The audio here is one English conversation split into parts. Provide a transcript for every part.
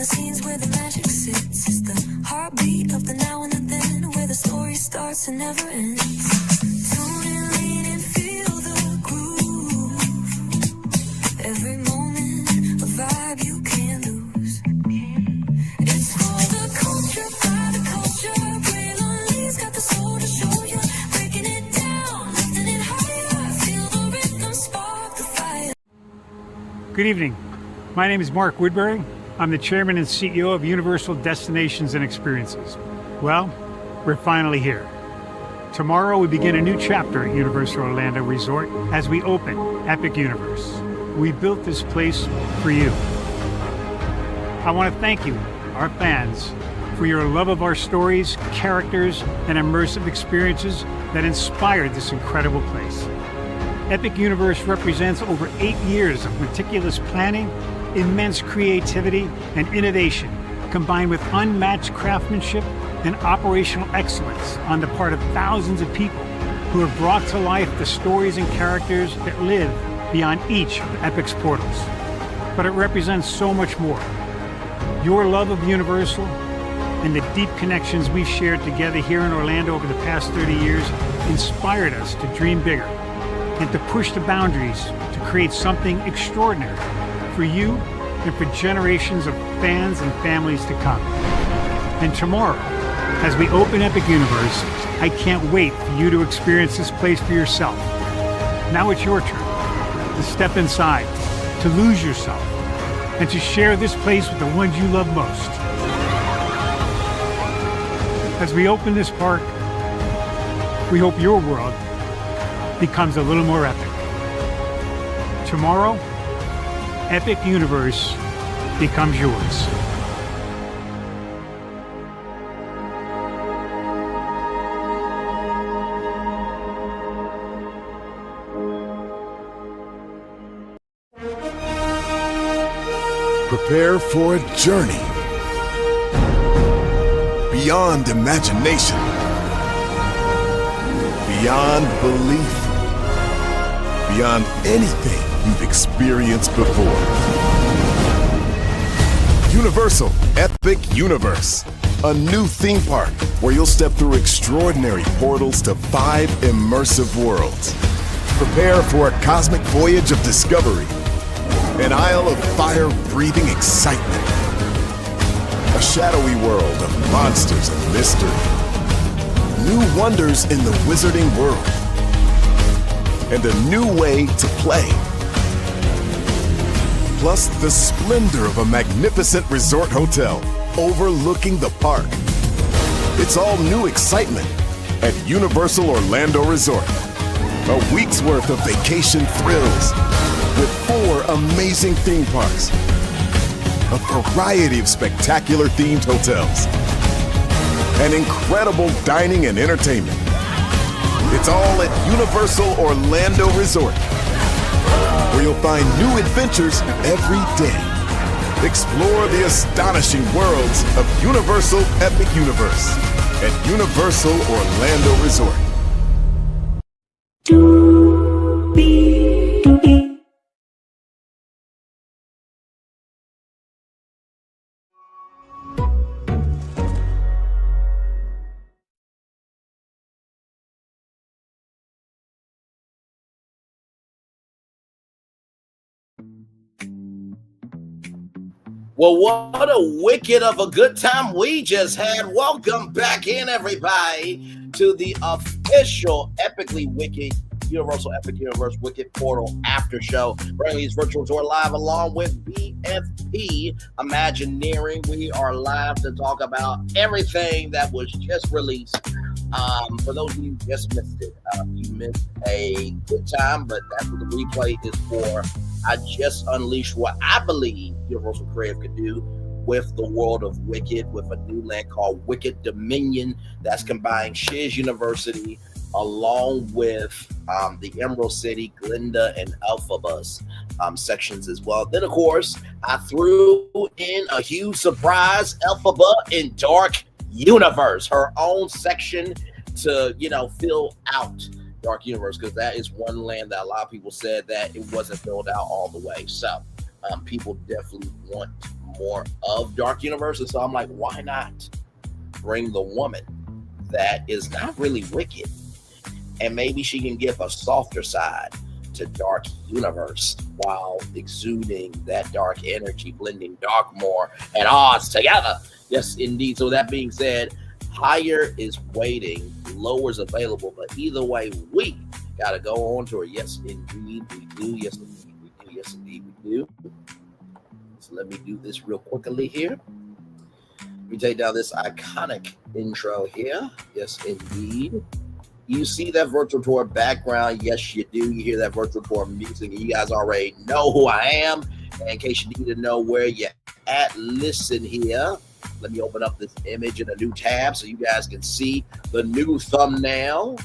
the scenes where the magic sits. It's the heartbeat of the now and the then, where the story starts and never ends. Tune in, lean and feel the groove. Every moment, a vibe you can't lose. It's for the culture, by the culture. Braylon Lee's got the soul to show you. Breaking it down, lifting it higher. Feel the rhythm, spark the fire. Good evening. My name is Mark Woodbury. I'm the chairman and CEO of Universal Destinations and Experiences. Well, we're finally here. Tomorrow we begin a new chapter at Universal Orlando Resort as we open Epic Universe. We built this place for you. I want to thank you, our fans, for your love of our stories, characters, and immersive experiences that inspired this incredible place. Epic Universe represents over 8 years of meticulous planning, immense creativity, and innovation, combined with unmatched craftsmanship and operational excellence on the part of thousands of people who have brought to life the stories and characters that live beyond each of Epic's portals. But it represents so much more. Your love of Universal and the deep connections we've shared together here in Orlando over the past 30 years inspired us to dream bigger and to push the boundaries to create something extraordinary for you and for generations of fans and families to come. And tomorrow, as we open Epic Universe, I can't wait for you to experience this place for yourself. Now it's your turn to step inside, to lose yourself, and to share this place with the ones you love most. As we open this park, we hope your world becomes a little more epic. Tomorrow, Epic Universe becomes yours. Prepare for a journey beyond imagination, beyond belief, beyond anything you've experienced before. Universal Epic Universe, a new theme park where you'll step through extraordinary portals to 5 immersive worlds. Prepare for a cosmic voyage of discovery, an isle of fire-breathing excitement, a shadowy world of monsters and mystery, new wonders in the wizarding world, and a new way to play. Plus the splendor of a magnificent resort hotel overlooking the park. It's all new excitement at Universal Orlando Resort. A week's worth of vacation thrills with 4 amazing theme parks, a variety of spectacular themed hotels, and incredible dining and entertainment. It's all at Universal Orlando Resort, where you'll find new adventures every day. Explore the astonishing worlds of Universal Epic Universe at Universal Orlando Resort. Well, what a wicked of a good time we just had. Welcome back in, everybody, to the official Epically Wicked Universal Epic Universe Wicked Portal After Show. Braylon's Virtual Tour live along with BFP Imagineering. We are live to talk about everything that was just released. For those of you who just missed it, you missed a good time, but that's what the replay is for. I just unleashed what I believe Universal Creative could do with the world of Wicked, with a new land called Wicked Dominion that's combining Shiz University along with the Emerald City, Glinda, and Alphabus sections as well. Then, of course, I threw in a huge surprise, Elphaba in Dark Universe, her own section to, fill out Dark Universe, because that is one land that a lot of people said that it wasn't filled out all the way. So people definitely want more of Dark Universe. And so I'm like, why not bring the woman that is not really wicked, and maybe she can give a softer side to Dark Universe while exuding that dark energy, blending Darkmoor and Oz together. Yes, indeed. So that being said, higher is waiting, lower is available, but either way, we gotta go on to her. Yes, indeed, we do. Yes, indeed, we do. Yes, indeed, we do. So let me do this real quickly here. Let me take down this iconic intro here. Yes, indeed. You see that virtual tour background? Yes, you do. You hear that virtual tour music, and you guys already know who I am. And in case you need to know where you're at, listen here. Let me open up this image in a new tab so you guys can see the new thumbnail,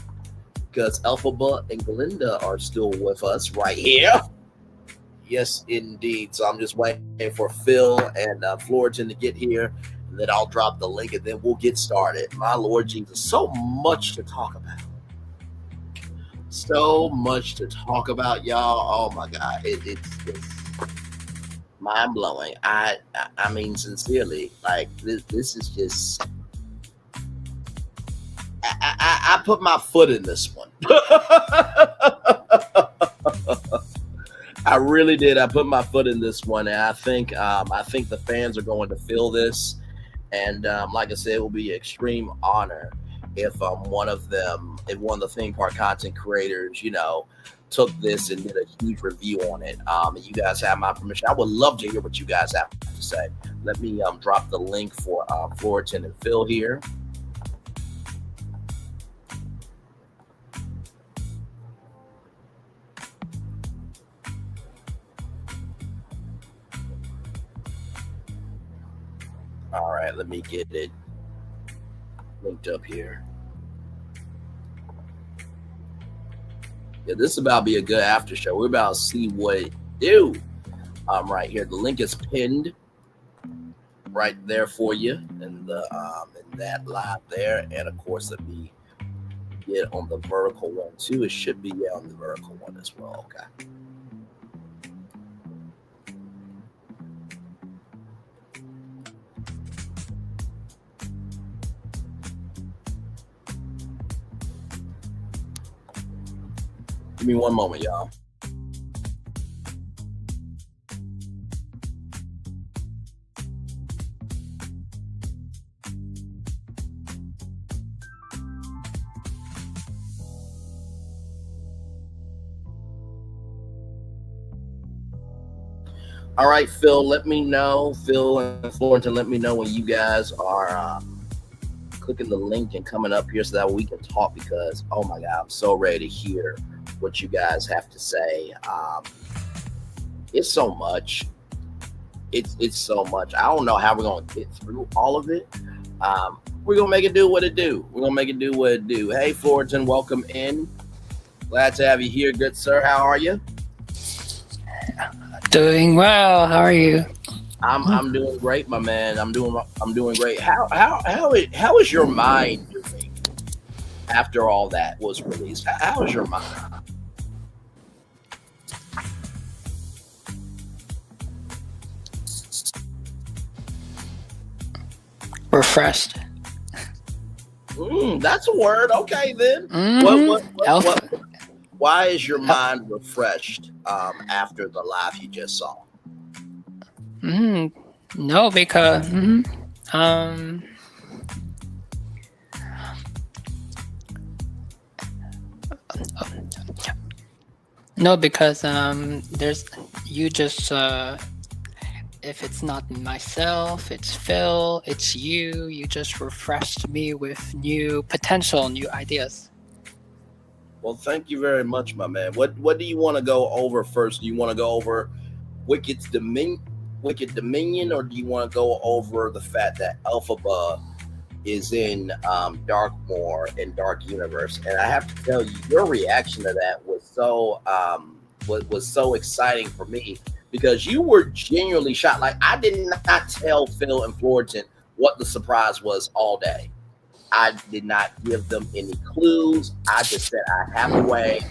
because Elphaba and Glinda are still with us right here. Yes, indeed. So I'm just waiting for Phil and Florian to get here, and then I'll drop the link, and then we'll get started. My Lord Jesus, so much to talk about. So much to talk about, y'all. Oh my God, it's mind blowing. I mean, sincerely, like this is just. I put my foot in this one. I really did. I put my foot in this one, and I think the fans are going to feel this. And like I said, it will be an extreme honor if one of the theme park content creators, took this and did a huge review on it. And you guys have my permission. I would love to hear what you guys have to say. Let me drop the link for Florian and Phil here. All right, let me get it linked up here. Yeah, this is about to be a good after show. We're about to see what it do. Right here, the link is pinned right there for you, and in that live there. And of course, let me get on the vertical one too. It should be on the vertical one as well. Okay. Give me one moment, y'all. All right, Phil, let me know. Phil and Florian, let me know when you guys are clicking the link and coming up here so that we can talk, because, oh my God, I'm so ready to hear what you guys have to say. It's so much. It's so much. I don't know how we're gonna get through all of it. We're gonna make it do what it do. Hey, Florian, welcome in. Glad to have you here, good sir. How are you? Doing well. How are you? I'm doing great, my man. I'm doing great. How is your mind doing after all that was released? How is your mind? Refreshed. That's a word. Okay, then. Mm-hmm. Why is your mind refreshed after the live you just saw? No, because there's you just if it's not myself, it's Phil, it's you. You just refreshed me with new potential, new ideas. Well, thank you very much, my man. What do you want to go over first? Do you want to go over Wicked Dominion, or do you want to go over the fact that Elphaba is in Darkmoor and Dark Universe? And I have to tell you, your reaction to that was so exciting for me, because you were genuinely shocked. Like, I did not tell Phil and Florian what the surprise was all day. I did not give them any clues. I just said I have a way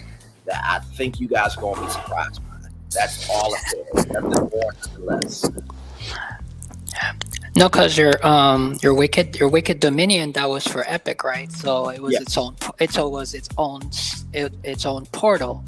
that I think you guys are going to be surprised by. That's all I said. Nothing more, nothing less. No, because your wicked dominion, that was for Epic, right? So it was Yes. its own portal.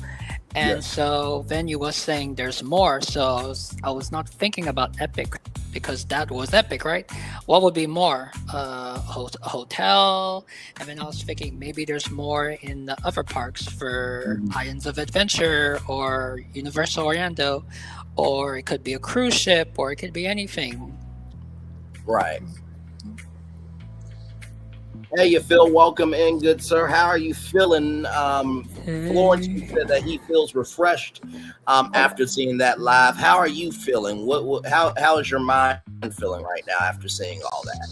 And Yes. so then you was saying there's more. So I was not thinking about Epic because that was Epic, right? What would be more? A hotel. And then I was thinking maybe there's more in the other parks for Islands of Adventure or Universal Orlando, or it could be a cruise ship, or it could be anything. Right. Hey, you feel welcome in, good sir. How are you feeling? Florence said that he feels refreshed after seeing that live. How are you feeling? How is your mind feeling right now after seeing all that?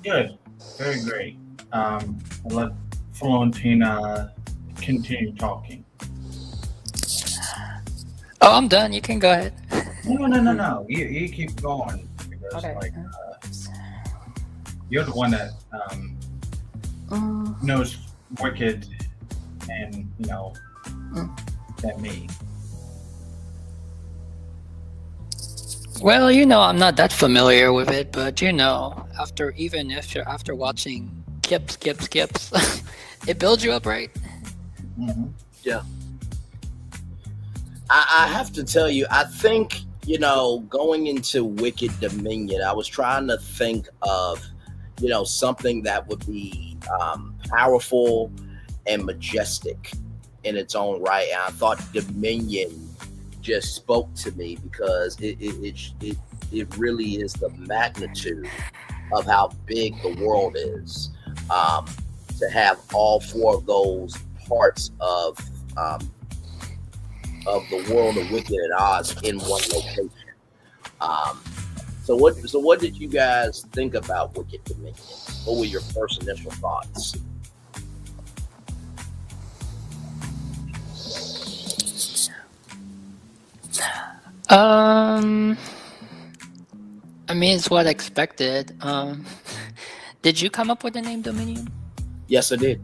Good, very great. I'll let Florentina continue talking. Oh, I'm done. You can go ahead. No. You keep going because Okay. you're the one that knows Wicked and than me. Well, I'm not that familiar with it, but after watching Skips, it builds you up, right? Mm-hmm. Yeah. I have to tell you, I think, going into Wicked Dominion, I was trying to think of, something that would be powerful and majestic in its own right. And I thought Dominion just spoke to me because it really is the magnitude of how big the world is. To have all four of those parts of the world of Wicked and Oz in one location. So what did you guys think about Wicked Dominion? What were your first initial thoughts? I mean, it's what I expected. Did you come up with the name Dominion? Yes, I did.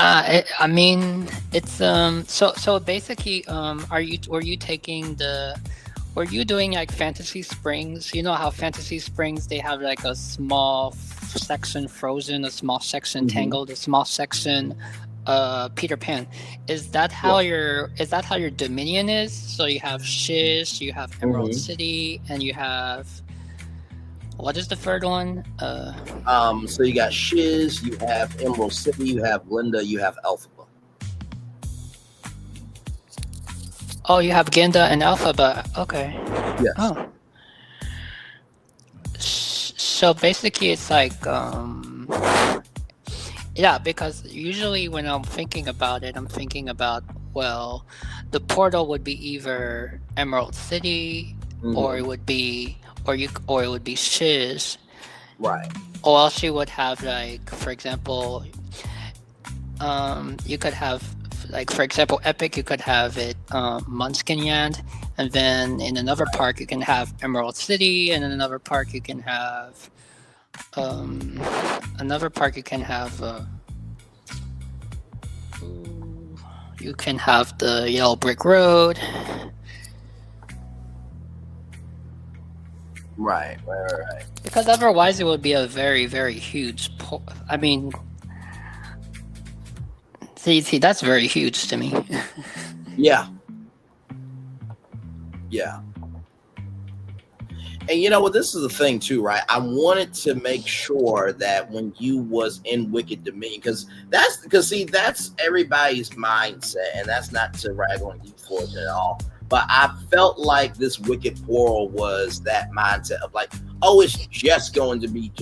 I mean, it's so basically, were you doing like Fantasy Springs? You know how Fantasy Springs, they have like a small section Frozen, a small section Tangled, a small section Peter Pan. Is that how your Dominion is? So you have Shish, you have Emerald City, and you have, what is the third one? So you got Shiz, you have Emerald City, you have Linda, you have Alphaba. Oh, you have Genda and Alphaba. Okay. Yes. Oh. So basically, it's like, yeah, because usually when I'm thinking about it, I'm thinking about, well, the portal would be either Emerald City, or it would be, or it would be Shiz. Right. Or else you would have, like, for example, you could have, like, for example, Epic, you could have it Munskiniand, and then in another park you can have Emerald City, and in another park you can have the Yellow Brick Road. Right. Because otherwise it would be a very, very huge I mean, see, that's very huge to me. Yeah. And you know what? This is the thing too, right? I wanted to make sure that when you was in Wicked Dominion, because that's everybody's mindset, and that's not to rag on you for it at all. But I felt like this Wicked Portal was that mindset of like, oh, it's going to be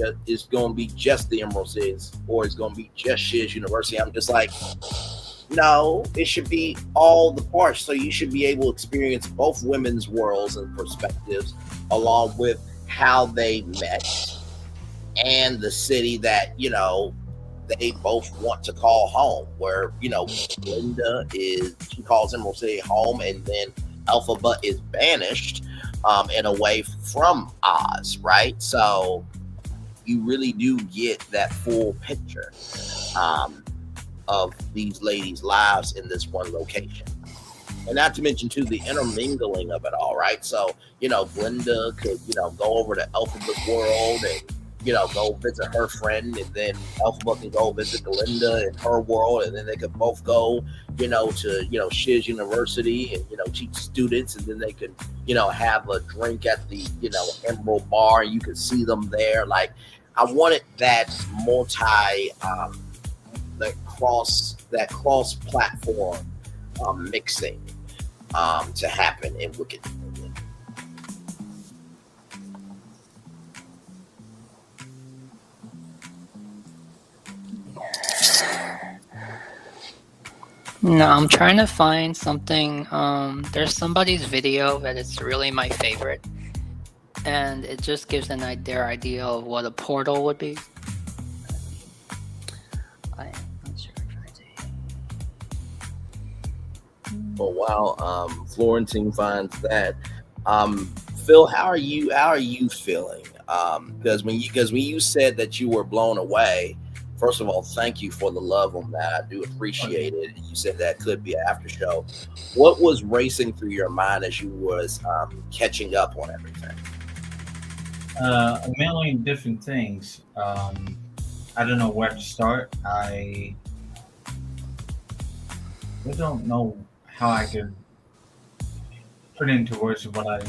just the Emerald Cities, or it's going to be just Shiz University. I'm just like, no, it should be all the parts. So you should be able to experience both women's worlds and perspectives, along with how they met and the city that, they both want to call home, where, Linda she calls Emerald City home, and then Alphaba is banished and away from Oz, right? So, you really do get that full picture of these ladies' lives in this one location. And not to mention too the intermingling of it all, right? So, Glenda could, go over to Elphaba's world and, go visit her friend, and then Elphaba can go visit Glinda in her world, and then they could both go, to, Shiz University and, teach students, and then they could, have a drink at the, Emerald Bar, and you could see them there. Like, I wanted that cross platform mixing to happen in Wicked. No, I'm trying to find something. There's somebody's video that is really my favorite, and it just gives their idea of what a portal would be. I'm not sure if But while Florentine finds that, Phil, how are you feeling? Because when you said that you were blown away, first of all, thank you for the love on that. I do appreciate it. You said that could be an after show. What was racing through your mind as you was catching up on everything? A million different things. I don't know where to start. I don't know how I could put into words what I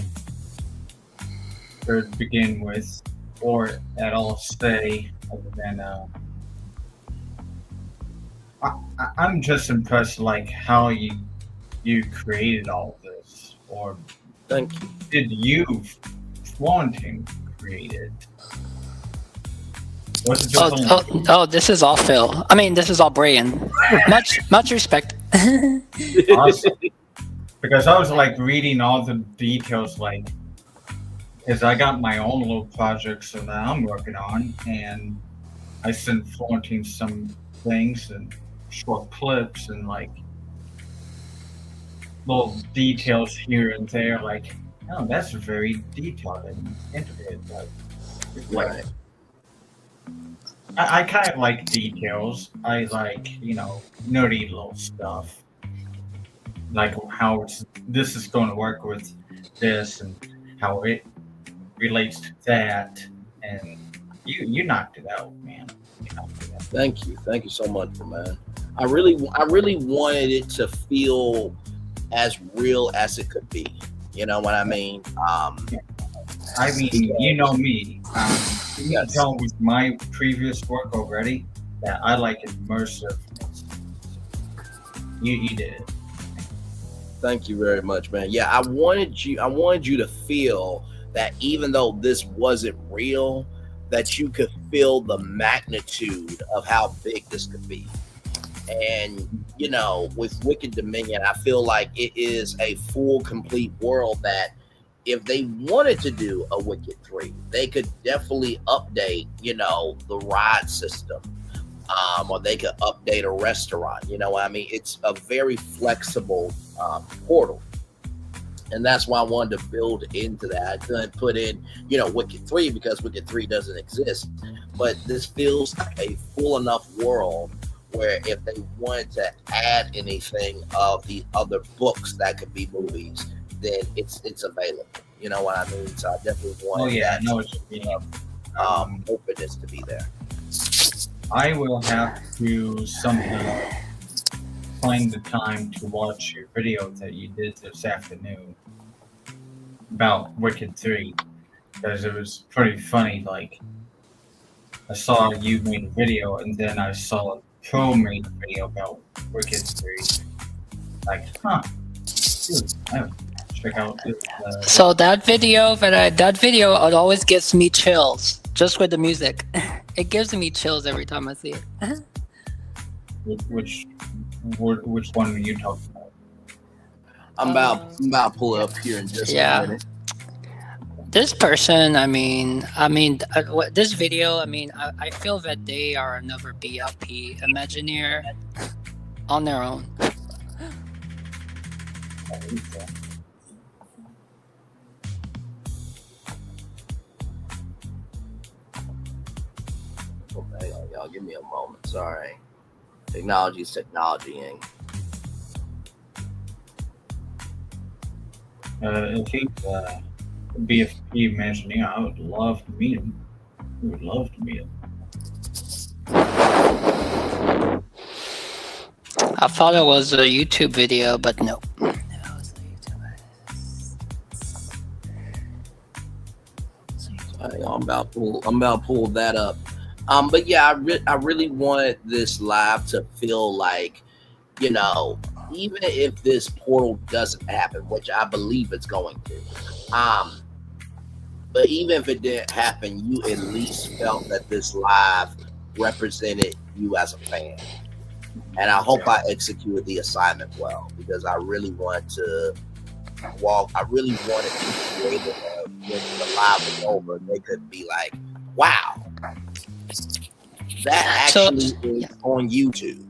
could begin with, or at all say, other than I'm just impressed, like how you created all of this, or Thank you. did you Florentine create it? Was it just Oh, this is all Phil. I mean, this is all Braylon. Much respect. awesome? Because I was like reading all the details, like, because I got my own little projects that I'm working on, and I sent Florentine some things and short clips and like little details here and there, like, oh, that's very detailed and intricate. Right. I kind of like details. I like, nerdy little stuff, like how this is going to work with this and how it relates to that. And you knocked it out, man. You knocked it out. Thank you so much, man. I really wanted it to feel as real as it could be. You know what I mean? I mean, you know me. You can Yes. tell with my previous work already that I like immersive. You did it. Thank you very much, man. Yeah, I wanted you to feel that even though this wasn't real, that you could feel the magnitude of how big this could be. And with Wicked Dominion, I feel like it is a full, complete world that if they wanted to do a Wicked 3, they could definitely update, the ride system. Or they could update a restaurant. You know what I mean? It's a very flexible portal. And that's why I wanted to build into that. I couldn't put in, Wicked 3 because Wicked 3 doesn't exist. But this feels like a full enough world where if they wanted to add anything of the other books that could be movies, then it's available. You know what I mean? So I definitely want I know what you mean. openness to be there. I will have to somehow find the time to watch your video that you did this afternoon about Wicked 3, because it was pretty funny. Like, I saw you made a video, and then I saw a pro made a video about Wicked 3. Like, dude, I have to check out this. So that video, it always gives me chills just with the music. It gives me chills every time I see it. Which one are you talking about? I'm about to pull it up here in just a minute. This person, this video, I feel that they are another BFP Imagineer on their own. y'all. Give me a moment. Sorry. Technology's technologying. I think BFP mentioning, I would love to meet him. We would love to meet him. I thought it was a YouTube video, but no. Hang on, I'm about to pull that up. But yeah, I really wanted this live to feel like, you know, even if this portal doesn't happen, which I believe it's going to, but even if it didn't happen, you at least felt that this live represented you as a fan. And I hope I executed the assignment well, because I really wanted to I really wanted to be able to, when the live was over, they could be like, wow, that actually is on YouTube.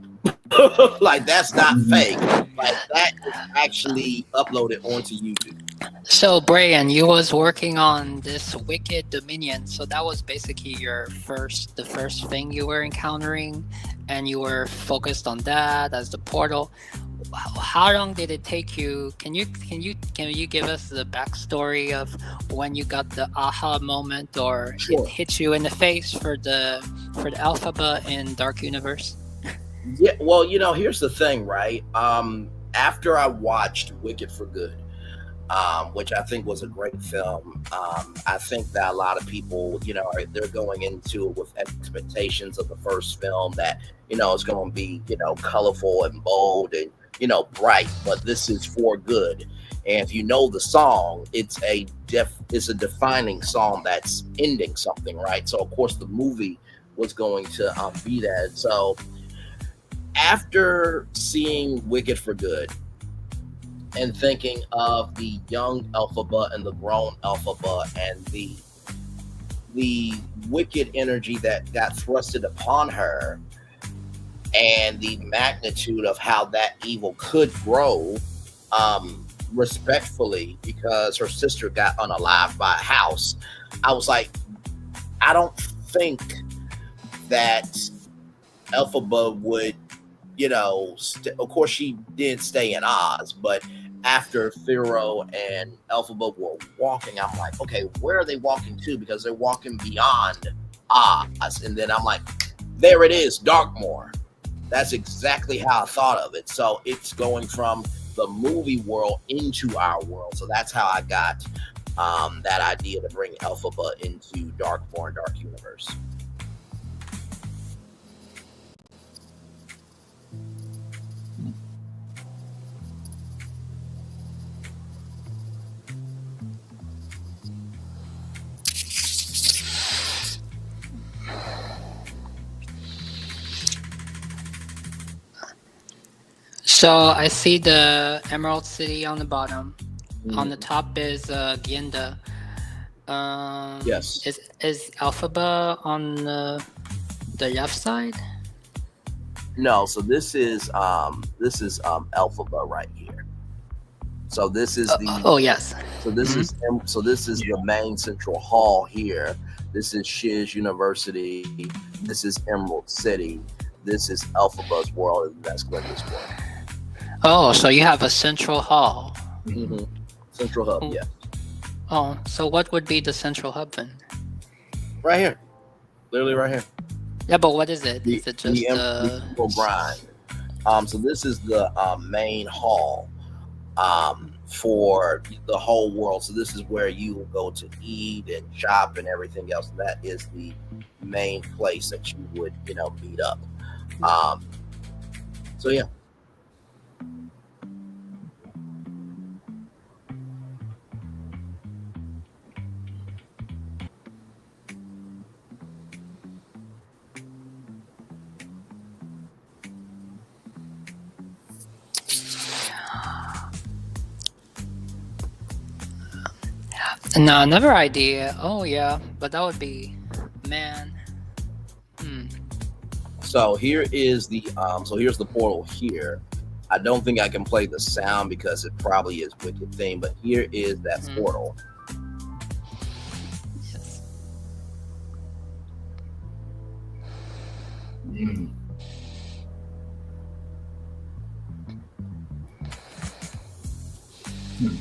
Like, that's not fake. Like, that is actually uploaded onto YouTube. So, Braylon, you was working on this Wicked Dominion, so that was basically the first thing you were encountering, and you were focused on that as the portal. How long did it take you? Can you give us the backstory of when you got the aha moment, or Sure. it hit you in the face for the Alphaba in Dark Universe? Yeah, well, you know, here's the thing, right? After I watched Wicked for Good, which I think was a great film, I think that a lot of people, you know, they're going into it with expectations of the first film that, you know, it's going to be, you know, colorful and bold and, you know, bright, but this is for good. And if you know the song, it's a defining song that's ending something, right? So of course the movie was going to be that. So after seeing Wicked for Good and thinking of the young Elphaba and the grown Elphaba and the wicked energy that got thrusted upon her, and the magnitude of how that evil could grow, respectfully, because her sister got unalived by a house, I was like, I don't think that Elphaba would, you know, of course she did stay in Oz, but after Pharaoh and Elphaba were walking, I'm like, okay, where are they walking to? Because they're walking beyond Oz. And then I'm like, there it is, Darkmoor. That's exactly how I thought of it. So it's going from the movie world into our world. So that's how I got that idea to bring Elphaba into Darkmoor and Dark Universe. So I see the Emerald City on the bottom. On the top is Gienda. Yes. Is Alphaba on the left side? No, so this is Elphaba right here. So this is the oh yes. So this is the main central hall here. This is Shiz University. This is Emerald City. This is Elphaba's world, and that's Glenda's world. Oh, so you have a central hall. Mm-hmm. Central hub, yeah. Oh, so what would be the central hub then? Right here. Literally right here. Yeah, but what is it? Is it just the Emerald grind. So this is the main hall for the whole world. So this is where you will go to eat and shop and everything else. That is the main place that you would, you know, meet up. So yeah. No, another idea. Oh yeah, but that would be, man. So here is the here's the portal here. I don't think I can play the sound because it probably is Wicked theme, but here is that portal. Yes. Mm. Hmm.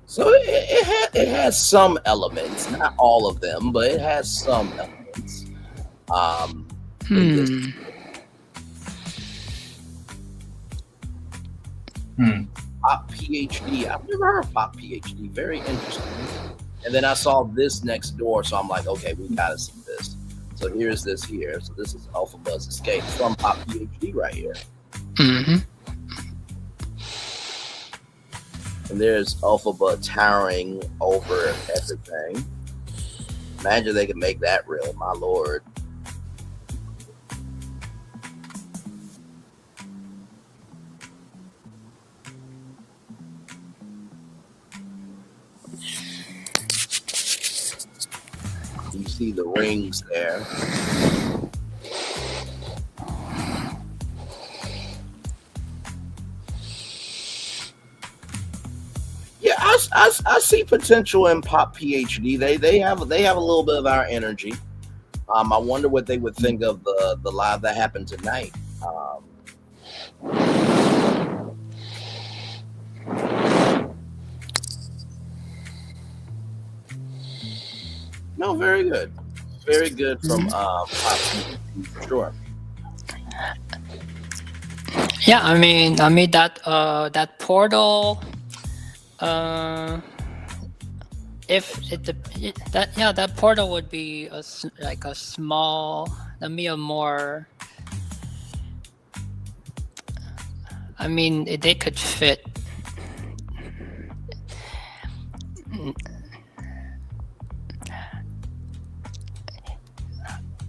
So it has some elements, not all of them, but it has some elements. In this, Hmm. Pop PhD. I've never heard of Pop PhD. Very interesting. And then I saw this next door, so I'm like, okay, we gotta see this. So here's this here. So this is Alpha Buzz Escape from Pop PhD right here. Mm-hmm. And there's Alphaba towering over everything. Imagine they could make that real, my lord. You see the rings there. Yeah, I see potential in Pop PhD. They have a little bit of our energy. I wonder what they would think of the live that happened tonight. No, very good from Pop PhD for sure. Yeah, I mean that that portal. If that portal would be like a small, maybe a more. I mean, they could fit.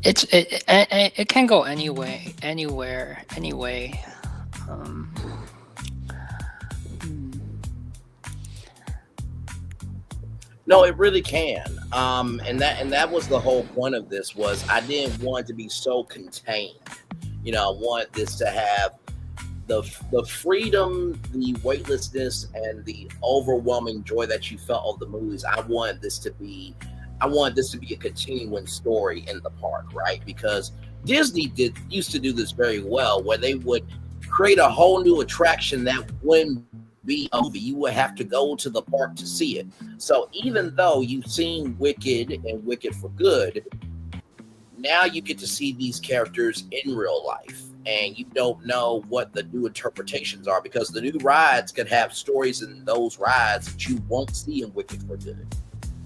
It can go anywhere. No, it really can. And that was the whole point of this was I didn't want it to be so contained. You know, I want this to have the freedom, the weightlessness, and the overwhelming joy that you felt of the movies. I wanted this to be a continuing story in the park, right? Because Disney used to do this very well, where they would create a whole new attraction that wouldn't be a movie. You would have to go to the park to see it. So even though you've seen Wicked and Wicked for Good, now you get to see these characters in real life. And you don't know what the new interpretations are, because the new rides could have stories in those rides that you won't see in Wicked for Good,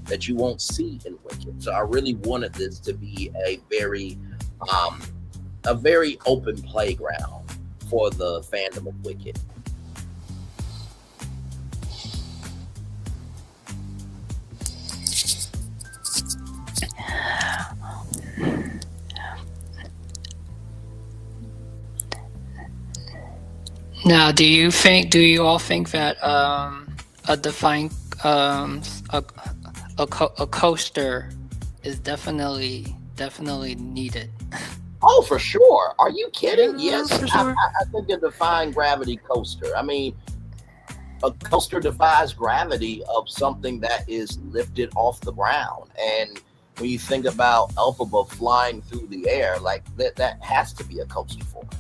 that you won't see in Wicked. So I really wanted this to be a very open playground for the fandom of Wicked. Now, do you all think that a defined a coaster is definitely needed? Oh, for sure. Are you kidding? Yeah, Yes, for sure. I think a defying gravity coaster. I mean, a coaster defies gravity of something that is lifted off the ground. And when you think about Elphaba flying through the air, like that has to be a coaster for it.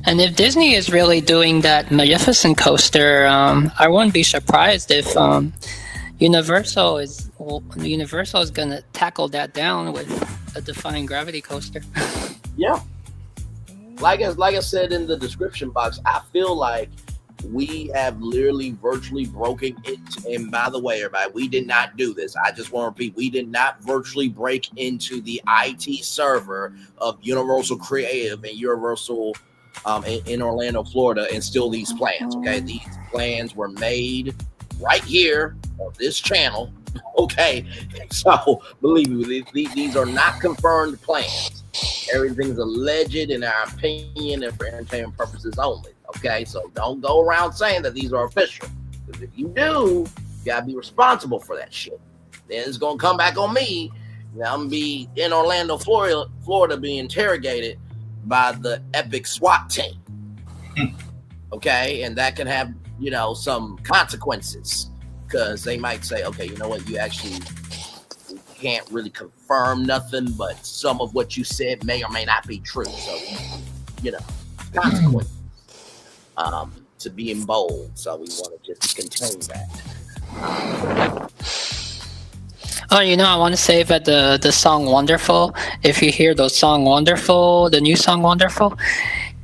And if Disney is really doing that Maleficent coaster, I wouldn't be surprised if Universal is going to tackle that down with a defying gravity coaster. Yeah. Like I said in the description box, I feel like we have literally virtually broken into, and by the way, everybody, we did not do this. I just want to repeat, we did not virtually break into the IT server of Universal Creative and Universal in Orlando, Florida, and steal these plans. Okay, these plans were made right here on this channel. Okay, so believe me, these are not confirmed plans. Everything's alleged in our opinion and for entertainment purposes only. Okay, so don't go around saying that these are official, because if you do, you gotta be responsible for that shit. Then it's gonna come back on me. I'm gonna be in Orlando, Florida, being interrogated by the Epic SWAT team. Okay, and that can have, you know, some consequences, because they might say, okay, you know what, you actually can't really confirm nothing, but some of what you said may or may not be true. So, you know, consequences to being bold. So we want to just contain that. Oh, you know, I want to say that the song "Wonderful." If you hear the song "Wonderful," the new song "Wonderful,"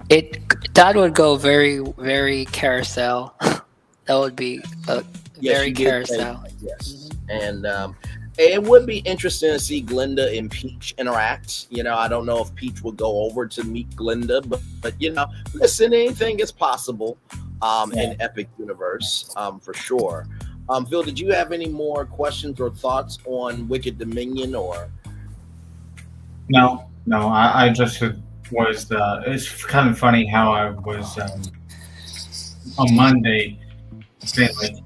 that would go very, very carousel. That would be a Yes, very you did say carousel. that, yes. And it would be interesting to see Glinda and Peach interact. You know, I don't know if Peach would go over to meet Glinda, but you know, listen, anything is possible in Epic Universe, for sure. Phil, did you have any more questions or thoughts on Wicked Dominion, or? No, I just was. It's kind of funny how I was on Monday, saying like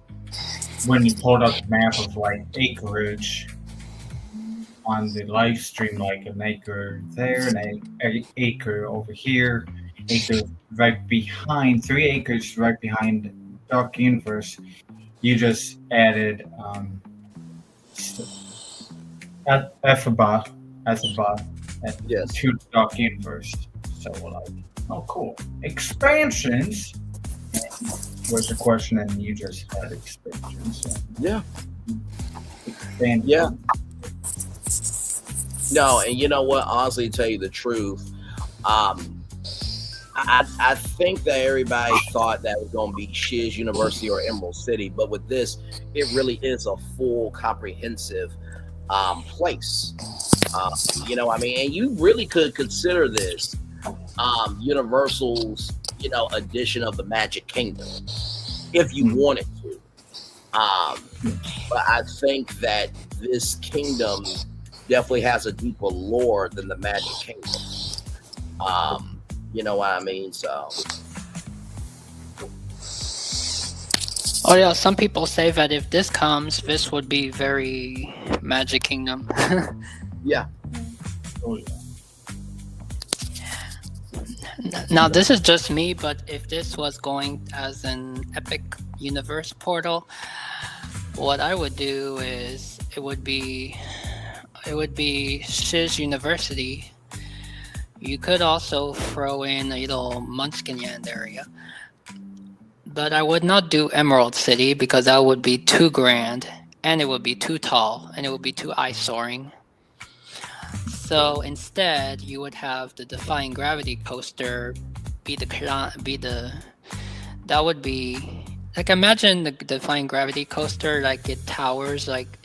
when you pulled up the map of like acreage on the live stream, like an acre there, an acre over here, acre right behind, 3 acres right behind Dark Universe. You just added Ephabah Yes. to Dark Universe. So we're like, oh, cool. Expansions was the question, and you just had expansions. So Yeah. expand. Yeah. No, and you know what? Honestly, to tell you the truth, I think that everybody thought that was going to be Shiz University or Emerald City, but with this, it really is a full, comprehensive place. You know, I mean, and you really could consider this Universal's, you know, edition of the Magic Kingdom if you wanted to. But I think that this kingdom definitely has a deeper lore than the Magic Kingdom. You know what I mean? So, Oh yeah, some people say that if this comes, this would be very Magic Kingdom. yeah. Oh, yeah. Now this is just me, but if this was going as an Epic Universe portal, what I would do is it would be Shiz University. You could also throw in a little Munchkinland area. But I would not do Emerald City because that would be too grand and it would be too tall and it would be too eye-soaring. So instead, you would have the Defying Gravity coaster that would be like, imagine the Defying Gravity coaster, like it towers like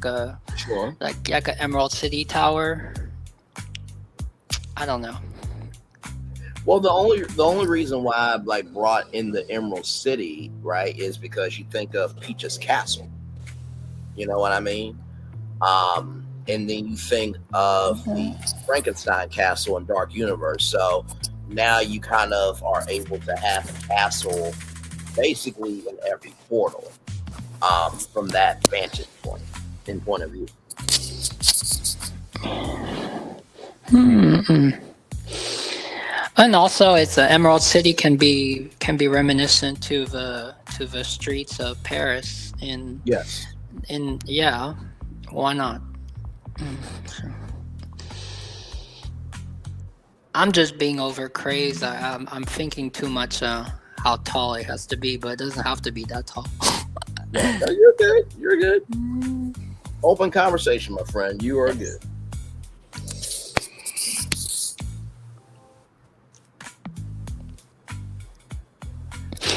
a Sure. like an Emerald City tower. I don't know. Well, the only reason why I like brought in the Emerald City, right, is because you think of Peach's Castle. You know what I mean? And then you think of the Frankenstein Castle in Dark Universe. So now you kind of are able to have a castle basically in every portal from that vantage point of view. And also, it's Emerald City can be reminiscent to the streets of Paris. Yes. Yeah, why not? I'm just being over crazed. I'm thinking too much how tall it has to be, but it doesn't have to be that tall. Yeah, no, you're good. You're good. Open conversation, my friend. You are good.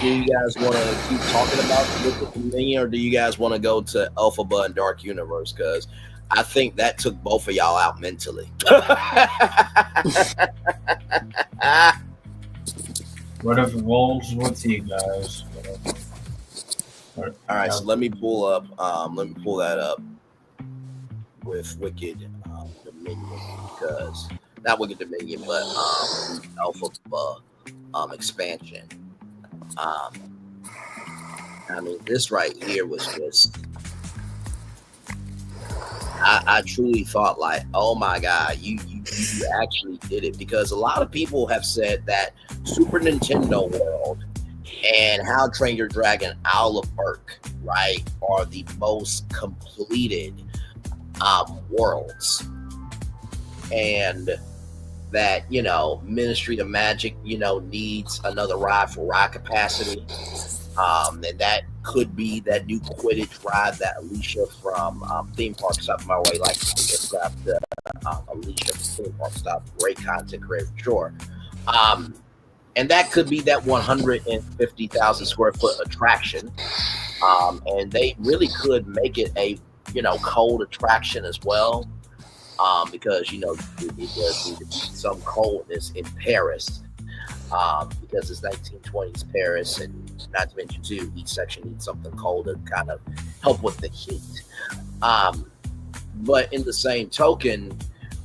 Do you guys want to keep talking about Wicked Dominion, or do you guys want to go to Elphaba and Dark Universe? Because I think that took both of y'all out mentally. Whatever rolls with you guys. All right, so let me pull that up with Wicked Dominion, because not Wicked Dominion, but Elphaba expansion. I mean, this right here was just, I truly thought like, oh my God, you you actually did it, because a lot of people have said that Super Nintendo World and How to Train Your Dragon Isle of Berk, right, are the most completed worlds, and that, you know, Ministry of Magic, you know, needs another ride for ride capacity. And that could be that new Quidditch ride that Alicia from Theme Park Stop My Way, like got the Alicia from Theme Park Stop, great content creator for sure. And that could be that 150,000 square foot attraction. And they really could make it a, you know, cold attraction as well. Because, you know, it does need to be some coldness in Paris, because it's 1920s Paris, and not to mention too, each section needs something cold to kind of help with the heat. But in the same token,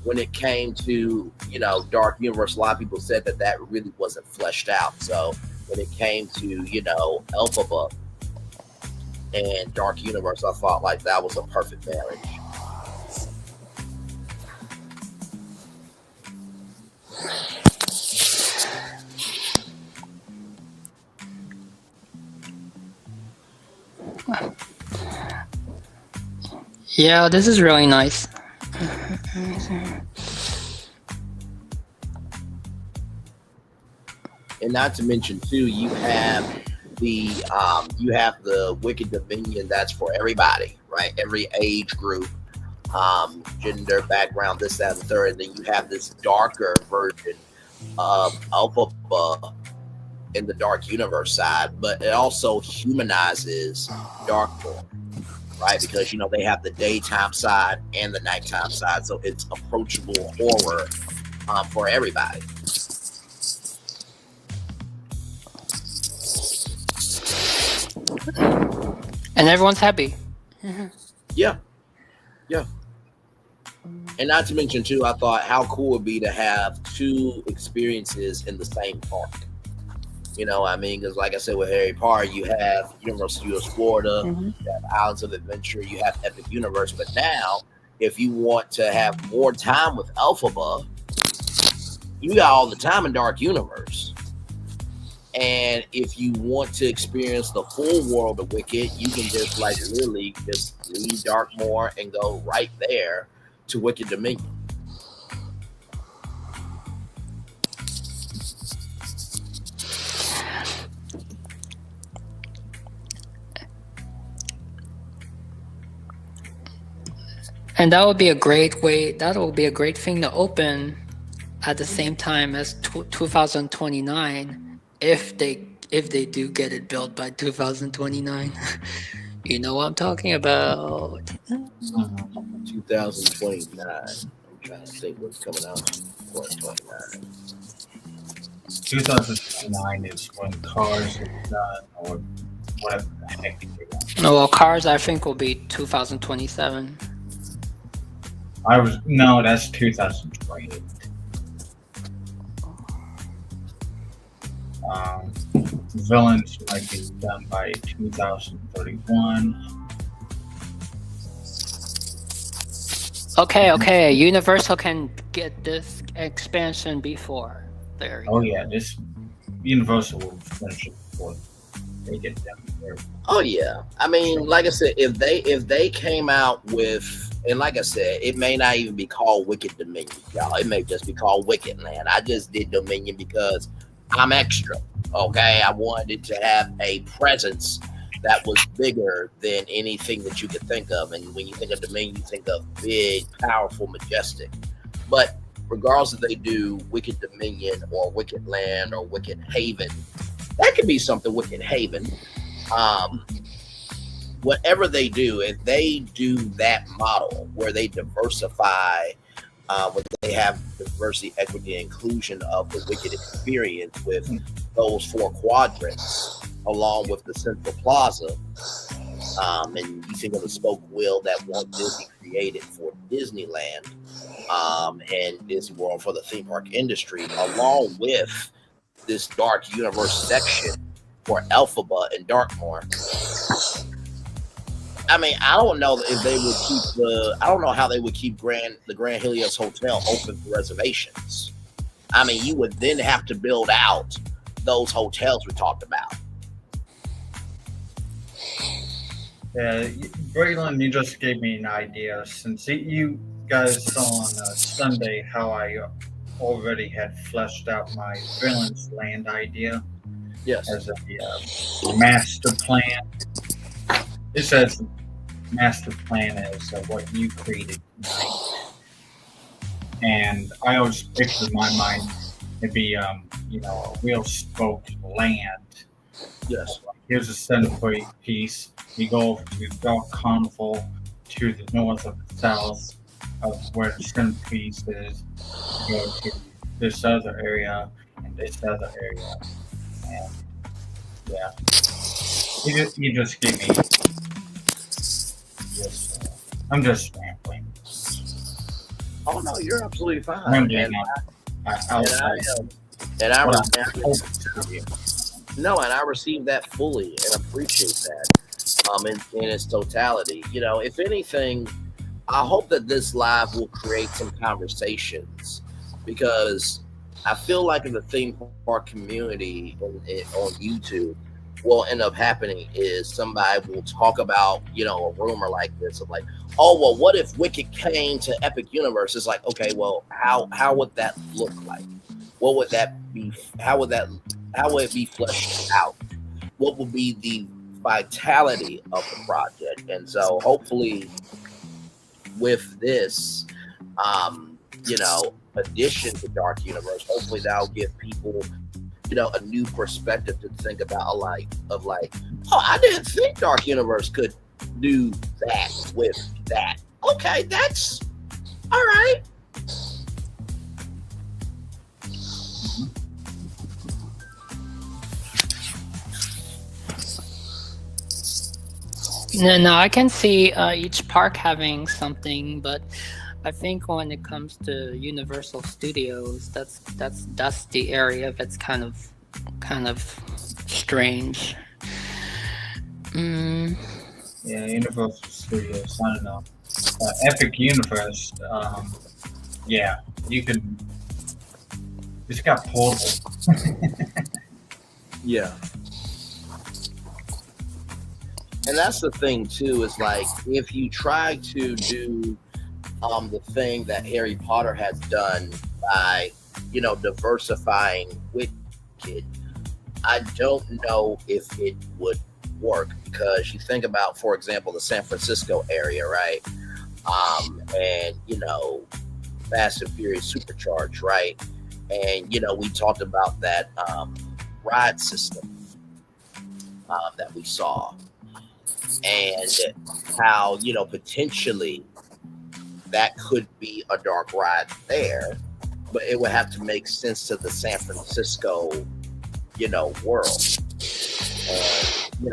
when it came to, you know, Dark Universe, a lot of people said that that really wasn't fleshed out. So when it came to, you know, Elphaba and Dark Universe, I thought like that was a perfect marriage. Yeah, this is really nice. And not to mention too, you have the Wicked Dominion that's for everybody, right? Every age group, gender, background, this, that, and the third. And then you have this darker version of Elphaba in the Dark Universe side, but it also humanizes Darkmoor, right? Because, you know, they have the daytime side and the nighttime side, so it's approachable horror for everybody. And everyone's happy. Yeah. And not to mention too, I thought how cool it would be to have two experiences in the same park. You know what I mean? Because like I said, with Harry Potter, you have Universal Studios Florida, you have Islands of Adventure, you have Epic Universe. But now, if you want to have more time with Elphaba, you got all the time in Dark Universe. And if you want to experience the full world of Wicked, you can just like literally just leave Darkmoor and go right there to Wicked Dominion. And that would be a great way. That would be a great thing to open at the same time as 2029, if they do get it built by 2029. You know what I'm talking about. 2029. I'm trying to think what's coming out. 2029. 2009 is when Cars is done, or whatever the heck they want. No, well, Cars I think will be 2027. That's 2028. Villains might be done by 2031. Okay. Universal can get this expansion before. There. Oh yeah, this Universal will finish it before they get them there. Oh yeah. I mean, like I said, if they came out with, and like I said, it may not even be called Wicked Dominion, y'all. It may just be called Wicked Land. I just did Dominion because I'm extra. Okay, I wanted to have a presence that was bigger than anything that you could think of. And when you think of Dominion, you think of big, powerful, majestic. But regardless if they do Wicked Dominion or Wicked Land or Wicked Haven, that could be something Wicked Haven. Whatever they do, if they do that model where they diversify, where they have diversity, equity, and inclusion of the Wicked experience with those 4 quadrants, along with the Central Plaza, and you think of the spoke wheel that Walt Disney created for Disneyland and Disney World for the theme park industry, along with this Dark Universe section for Elphaba and Darkmoor. I mean, I don't know if they would keep I don't know how they would keep the Grand Helios Hotel open for reservations. I mean, you would then have to build out those hotels we talked about. Yeah, Braylon, you just gave me an idea. Since you guys saw on Sunday how I already had fleshed out my Villains Land idea Yes. as a master plan. This says master plan is what you created tonight. And I always picture in my mind it'd be, a wheel spoke land. Yes. Here's a centerpiece. You go to Dark Carnival to the north of the south of where the centerpiece is. You go to this other area and this other area. And yeah. You just give me I'm just rambling. Oh no, you're absolutely fine. Rambling And I received that fully and appreciate that in its totality. You know, if anything, I hope that this live will create some conversations, because I feel like in the theme park community on YouTube, what will end up happening is somebody will talk about, a rumor like this of like, oh, well, what if Wicked came to Epic Universe? It's like, okay, well, how would that look like? What would that be? How would it be fleshed out? What would be the vitality of the project? And so hopefully with this, addition to Dark Universe, hopefully that'll give people, a new perspective to think about, oh, I didn't think Dark Universe could do that with that. Okay, that's all right. No, I can see each park having something, but I think when it comes to Universal Studios, that's the area that's kind of strange. Yeah, Universal Studios. I don't know. Epic Universe. Yeah, you can. It's got portable. Yeah. And that's the thing too, is like, if you try to do the thing that Harry Potter has done by, diversifying Wicked, I don't know if it would work, because you think about, for example, the San Francisco area, right? And Fast and Furious Supercharged, right? And we talked about that ride system that we saw, and how potentially that could be a dark ride there, but it would have to make sense to the San Francisco world. And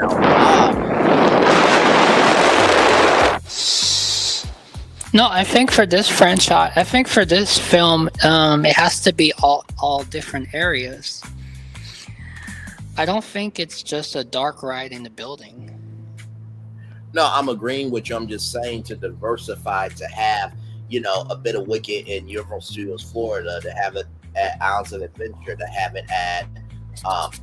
No, I think for this franchise, I think for this film, it has to be all different areas. I don't think it's just a dark ride in the building. No, I'm agreeing with you. I'm just saying, to diversify, to have, a bit of Wicked in Universal Studios Florida, to have it at Islands of Adventure, to have it at, Epic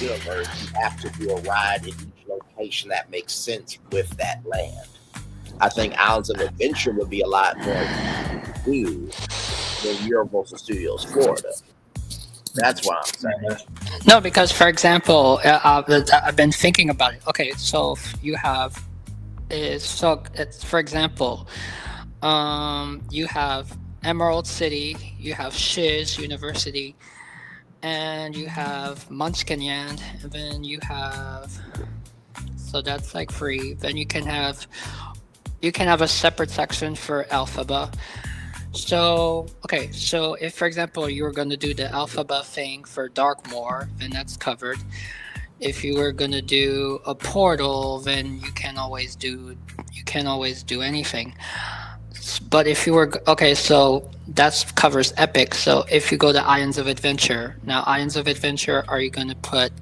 Universe. You have to do a ride in each location that makes sense with that land. I think Islands of Adventure would be a lot more to do than Universal Studios Florida. That's what I'm saying. No, because for example, I've been thinking about it. Okay, so you have, for example, you have Emerald City, you have Shiz University, and you have Munchkinland, and then you have, so that's like free. Then you can have a separate section for Alphaba. So, okay, so if, for example, you were going to do the Alphaba thing for Darkmoor, then that's covered. If you were going to do a portal, then you can always do anything. But if you were, okay, so that covers Epic. So if you go to Islands of Adventure, now Islands of Adventure, are you going to put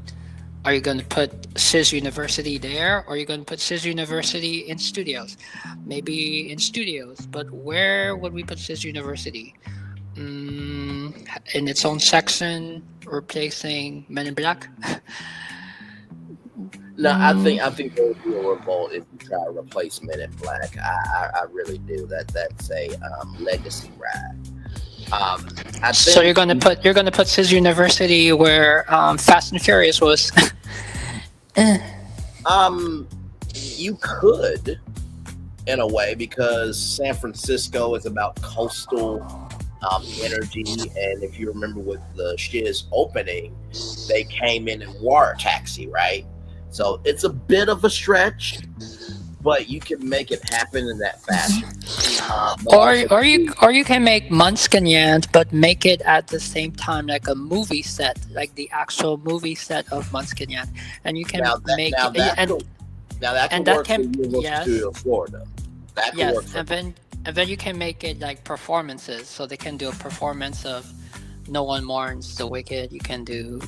Are you going to put SIS University there, or are you going to put SIS University in studios? Maybe in studios, but where would we put SIS University? In its own section, replacing Men in Black? No, I think there would be a revolt if you try to replace Men in Black. I really do. That's a legacy ride. I think, So you're going to put SIS University where Fast and Furious was. you could, in a way, because San Francisco is about coastal energy, and if you remember with the Shiz opening, they came in Water Taxi, right? So it's a bit of a stretch, but you can make it happen in that fashion. Or you can make Munchkinland, but make it at the same time like a movie set, like the actual movie set of Munchkinland, and you can make that can work for Universal Studios Florida. That can work for and then you can make it like performances, so they can do a performance of No One Mourns the Wicked. You can do,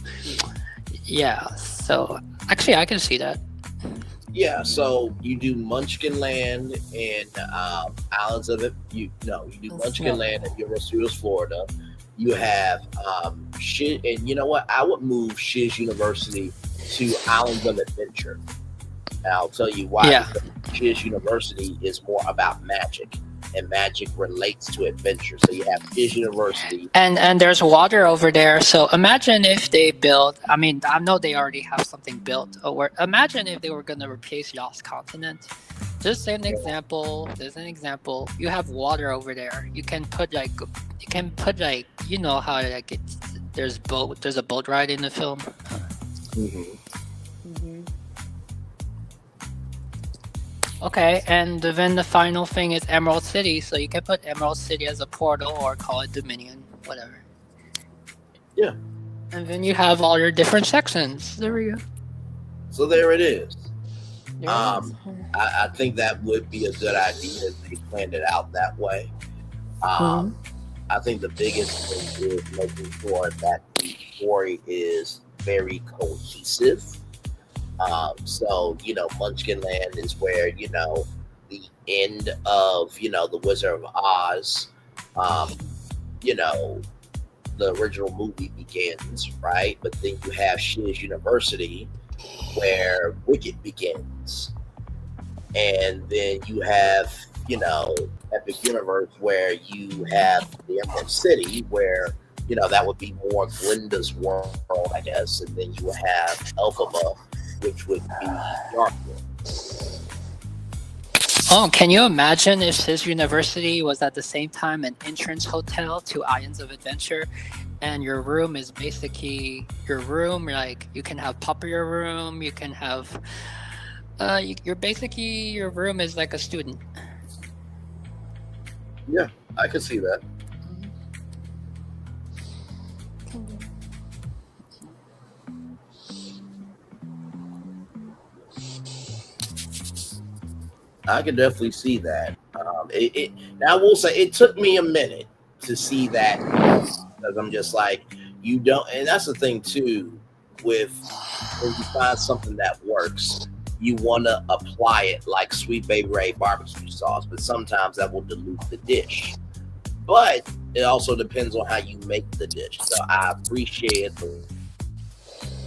so actually I can see that. Yeah, so you do Munchkinland and Islands of it. You do Munchkinland at Universal Studios Florida. You have Shiz, and you know what? I would move Shiz University to Islands of Adventure. And I'll tell you why. Yeah. Shiz University is more about magic, and magic relates to adventure. So you have Shiz University. And there's water over there. So imagine if they built, I mean, I know they already have something built. Imagine if they were going to replace Lost Continent. Just an example. There's an example. You have water over there. You can put like, you know how like there's a boat ride in the film. Okay, and then the final thing is Emerald City, so you can put Emerald City as a portal or call it Dominion, whatever. Yeah. And then you have all your different sections. There we go. So there it is. There it is. I think that would be a good idea if they planned it out that way. I think the biggest thing is making sure that the story is very cohesive. So, Munchkinland is where, the end of, The Wizard of Oz, the original movie begins, right? But then you have Shiz University where Wicked begins. And then you have, Epic Universe where you have the Emerald City where, that would be more Glinda's world, I guess. And then you have Elphaba, which would be Darkwood. Oh, can you imagine if SIS University was at the same time an entrance hotel to Islands of Adventure, and your room is basically your room, like you can have popular room, you can have, your room is like a student. Yeah, I can see that. I can definitely see that. Now I will say it took me a minute to see that because I'm just like, you don't, and that's the thing too. With when you find something that works, you want to apply it like Sweet Baby Ray barbecue sauce, but sometimes that will dilute the dish. But it also depends on how you make the dish. So I appreciate the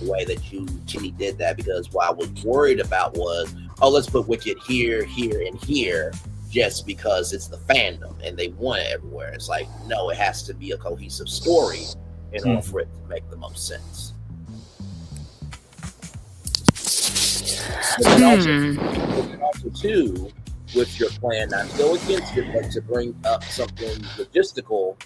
way that you did that, because what I was worried about was, let's put Wicked here, here, and here just because it's the fandom and they want it everywhere. It's like, no, it has to be a cohesive story in order for it to make the most sense. But also too, with your plan, not to go against it, but to bring up something logistical,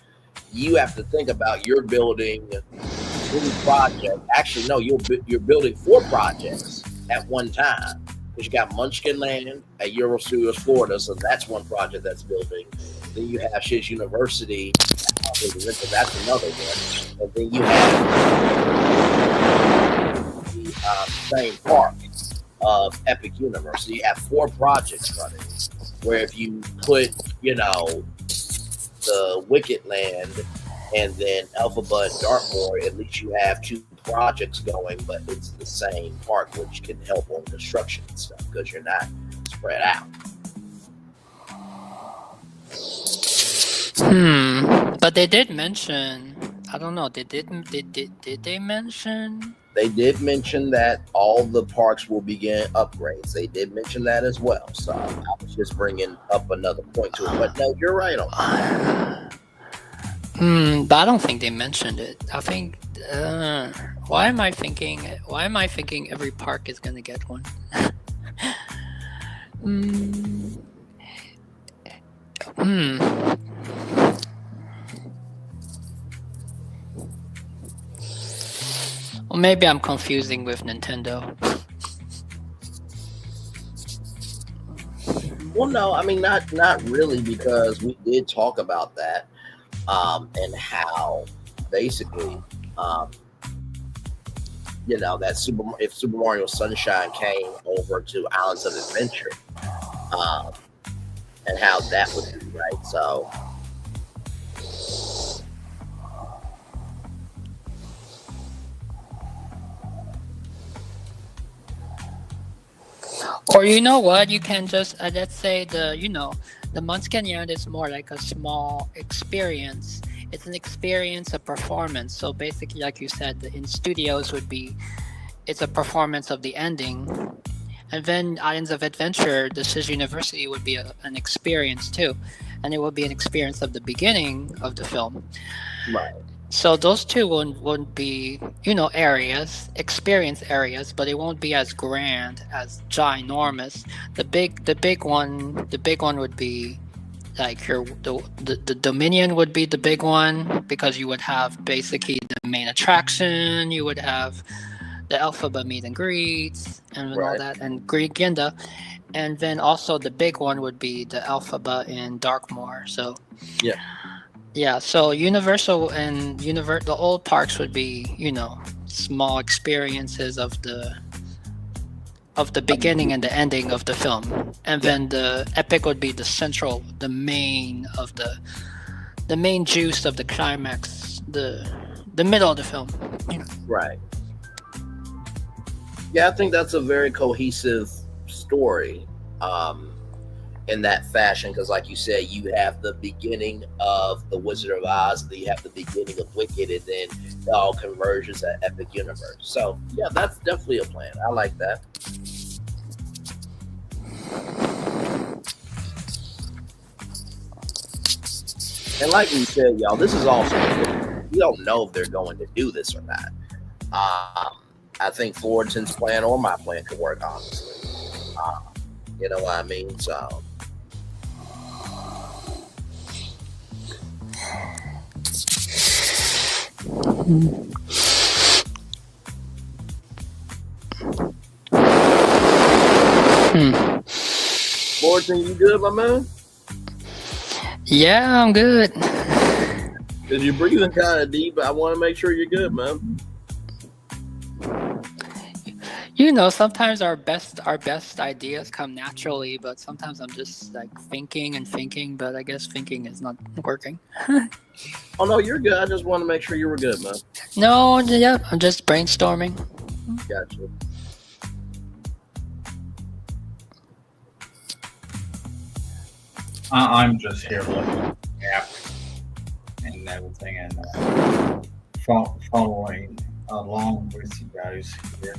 you have to think about you're building 3 projects. Actually, no, you're building 4 projects at one time. Because you got Munchkinland at Universal Studios Florida, so that's one project that's building. Then you have Shiz University, that's another one. And then you have the same park of Epic Universe. So you have 4 projects running. Where if you put, the Wicked Land and then Elphaba and Dartmoor, at least you have 2 projects going, but it's the same park, which can help on construction and stuff because you're not spread out. But they did mention. I don't know. Did they mention? They did mention that all the parks will begin upgrades. They did mention that as well. So I was just bringing up another point to it. But no, you're right on. But I don't think they mentioned it. I think. Why am I thinking every park is gonna get one? Well, maybe I'm confusing with Nintendo. Well, no, I mean not really, because we did talk about that, and how basically, that if Super Mario Sunshine came over to Islands of Adventure, and how that would be, right? So. Or you know what? You can just let's say the Munchkin Yard is more like a small experience. It's an experience, a performance. So basically, like you said, in studios it's a performance of the ending, and then Islands of Adventure, this is University, would be an experience too, and it would be an experience of the beginning of the film. Right. So those two won't be, experience areas, but it won't be as grand, as ginormous. The big one would be like the Dominion would be the big one, because you would have basically the main attraction, you would have the Elphaba meet and greets and all that, and Greek Ginda, and then also the big one would be the Elphaba in Darkmoor. So yeah, so Universal and the old parks would be, small experiences of the beginning and the ending of the film, and then the Epic would be the main juice of the climax, the middle of the film. Right. Yeah, I think that's a very cohesive story. In that fashion, because like you said, you have the beginning of The Wizard of Oz, then you have the beginning of Wicked, and then it all converges at Epic Universe. So yeah, that's definitely a plan. I like that. And like we said, y'all, this is also, we don't know if they're going to do this or not. I think Fullerton's plan or my plan could work, honestly. You know what I mean? So. Fullerton, you good, my man? Yeah, I'm good. Because you're breathing kind of deep, but I want to make sure you're good, man. Sometimes our best ideas come naturally, but sometimes I'm just like thinking, but I guess thinking is not working. Oh no, you're good. I just want to make sure you were good, man. No, yeah, I'm just brainstorming. Gotcha. I'm just here looking at and everything, and following along with you guys here.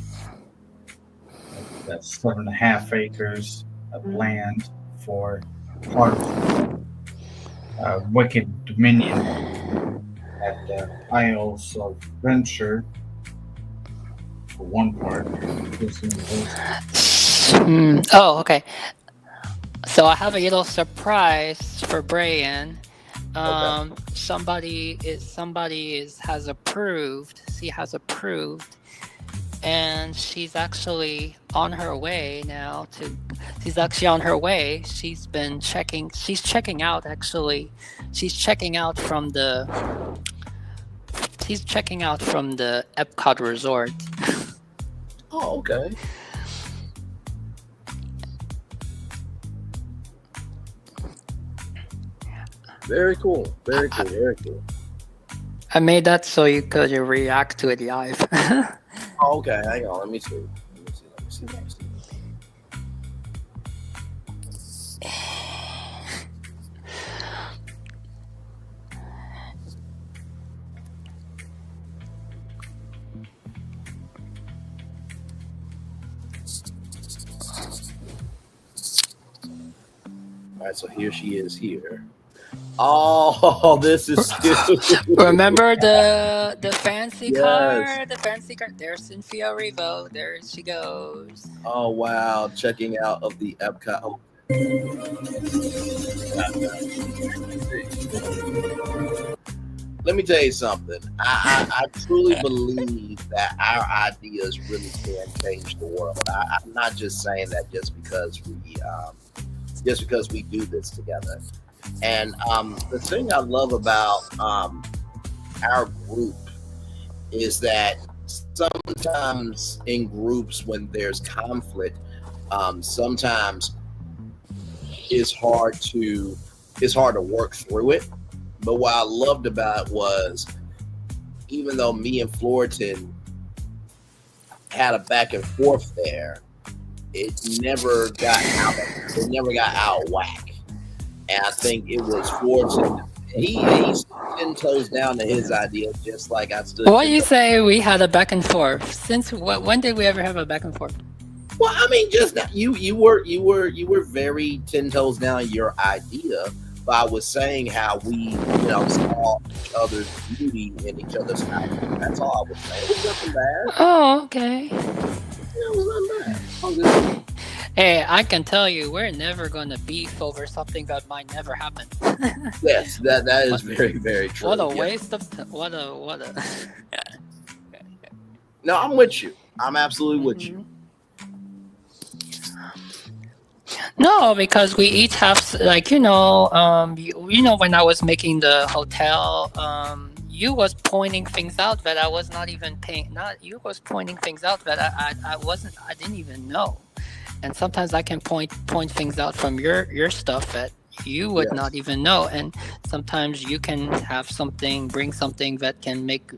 That's 7.5 acres of land for part of Wicked Dominion at the Isles of Adventure for one part. Oh, okay. So I have a little surprise for Braylon. Somebody has approved. She has approved, and she's actually on her way now. She's actually on her way. She's checking out actually. She's checking out from the Epcot Resort. Oh, okay. Very cool. Very cool. I made that so you could react to it live. Oh, okay, hang on. Let me see. Let me see. All right, so here she is here. Oh, this is cute. Remember the fancy Yes. car? The fancy car. There's Cynthia Erivo. There she goes. Oh wow, checking out of the Epcot. Oh. Let me tell you something. I truly believe that our ideas really can change the world. I'm not just saying that just because we do this together. And the thing I love about our group is that sometimes in groups when there's conflict, sometimes it's hard to work through it. But what I loved about it was, even though me and Fullerton had a back and forth there, it never got out of whack. And I think it was Fullerton. He's 10 toes down to his idea, just like I stood. What you say we had a back and forth? Since when did we ever have a back and forth? Well, I mean, just now, you were very 10 toes down your idea. But I was saying how we, saw each other's beauty in each other's idea. That's all I was saying. It was nothing bad. Oh, okay. It was nothing bad. Hey, I can tell you, we're never gonna beef over something that might never happen. Yes, that is very, very true. What a waste of what a. No, I'm with you. I'm absolutely with you. No, because we each have when I was making the hotel, you was pointing things out that I was not even paying. Not you was pointing things out that I didn't even know, and sometimes I can point things out from your stuff that you would not even know, and sometimes you can have bring something that can make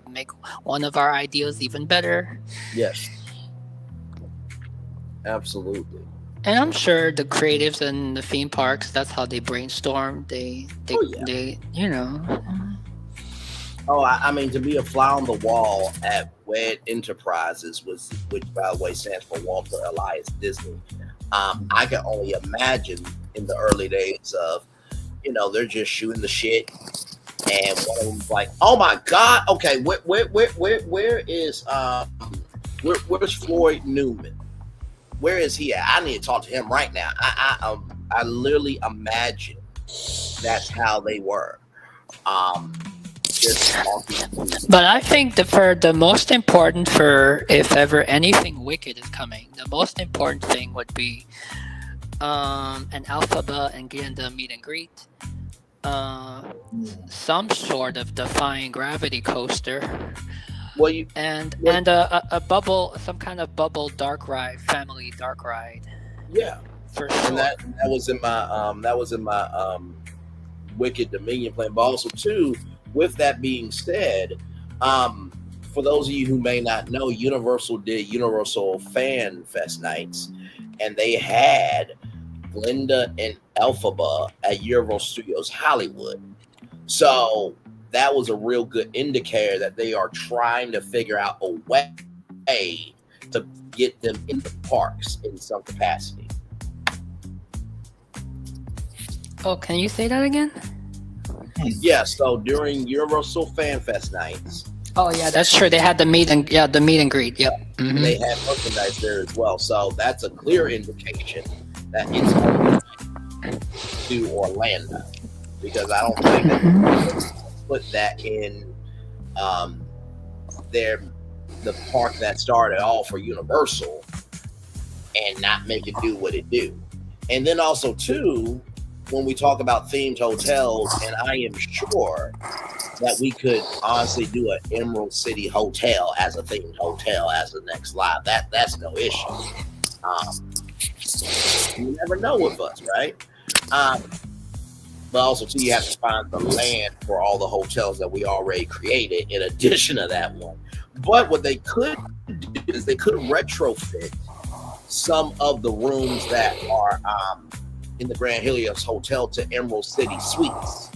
one of our ideas even better. Yes, absolutely. And I'm sure the creatives in the theme parks, that's how they brainstorm. Oh, I mean, to be a fly on the wall at WED Enterprises, which by the way stands for Walter Elias Disney. I can only imagine in the early days of, they're just shooting the shit, and one of them's like, "Oh my God, okay, where's Floyd Newman? Where is he at? I need to talk to him right now." I literally imagine that's how they were. Just talking. But I think the most important if ever anything wicked is coming, the most important thing would be an Alphaba and Glenda meet and greet, some sort of defying gravity coaster. Well, and a bubble, some kind of bubble family dark ride. Yeah, for sure. And that was in my Wicked Dominion plan. But also too, with that being said, for those of you who may not know, Universal did Universal Fan Fest nights, and they had Glinda and Elphaba at Universal Studios Hollywood. So that was a real good indicator that they are trying to figure out a way to get them in the parks in some capacity. Oh, can you say that again? Yeah, so during Universal Fan Fest nights. Oh yeah, that's true. They had the meet and greet. Yep. Mm-hmm. They had merchandise there as well. So that's a clear indication that it's going to Orlando, because I don't think that put that in the park that started all for Universal and not make it do what it do. And then also too, when we talk about themed hotels, and I am sure that we could honestly do an Emerald City Hotel as a themed hotel as the next live. That's no issue. You never know with us, right? but also too, you have to find the land for all the hotels that we already created in addition to that one. But what they could do is they could retrofit some of the rooms that are in the Grand Helios Hotel to Emerald City Suites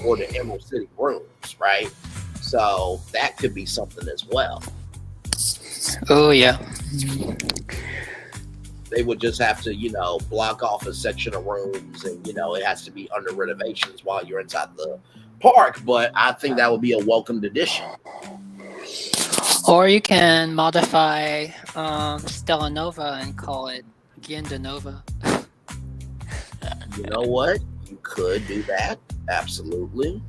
or the Emerald City rooms, right? So that could be something as well. Oh yeah. They would just have to, block off a section of rooms, and it has to be under renovations while you're inside the park. But I think that would be a welcomed addition. Or you can modify Stella Nova and call it Gienda Nova. You know what? You could do that. Absolutely.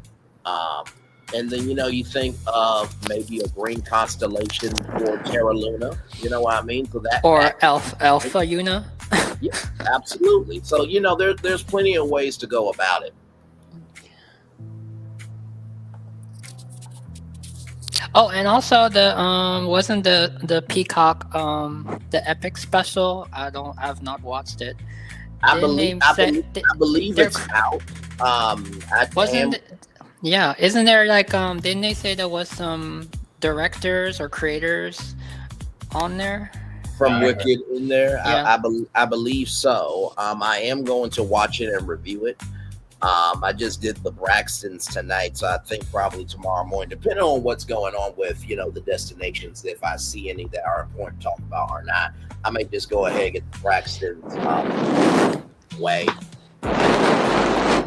And then, you think of maybe a green constellation for Terra Luna. You know what I mean? So that Or Alpha Una. Yeah, absolutely. So, there's plenty of ways to go about it. Oh, and also the wasn't the Peacock the Epic special? I've not watched it. I Didn't believe they're- it's out. Yeah, isn't there didn't they say there was some directors or creators on there? From Wicked in there? Yeah. I believe so. I am going to watch it and review it. I just did the Braxtons tonight, so I think probably tomorrow morning, depending on what's going on with the destinations, if I see any that are important to talk about or not, I may just go ahead and get the Braxtons way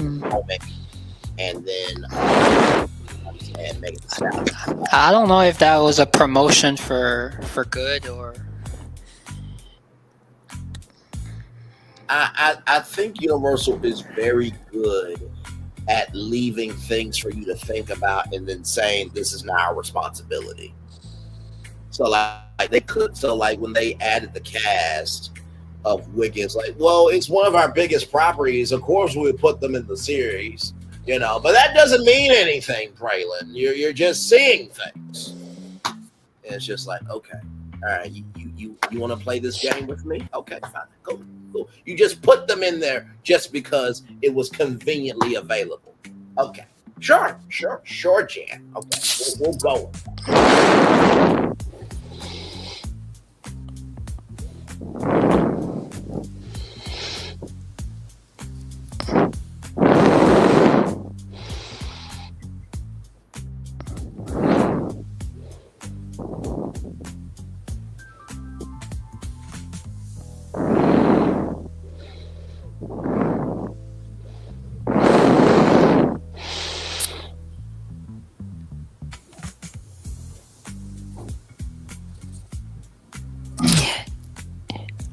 moment, and then and make it sound. I don't know if that was a promotion for good or. I think Universal is very good at leaving things for you to think about and then saying this is not our responsibility. So like they could, when they added the cast of Wicked, it's like, well, it's one of our biggest properties. Of course we would put them in the series, but that doesn't mean anything, Braylon. You're just seeing things. And it's just like, okay, all right, you want to play this game with me? Okay, fine, go. You just put them in there just because it was conveniently available. Okay, sure, Jan. Okay, we'll go.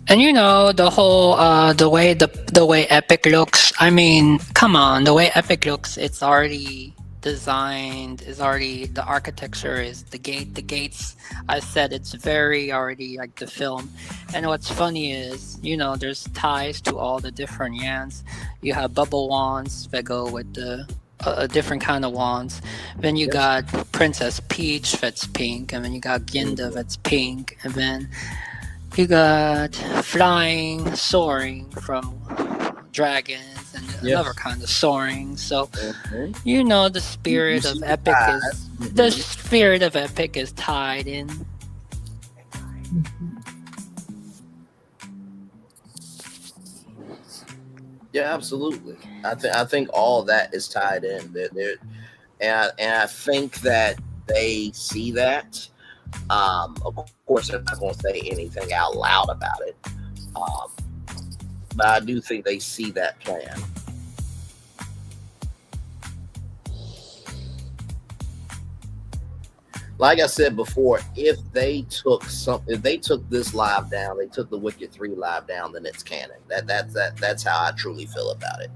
And the whole the way Epic looks. I mean, come on, the way Epic looks, it's already designed. The architecture is the gates. I said it's very already like the film. And what's funny is there's ties to all the different Yans. You have bubble wands that go with the a different kind of wands. Then you got Princess Peach that's pink, and then you got Ginda that's pink, and then you got flying, soaring from dragons, and another kind of soaring. So, the spirit of Epic is tied in. Yeah, absolutely. I think all that is tied in. And I think that they see that. Of course, they're not going to say anything out loud about it. But I do think they see that plan. Like I said before, if they took this live down, they took the Wicked 3 live down, then it's canon. That's how I truly feel about it.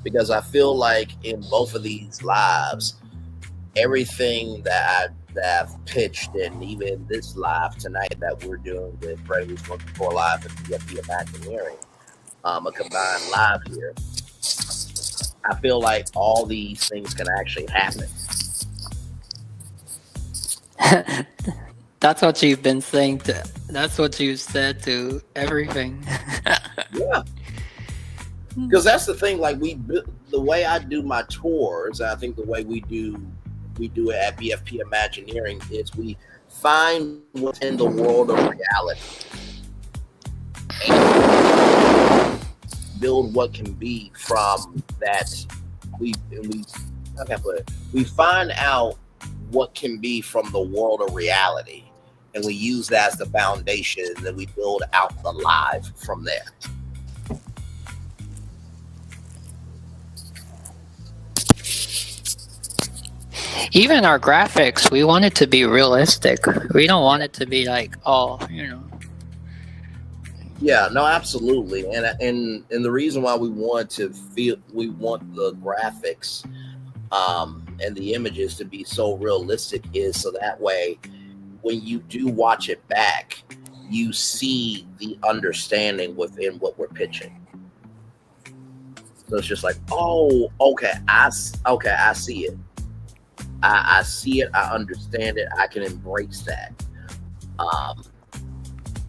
Because I feel like in both of these lives, everything that I've pitched, and even this live tonight that we're doing with Braylon's 1-4 Live and VFPI Imagineering, a combined live here, I feel like all these things can actually happen. That's what you've been saying that's what you've said to everything. Yeah. Because that's the thing. Like the way I do my tours, I think the way we do it at BFP Imagineering is we find within the world of reality and build what can be from that. How can I put it? We find out what can be from the world of reality, and we use that as the foundation, and then we build out the live from there. Even our graphics, we want it to be realistic. We don't want it to be like, oh, Yeah, no, absolutely, and the reason why we want the graphics and the images to be so realistic is so that way, when you do watch it back, you see the understanding within what we're pitching. So it's just like, oh, okay, I see it. I see it. I understand it. I can embrace that.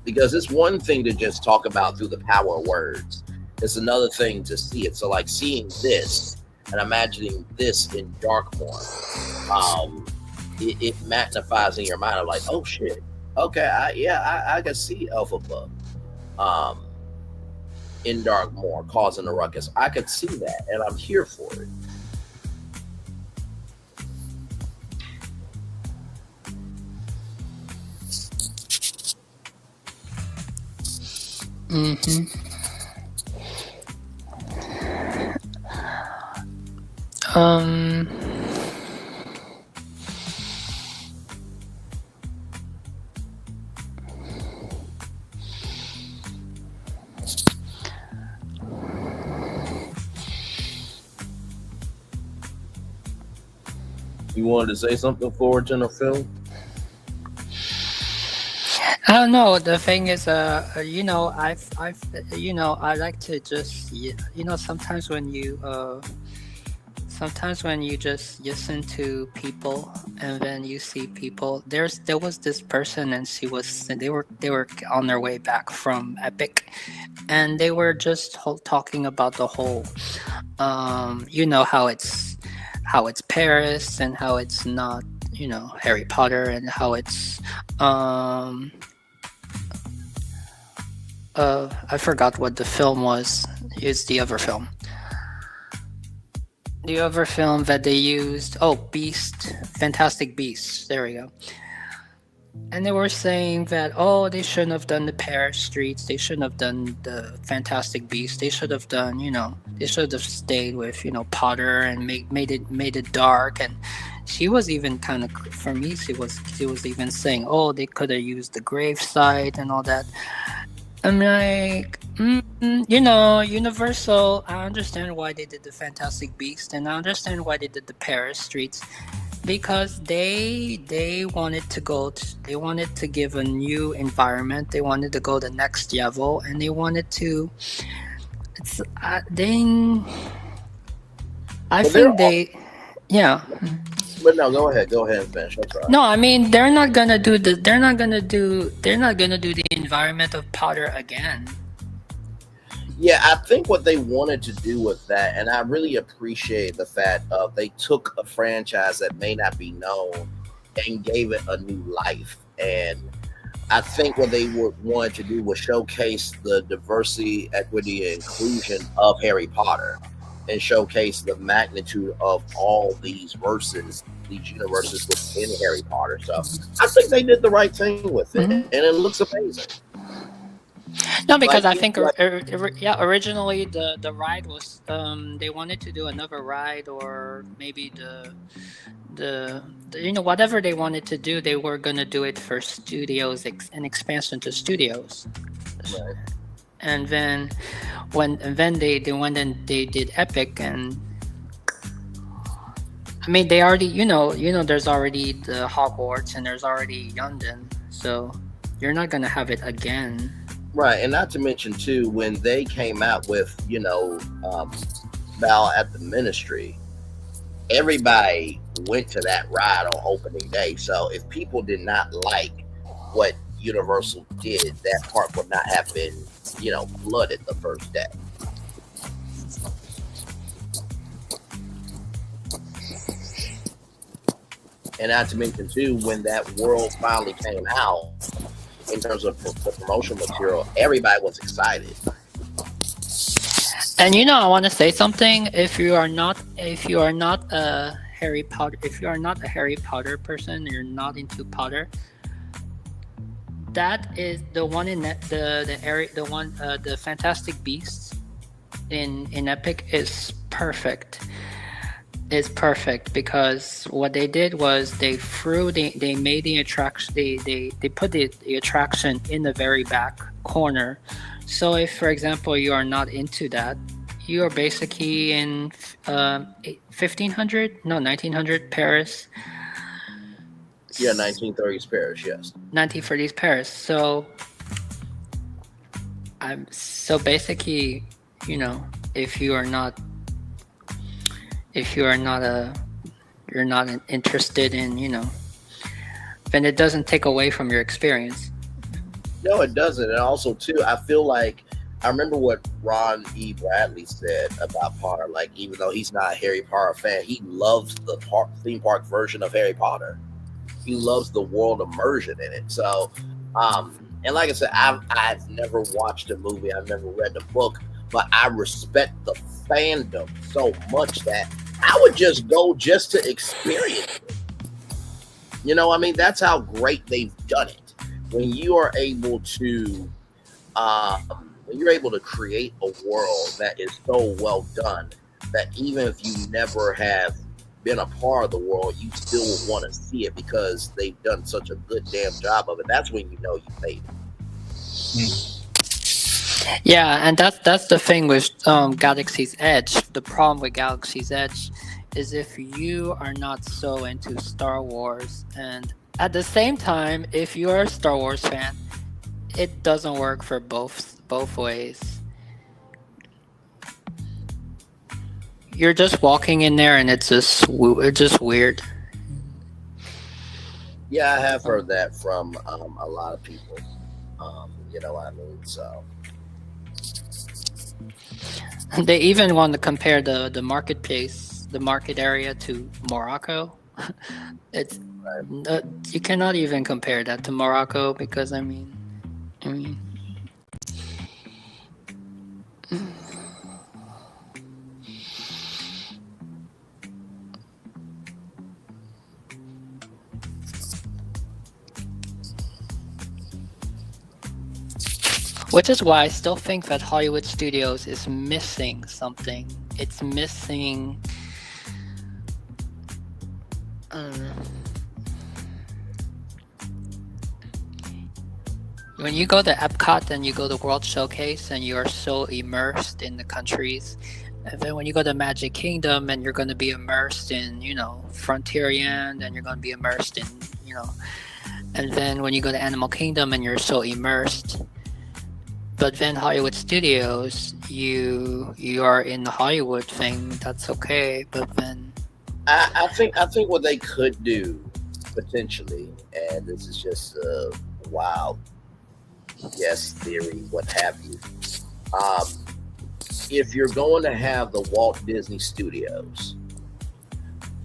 Because it's one thing to just talk about through the power of words. It's another thing to see it. So like seeing this and imagining this in Darkmoor, it magnifies in your mind of like, oh shit, okay, I can see Elphaba in Darkmoor causing a ruckus. I could see that, and I'm here for it. Mm-hmm. You wanted to say something for General Phil? I don't know. The thing is, I like to just, sometimes when you just listen to people and then you see people, there was this person and they were on their way back from Epic, and they were just talking about the whole, how it's Paris and how it's not, Harry Potter, and how it's I forgot what the film was. It's the other film. The other film that they used. Oh, Beast. Fantastic Beasts. There we go. And they were saying that, they shouldn't have done the Paris streets. They shouldn't have done the Fantastic Beasts. They should have done, they should have stayed with, Potter and made it dark. And she was even kind of, for me, she was even saying, they could have used the gravesite and all that. I'm like, Universal, I understand why they did the Fantastic Beast, and I understand why they did the Paris streets, because they wanted to give a new environment. They wanted to go the next level, and they wanted to. Yeah. But no, go ahead and finish. I'm sorry. No, I mean they're not gonna do the environment of Potter again. Yeah, I think what they wanted to do with that, and I really appreciate the fact of they took a franchise that may not be known and gave it a new life. And I think what they wanted to do was showcase the diversity, equity, and inclusion of Harry Potter, and showcase the magnitude of all these universes within Harry Potter. So I think they did the right thing with it, and it looks amazing. No, because I think originally the ride was they wanted to do another ride, or maybe the whatever they wanted to do, they were gonna do it for studios and expansion to studios. Right. And then they went and they did Epic, and I mean they already there's already the Hogwarts and there's already London, so you're not gonna have it again. Right, and not to mention too, when they came out with Val at the Ministry, everybody went to that ride on opening day. So if people did not like what Universal did, that part would not have been flooded the first day. And not to mention too, when that world finally came out, in terms of the promotional material, everybody was excited. And you know, I want to say something. If you are not a Harry Potter person, you're not into Potter. That is the one in the area, the Fantastic Beasts in Epic is perfect. Is perfect because what they did was they made the attraction, they put the attraction in the very back corner. So if, for example, you are not into that, you are basically in 1900 Paris. Yeah, 1930s Paris, yes. 1930s Paris. So basically, you know, if you are not you're not interested in, you know, then it doesn't take away from your experience. No, it doesn't. And also too, I feel like I remember what Ron E. Bradley said about Potter. Like, even though he's not a Harry Potter fan, he loves the theme park version of Harry Potter. He loves the world immersion in it. So, and like I said, I've never watched a movie, I've never read the book, but I respect the fandom so much that I would just go just to experience it. You know, I mean, that's how great they've done it. When you are able to, when you're able to create a world that is so well done that even if you never have been a part of the world, you still want to see it because they've done such a good damn job of it. That's when you know you made it. Yeah, and that's the thing with Galaxy's Edge. The problem with Galaxy's Edge is if you are not so into Star Wars, and at the same time, if you're a Star Wars fan, it doesn't work for both ways. You're just walking in there, and it's just weird. Yeah, I have heard that from a lot of people. You know what I mean? So they even want to compare the marketplace, the market area to Morocco. It's you cannot even compare that to Morocco because I mean. Which is why I still think that Hollywood Studios is missing something. It's missing. When you go to Epcot and you go to World Showcase and you are so immersed in the countries, and then when you go to Magic Kingdom and you're going to be immersed in, you know, Frontierland, and you're going to be immersed in, you know, and then when you go to Animal Kingdom and you're so immersed. But then Hollywood Studios, you are in the Hollywood thing. That's okay. But then I think what they could do potentially, and this is just a wild guess theory, what have you. If you're going to have the Walt Disney Studios,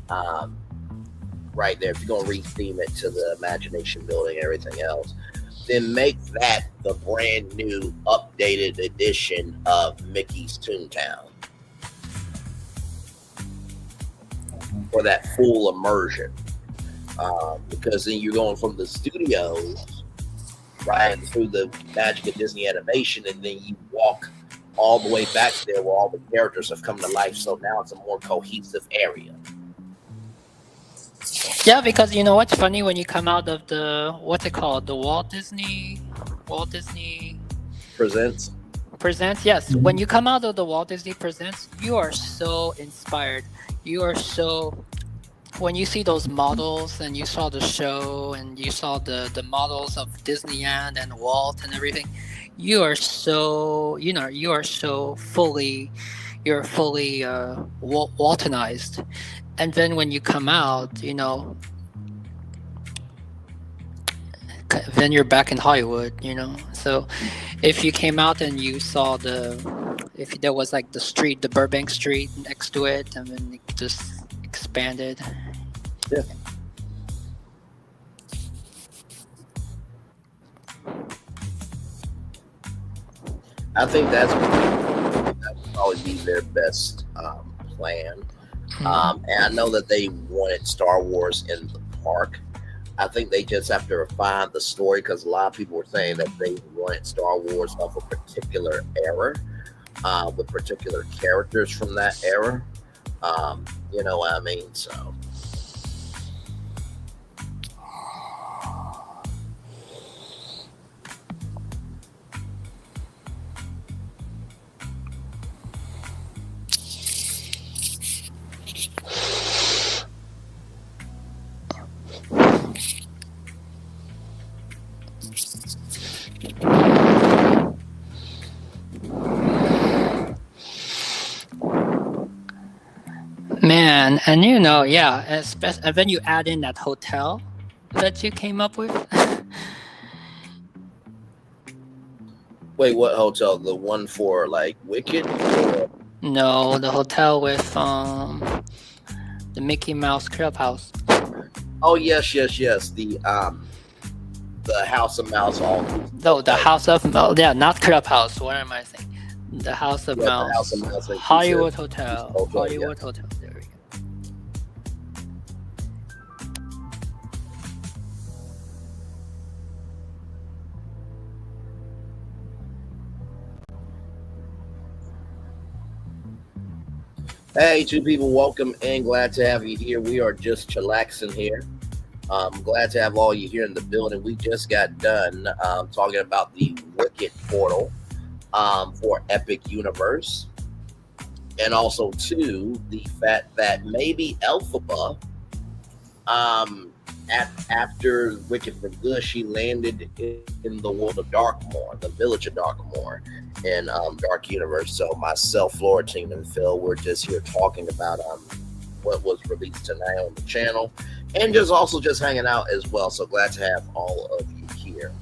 right there, if you're going to retheme it to the Imagination Building and everything else, then make that the brand new updated edition of Mickey's Toontown for that full immersion. Because then you're going from the studios right through the magic of Disney animation, and then you walk all the way back there where all the characters have come to life. So now it's a more cohesive area. yeah, because you know what's funny, when you come out of the what's it called, the Walt Disney Presents. Yes, when you come out of the Walt Disney Presents, you are so inspired. You are so, when you see those models and you saw the show and you saw the models of Disneyland and Walt and everything, you are so, you know, you're fully Waltonized. And then when you come out, you know, then you're back in Hollywood, you know. So if you came out and you saw if there was like the street, the Burbank Street next to it, and then it just expanded. Yeah. I think that would probably be their best plan. And I know that they wanted Star Wars in the park. I think they just have to refine the story because a lot of people were saying that they wanted Star Wars of a particular era, with particular characters from that era. You know what I mean? So. Man, and you know, yeah, and then you add in that hotel that you came up with. Wait, what hotel? The one for like Wicked? No, the hotel with the Mickey Mouse Clubhouse. Oh yes. The House of Mouse. No, the House of Mouse. Yeah, not Clubhouse. What am I saying? The House of Mouse. The House of Mouse. Like Hollywood Hotel. Hollywood Hotel. There we go. Hey, two people, welcome and glad to have you here. We are just chillaxing here. Glad to have all you here in the building. We just got done talking about the Wicked portal for Epic Universe. And also, too, the fact that maybe Elphaba, after Wicked for Good, she landed in the world of Darkmoor, the village of Darkmoor in Dark Universe. So myself, Florentine, and Phil, we're just here talking about what was released tonight on the channel, and just hanging out as well. So glad to have all of you here.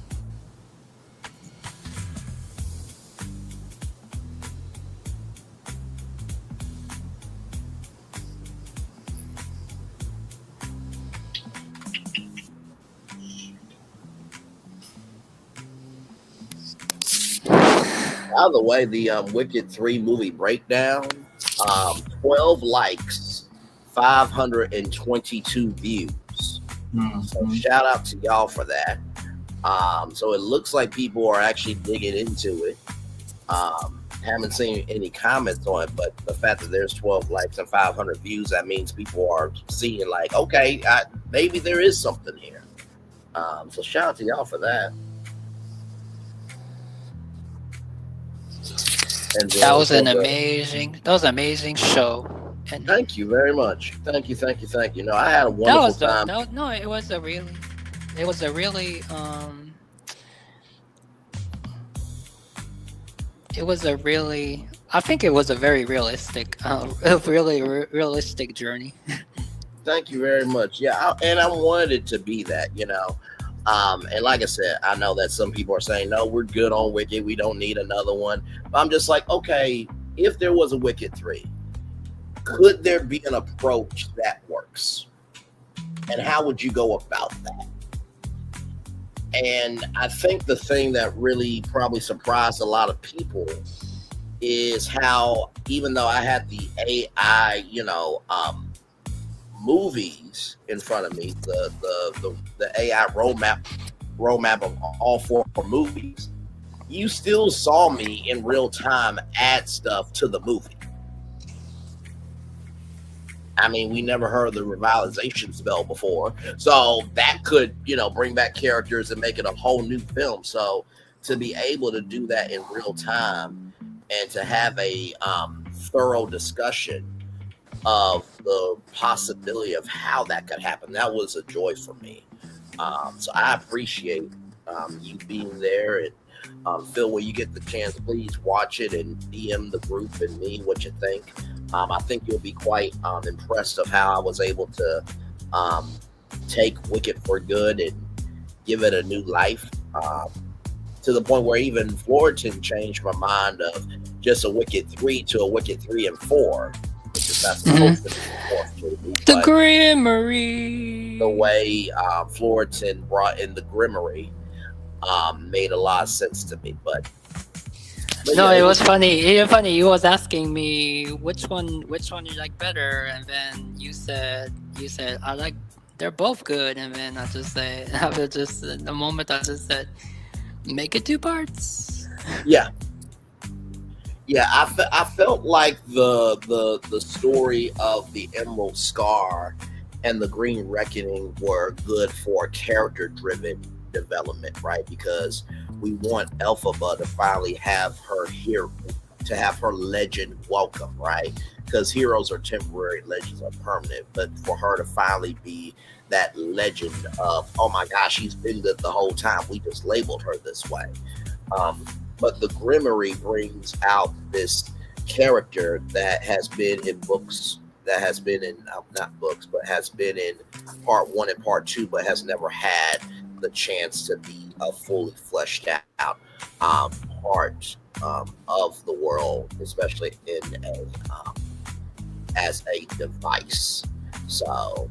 By the way, the Wicked 3 movie breakdown, 12 likes, 522 views. So shout out to y'all for that. So it looks like people are actually digging into it. Haven't seen any comments on it, but the fact that there's 12 likes and 500 views, that means people are seeing like, okay, maybe there is something here. So shout out to y'all for that. And that was an amazing show. And thank you very much. Thank you. No, I had a wonderful time. It was a really I think it was a very realistic realistic journey. Thank you very much. Yeah, and I wanted it to be that, you know. And like I said, I know that some people are saying, no, we're good on Wicked, we don't need another one. But I'm just like, okay, if there was a Wicked 3, could there be an approach that works? And how would you go about that? And I think the thing that really probably surprised a lot of people is how, even though I had the AI, movies in front of me, the AI roadmap of all 4 movies, you still saw me in real time add stuff to the movie. I mean, we never heard the revitalization spell before, so that could, bring back characters and make it a whole new film. So to be able to do that in real time and to have a thorough discussion of the possibility of how that could happen, that was a joy for me. So I appreciate you being there. And Phil, when you get the chance, please watch it and DM the group and me what you think. I think you'll be quite impressed of how I was able to take Wicked for Good and give it a new life, to the point where even Florentine changed my mind of just a Wicked 3 to a Wicked 3 and 4. Not supposed to be the 4th movie, the Grimmery. The way Florentine brought in the Grimmery made a lot of sense to me. But But No, yeah, it it was was funny. It was funny. He was asking me which one you like better, and then you said I like they're both good, and then I just said I was just the moment I just said make it two parts. yeah, yeah. I felt like the story of the Emerald Scar and the Green Reckoning were good for character driven development, right? Because we want Elphaba to finally have her here, to have her legend welcome, right? Because heroes are temporary, legends are permanent. But for her to finally be that legend of, oh my gosh, she's been good the whole time. We just labeled her this way. But the Grimory brings out this character that has been in books, that has been in not books, but has been in part one and part two, but has never had the chance to be a fully fleshed out part of the world, especially in a as a device. So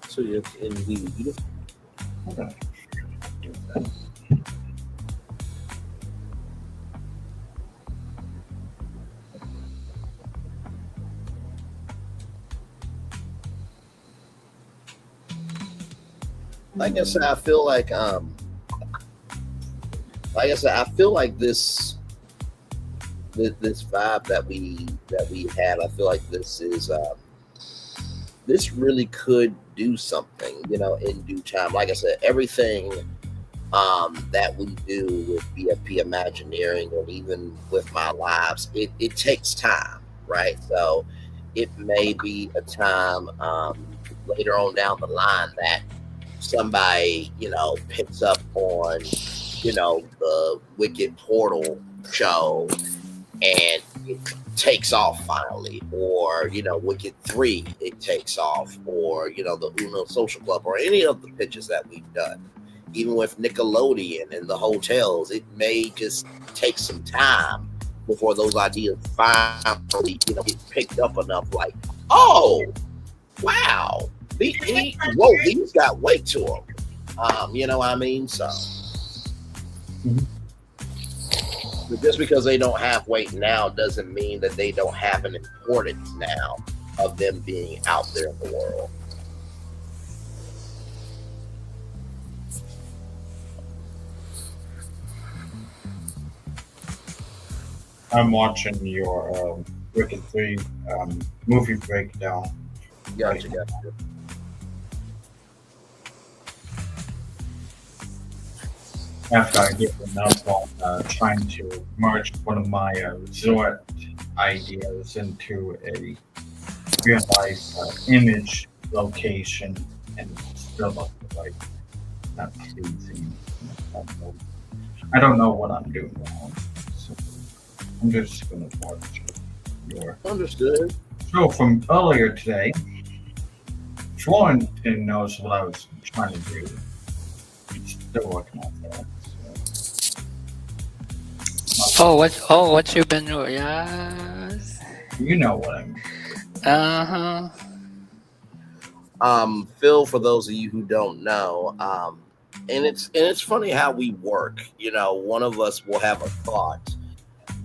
so it's in the Okay. like I said, I feel like I said, I feel like this vibe that we had, I feel like this is this really could do something, in due time. Like I said, everything that we do with BFP Imagineering and even with my lives, it takes time, right? So it may be a time later on down the line that somebody, picks up on, the Wicked Portal show and it takes off finally, or Wicked 3 it takes off, or the Uno Social Club, or any of the pitches that we've done, even with Nickelodeon and the hotels. It may just take some time before those ideas finally get picked up enough, like, oh wow, these got weight to them. You know what I mean? So but just because they don't have weight now doesn't mean that they don't have an importance now of them being out there in the world. I'm watching your Wicked 3 movie breakdown. Gotcha. After I get enough on trying to merge one of my resort ideas into a real life image location and still look like not pleasing. I don't know what I'm doing wrong. So I'm just going to watch your. Understood. So from earlier today, Florentine knows what I was trying to do. He's still working on that. What you been doing? Yes. You know what I mean. Phil, for those of you who don't know, and it's funny how we work. One of us will have a thought,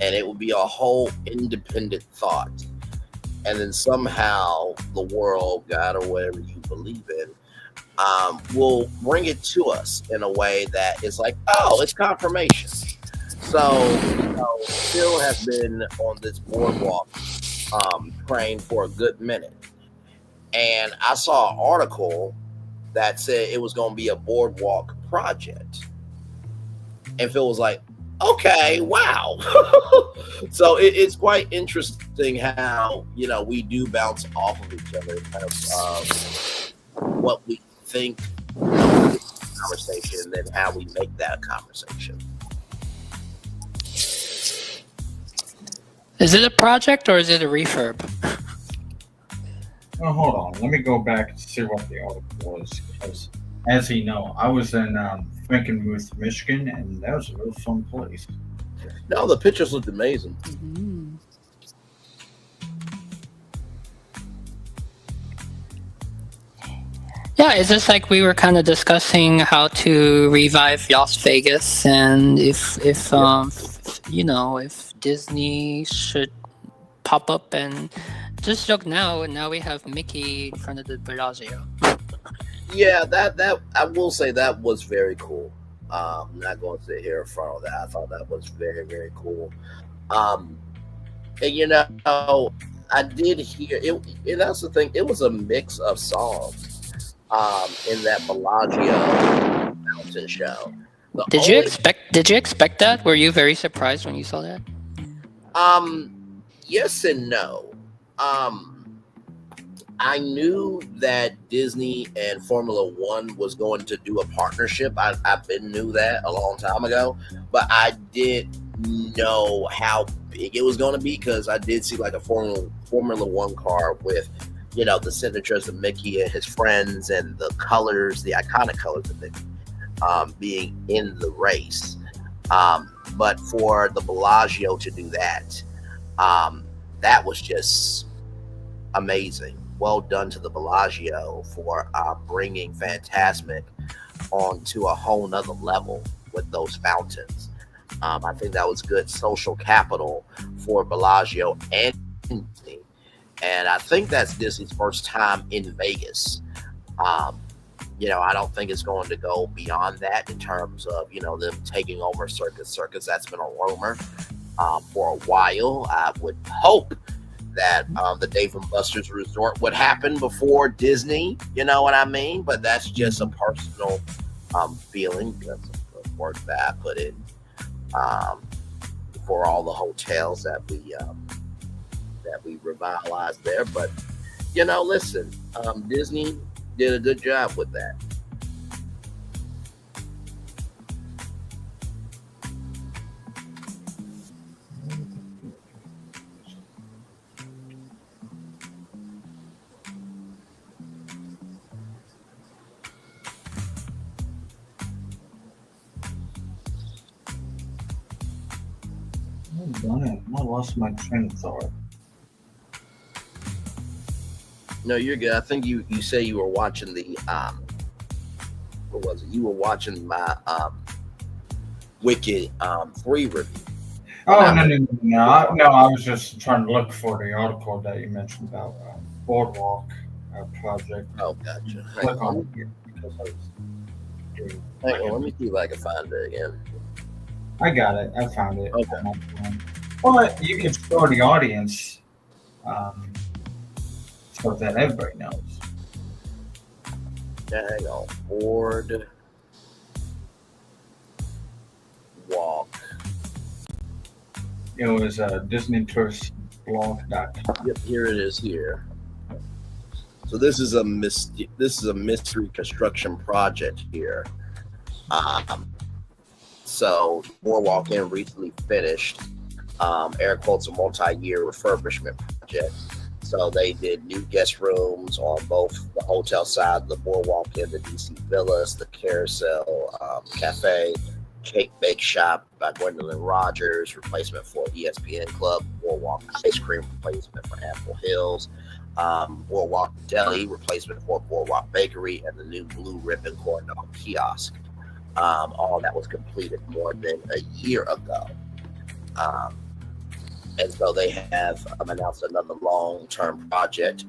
and it will be a whole independent thought, and then somehow the world, God, or whatever you believe in, will bring it to us in a way that is like, oh, it's confirmation. So, Phil has been on this boardwalk praying for a good minute. And I saw an article that said it was going to be a boardwalk project. And Phil was like, Okay, wow. So it's quite interesting how we do bounce off of each other in terms of what we think is a conversation and how we make that a conversation. Is it a project or is it a refurb? Oh, hold on. Let me go back and see what the article was. Because, as you know, I was in Frankenmuth, Michigan, and that was a real fun place. No, the pictures looked amazing. Yeah, it's just like we were kind of discussing how to revive Las Vegas, and if Disney should pop up and just look now, and now we have Mickey in front of the Bellagio. Yeah, that I will say that was very cool. I'm not going to sit here in front of that. I thought that was very, very cool. And I did hear it. And that's the thing. It was a mix of songs in that Bellagio mountain show. Did you expect that? Were you very surprised when you saw that? Yes and no. I knew that Disney and Formula One was going to do a partnership. I knew that a long time ago, but I didn't know how big it was going to be because I did see like a Formula One car with, the signatures of Mickey and his friends and the colors, the iconic colors of Mickey, being in the race. But for the Bellagio to do that, that was just amazing. Well done to the Bellagio for bringing Fantasmic onto a whole nother level with those fountains. I think that was good social capital for Bellagio and Disney. And I think that's Disney's first time in Vegas. I don't think it's going to go beyond that in terms of, them taking over Circus. That's been a rumor for a while. I would hope that the Dave and Buster's Resort would happen before Disney, you know what I mean? But that's just a personal feeling. That's the word that I put in for all the hotels that we revitalized there. But listen, Disney did a good job with that. I lost my train of thought. No, you're good. I think you say you were watching the what was it? You were watching my Wicked 3 review. Oh, no. I was just trying to look for the article that you mentioned about Boardwalk project. Oh, gotcha. Click on it here because I was Hang on, let me see if I can find it again. I got it. I found it. Okay. But you can show the audience so that everybody knows. Hang on. Board Walk. It was DisneyTouristBlog.com. Yep, here it is here. So this is a mystery construction project here. So Boardwalk Inn recently finished air quotes a multi-year refurbishment project. So they did new guest rooms on both the hotel side, the Boardwalk Inn, the DC Villas, the Carousel Cafe, Cake Bake Shop by Gwendolyn Rogers, replacement for ESPN Club, Boardwalk Ice Cream replacement for Apple Hills, Boardwalk Deli replacement for Boardwalk Bakery, and the new Blue Ribbon Corn Dog Kiosk. All that was completed more than a year ago. And so they have announced another long-term project.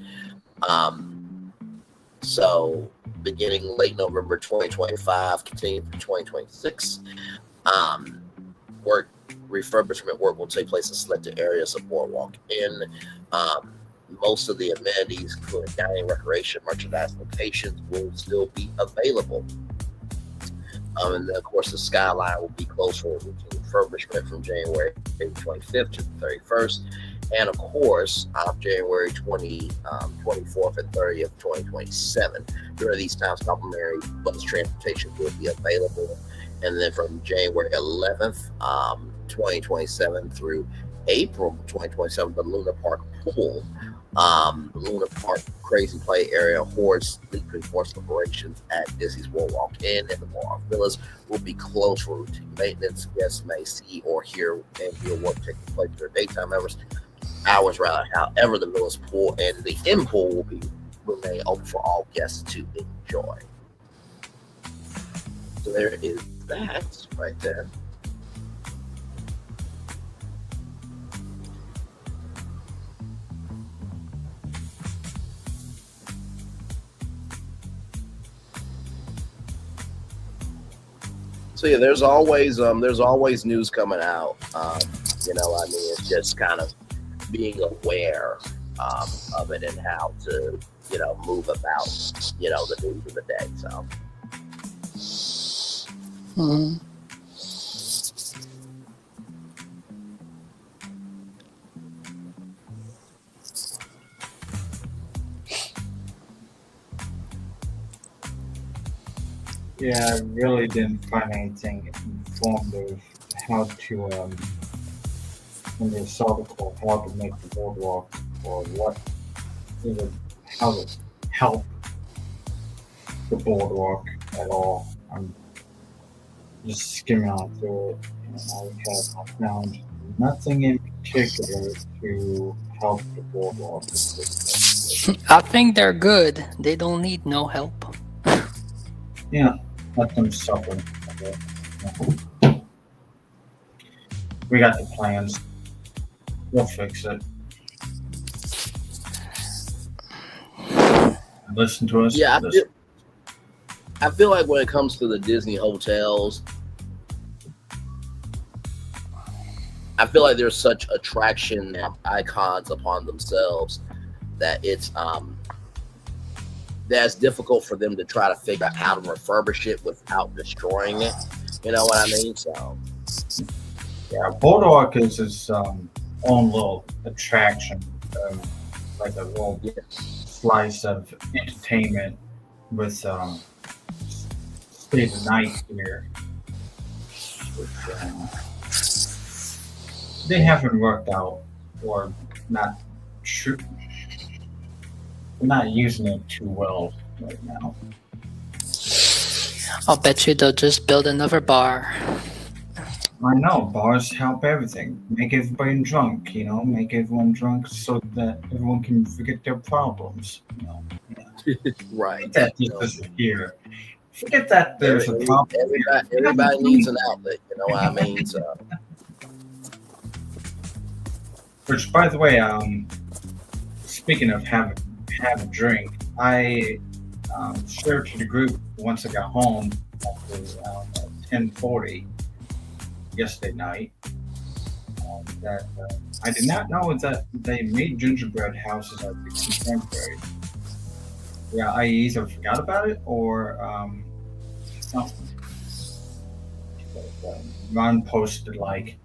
So beginning late November 2025, continuing through 2026, refurbishment work will take place in selected areas of Boardwalk Inn. Most of the amenities, including dining, recreation, merchandise locations, will still be available. And then, of course, the skyline will be closed for a routine refurbishment from January 25th to the 31st. And of course, January 24th and 30th, 2027. During these times, complimentary bus transportation will be available. And then from January 11th, 2027 through April 2027, the Luna Park pool, Luna Park Crazy Play Area, horse sleeping horse operations at Disney's Boardwalk Inn and the Boardwalk Villas will be closed for routine maintenance. Guests may see or hear ambient work taking place during daytime hours rather. However, the Villas pool and the in pool will remain open for all guests to enjoy. So there is that right there. So yeah, there's always news coming out. It's just kind of being aware of it and how to move about the news of the day. So. Mm-hmm. Yeah, I really didn't find anything informative how to, when they saw the call, how to make the boardwalk or what, how to help the boardwalk at all. I'm just skimming on through it, and I found nothing in particular to help the boardwalk. I think they're good. They don't need no help. Yeah, let them suffer. We got the plans. We'll fix it. Listen to us. Yeah, I feel like when it comes to the Disney hotels, I feel like there's such attraction icons upon themselves that it's that's difficult for them to try to figure out how to refurbish it without destroying it. You know what I mean? So yeah, Boardwalk is its own little attraction, like a little slice of entertainment with stay the night here. Which, they haven't worked out, or not true. We're not using it too well right now. I'll bet you they'll just build another bar. I know, bars help everything. Make everybody drunk, make everyone drunk so that everyone can forget their problems. right. Forget that this is here. Forget that there's a problem. Everybody needs an outlet, you know what I mean? So. Which, by the way, speaking of have a drink, I shared to the group once I got home after 10:40 yesterday night that I did not know that they made gingerbread houses at the Contemporary. Yeah, I either forgot about it or something. Ron posted like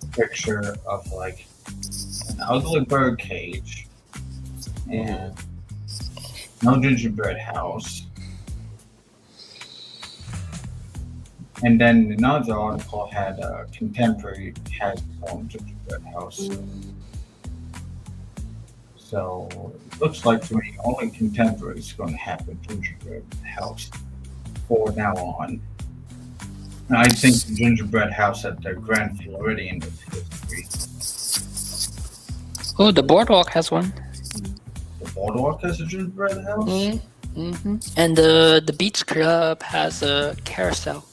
a picture of like an ugly bird cage and no gingerbread house. And then another article had Contemporary has its own gingerbread house. So it looks like to me only Contemporary is going to have a gingerbread house for now on. And I think the gingerbread house at the Grand Floridian is history. Oh, the Boardwalk has one. The Boardwalk has a gingerbread house? Mm-hmm. And the Beach Club has a carousel.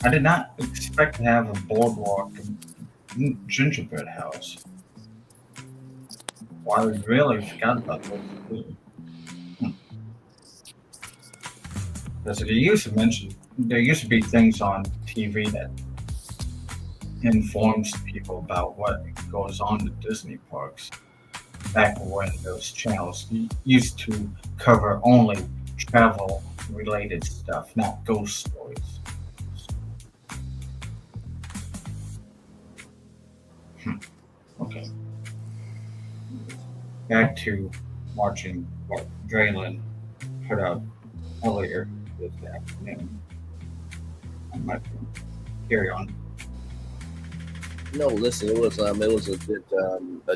I did not expect to have a Boardwalk gingerbread house. Well, I really forgot about those. Because there used to be things on TV that informs people about what goes on at Disney parks. Back when those channels used to cover only travel related stuff, not ghost stories. Okay. Back to watching what Braylon put up earlier this afternoon. I might carry on. No, listen, it was a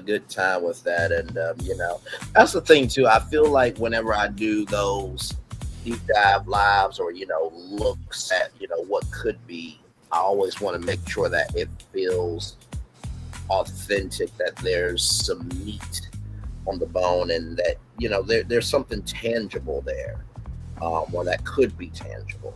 good time with that, and that's the thing too. I feel like whenever I do those deep dive lives or looks at what could be, I always want to make sure that it feels authentic, that there's some meat on the bone, and that there's something tangible there, or that could be tangible.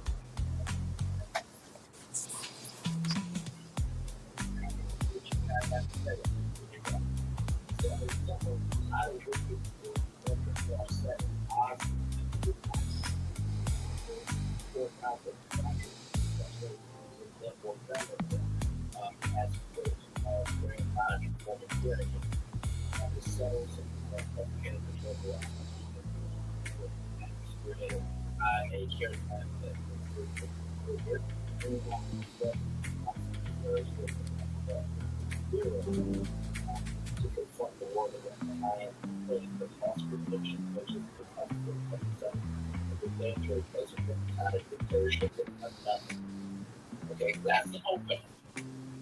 Okay, that's the open.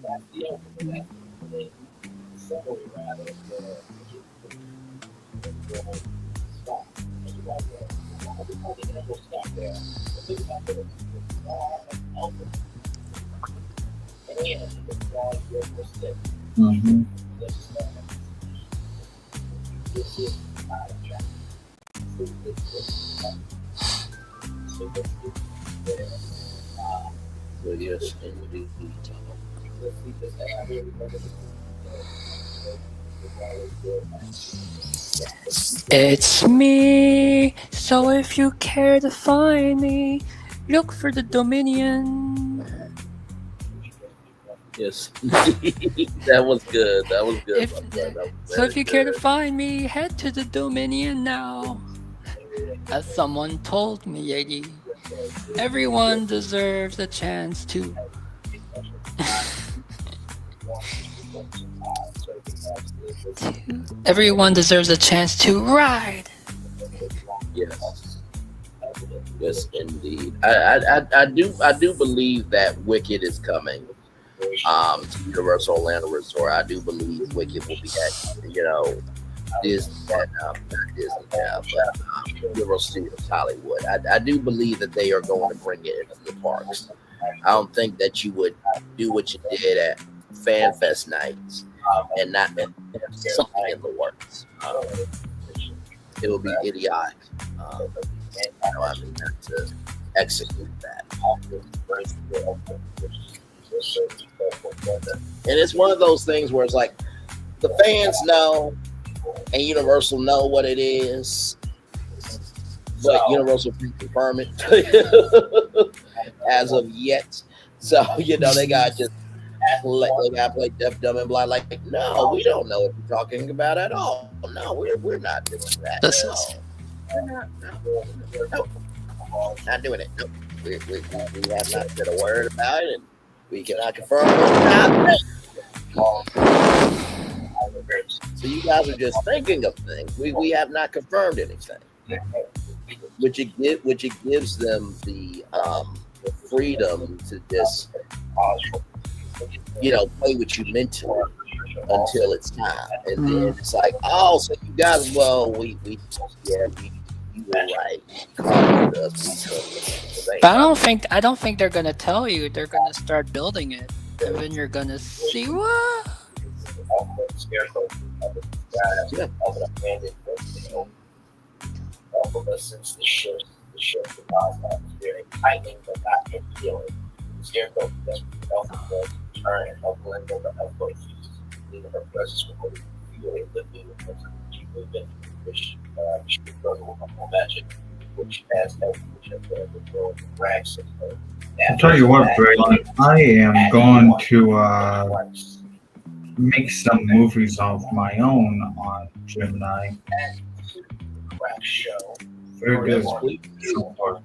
That's the open. That's the rather stop. Stop there. Think about this. Open. And your mistake. Mm-hmm. This is not a job. So yes, indeed. It's me. So if you care to find me, look for the Dominion. Yes, that was good. That was good. So if you care to find me, head to the Dominion now. As someone told me, Yegi, everyone deserves a chance to. Everyone deserves a chance to ride. Yes, yes, indeed. I do believe that Wicked is coming to Universal Orlando Resort. I do believe Wicked will be at Disney, not Disney now, but Universal Studios Hollywood. I do believe that they are going to bring it into the parks. I don't think that you would do what you did at Fan Fest nights and not have something in the works. It would be idiotic. Not to execute that. And it's one of those things where it's like the fans know and Universal know what it is, but Universal can't confirm it as of yet. So they got just play deaf, dumb, and blind. Like, no, we don't know what you're talking about at all. No, we're not doing that. Not doing it. No, we have not said a word about it, and we cannot confirm it. So you guys are just thinking of things. We have not confirmed anything, which it gives them the freedom to just play with you mentally until it's time, and then it's like, oh, so you guys, well, you were right. But I don't think they're gonna tell you. They're gonna start building it, and then you're gonna see what. Since the shirt tightening but not concealing. The scarecrow does turn and help blend over elbow feet, leaving her presence with her feeling lifting she moved in, which she does with magic, which has helped the rags of her. I'll tell you what, Braylon, I am going to make some movies of my own on Gemini. Crack show Very good. Yes, please. So far.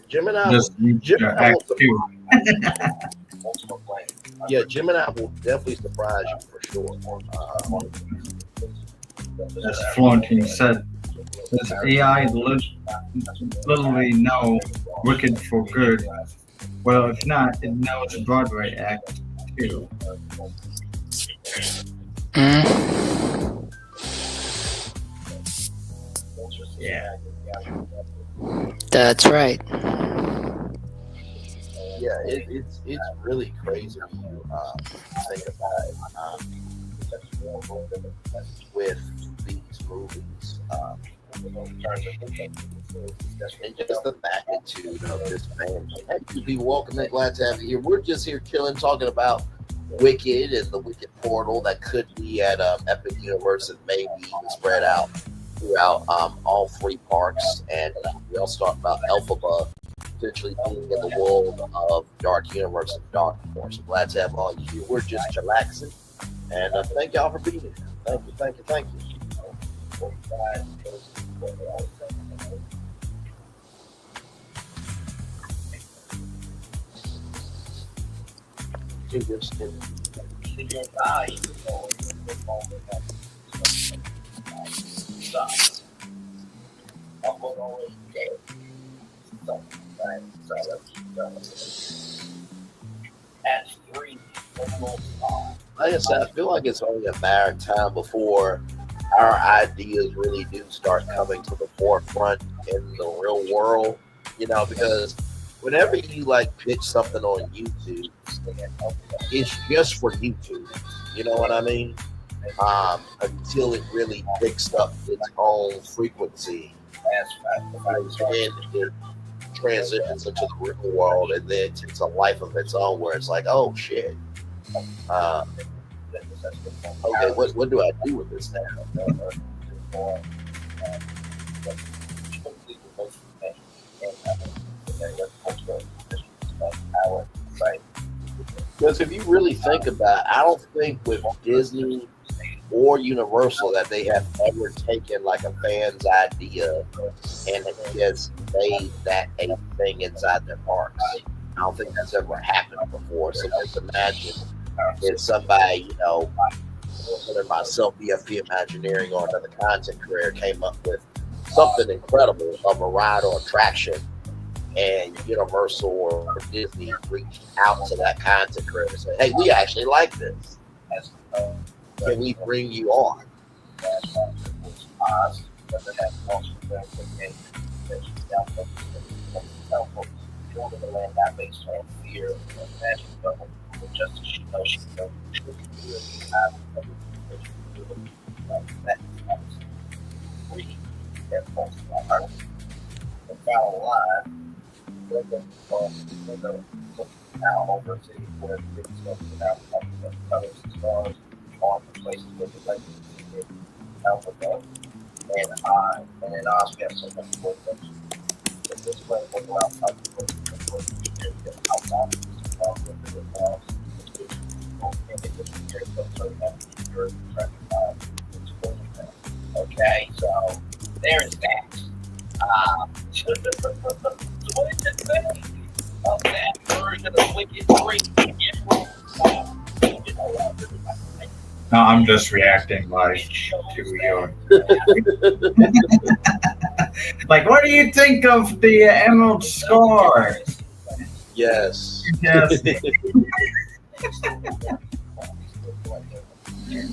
Gemini, Just need to Gemini act will, two. yeah, Gemini will definitely surprise you for sure. As Florentine said, does AI literally know wicked for good? Well, if not, it knows Broadway Act too. Yeah. That's right. Yeah, it's really crazy when you think about it with these movies. And just the magnitude of this man. Hey, you be welcome and glad to have you here. We're just here chilling, talking about Wicked and the Wicked portal that could be at Epic Universe and maybe even spread out throughout all three parks. And we also talked about Elphaba potentially being in the world of Dark Universe and Dark Force. I'm glad to have all you here. We're just chillaxing. And thank y'all for being here. Thank you, thank you, thank you. Like I said, I feel like it's only a matter of time before our ideas really do start coming to the forefront in the real world, because whenever you like pitch something on YouTube, it's just for YouTube. You know what I mean? Until it really picks up its own frequency and it transitions into the real world, and then it takes a life of its own where it's like, oh shit. Okay, what do I do with this now? Because if you really think about it, I don't think with Disney or Universal that they have ever taken like a fan's idea and just made that a thing inside their parks. I don't think that's ever happened before. So just imagine if somebody, whether myself, BFP Imagineering, or another content creator came up with something incredible of a ride or attraction, and Universal or Disney reached out to that content creator and said, hey, we actually like this. Can we bring you on? Okay, so there's that. So what did you think of that version of Wicked 3? No, I'm just reacting live to your. Like, what do you think of the Emerald Scar? Yes. Yes.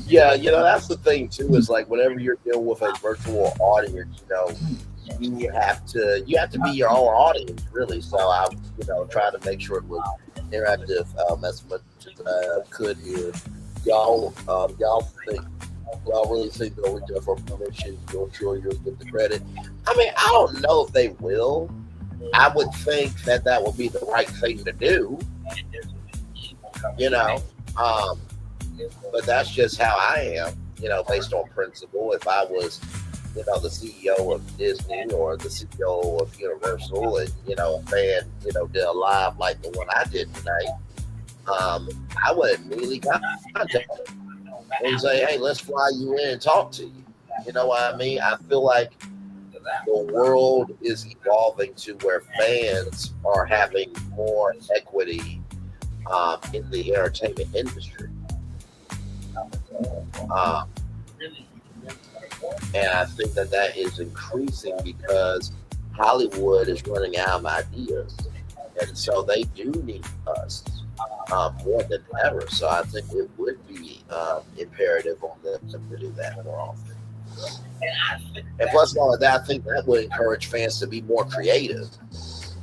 Yeah, that's the thing too, is like whenever you're dealing with a virtual audience, you have to be your own audience, really. So I, try to make sure it was interactive as much as I could here. Y'all really think they'll reach out for permission? You're sure you'll get the credit? I mean, I don't know if they will. I would think that would be the right thing to do. But that's just how I am, based on principle. If I was, the CEO of Disney or the CEO of Universal and, a fan, did a live like the one I did tonight, I would immediately contact them and say, hey, let's fly you in and talk to you. You know what I mean? I feel like the world is evolving to where fans are having more equity in the entertainment industry. And I think that is increasing because Hollywood is running out of ideas. And so they do need us more than ever. So I think it would be imperative on them to do that more often. And plus, all of that, I think that would encourage fans to be more creative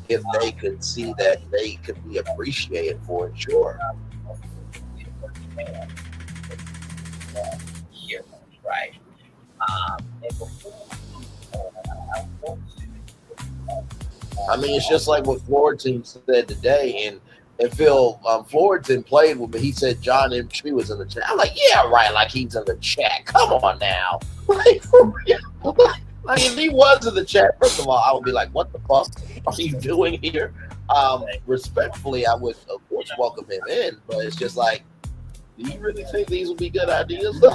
if they could see that they could be appreciated for it. Sure. Right. I mean, it's just like what Fullerton said today, and Phil Fullerton played with me. He said John M. Tree was in the chat. I'm like, yeah, right, like he's in the chat. Come on now. Like, for real. Like, if he was in the chat, first of all, I would be like, what the fuck are you doing here? Respectfully, I would, of course, welcome him in, but it's just like, do you really think these would be good ideas, though?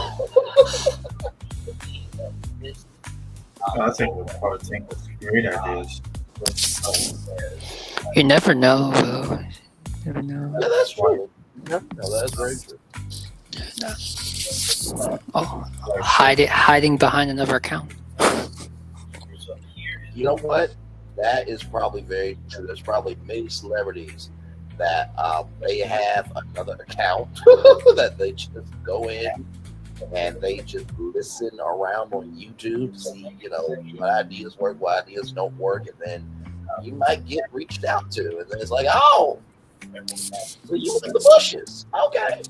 I think Fullerton was great ideas. You never know, bro. You never know. Yeah, that's true. Yeah, no, that's very true. Oh, hiding behind another account. You know what? That is probably very true. There's probably many celebrities that they have another account that they just go in and they just listen around on YouTube to see, what ideas work, what ideas don't work, and then you might get reached out to, and then it's like, oh, so you in the bushes, okay.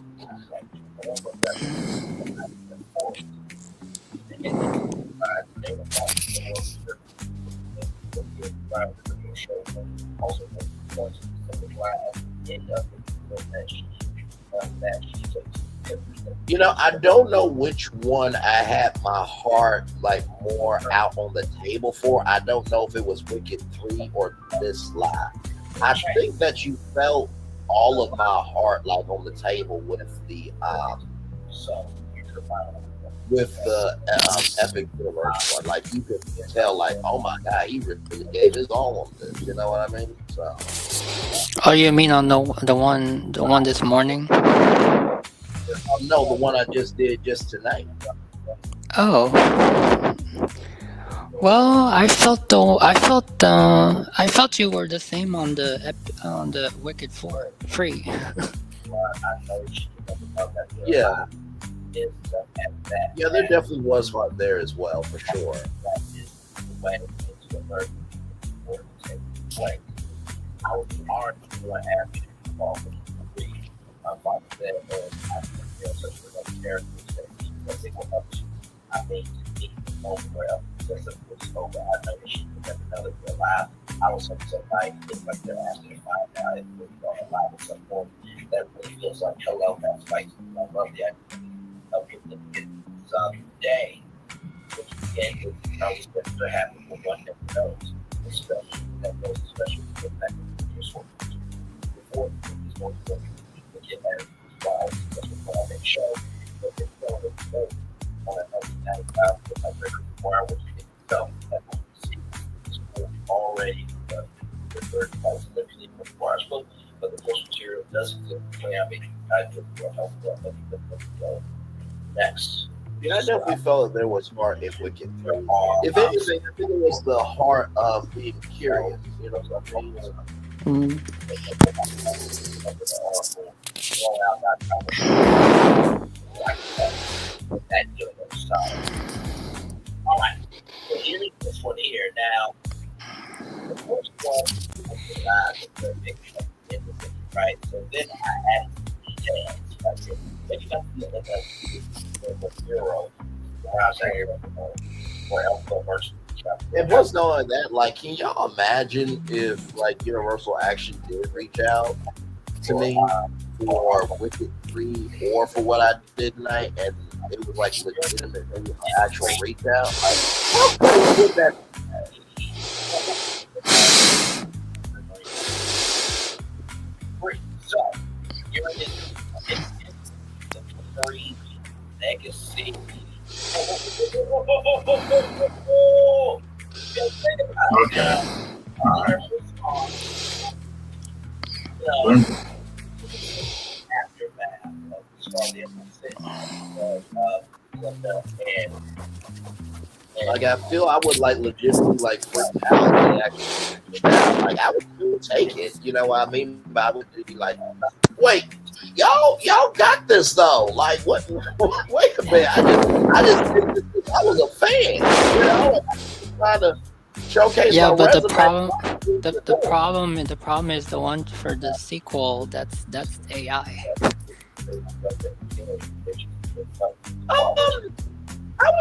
I don't know which one I had my heart like more out on the table for. I don't know if it was Wicked 3 or This Live. I think that you felt all of my heart like on the table with the Epic Universe one. Like you could tell, like, oh my god, he really gave his all on this. You know what I mean? So. Oh, you mean on the one this morning? No, the one I just did just tonight. Oh. Well, I felt you were the same on the Wicked 4 free. Yeah. Yeah, there definitely was one there as well, for sure. I was hard to ask you to fall for the about that such a character that they will help you. I mean, to be well, because of this over, I know she would have another real life. I was so nice, it's like they're asking to find out if we're going to live at some point. That really feels like hello, that's like I love the idea of people to get someday. Which again, is probably going to happen for one never knows. Especially that goes especially with that useful before these ones that we get married as well. That's what I show. But they don't really want to understand about the record before I was getting felt that what we see is already the third place literally before I spoke, but the first material doesn't play. I mean, I do help next. Yeah, I definitely felt that there was heart in Wicked 3. If anything, I think it was the heart of being curious. You know what I mean? All right. So here's this one here. Now, the first one was the picture, right? So then I added details. Right? But you got to feel like a zero. And plus, knowing that, like, can y'all imagine if, like, Universal actually did reach out to me for Wicked 3 or for what I did tonight, and it was like legitimate, maybe an actual reach out? Like, how cool would that be? So, here it is. The 3 legacy. Okay. Aftermath of the Scarlet Like I feel I would like legitimately like freak out if they actually took it down. Like I would still take it, you know what I mean? But I would be like, wait, y'all got this though. Like what? Wait a minute, I just did this because I was a fan, you know. And I was trying to showcase Yeah, my but resume. the problem is the one for the sequel. That's AI.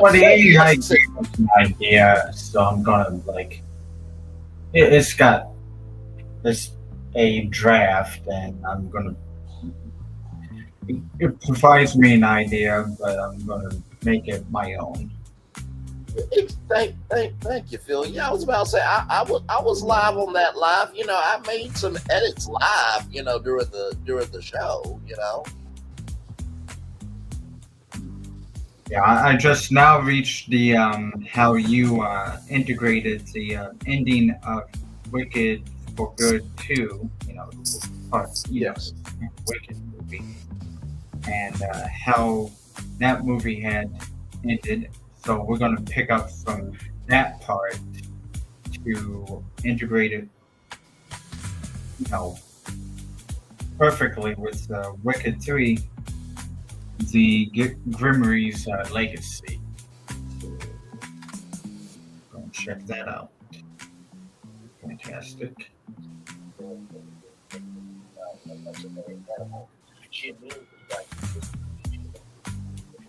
Well, the AI gave us an idea, so I'm gonna like. It's got this a draft, and I'm gonna. It provides me an idea, but I'm gonna make it my own. Thank you, Phil. Yeah, I was about to say I was live on that live. You know, I made some edits live. You know, during the show. You know. Yeah, I just now reached the how you integrated the ending of Wicked for Good 2, you know, Yes. Wicked movie, and how that movie had ended. So we're gonna pick up from that part to integrate it, you know, perfectly with Wicked 3. The Grimmery's legacy. Go and check that out. Fantastic.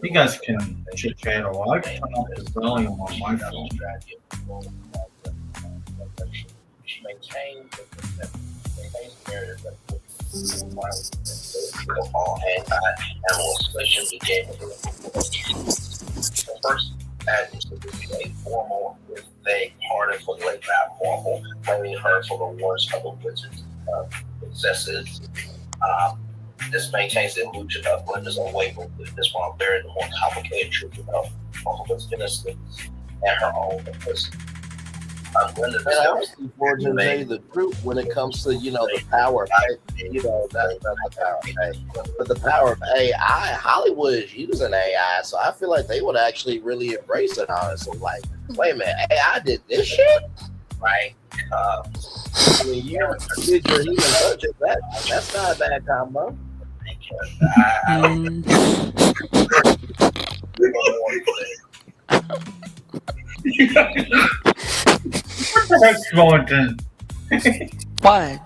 You guys can chit chat a while. I can turn off the volume on my phone. She maintained the narrative that anti-animal expression became the first act to be a formal with vague pardon for the late Madame Marvel, blaming her for the worst of the wizard's excesses. This maintains the illusion of Glinda's unwavering witness while bearing the more complicated truth about Uncle's innocence and her own innocence. And I honestly forge and tell you the truth when it comes to, you know, the power of you know, that's the power of AI. But the power of AI, Hollywood is using AI, so I feel like they would actually really embrace it, honestly. Like, wait a minute, AI did this shit? Right? I mean, you did your human budget, that's not a bad combo. What the heck's going on? What?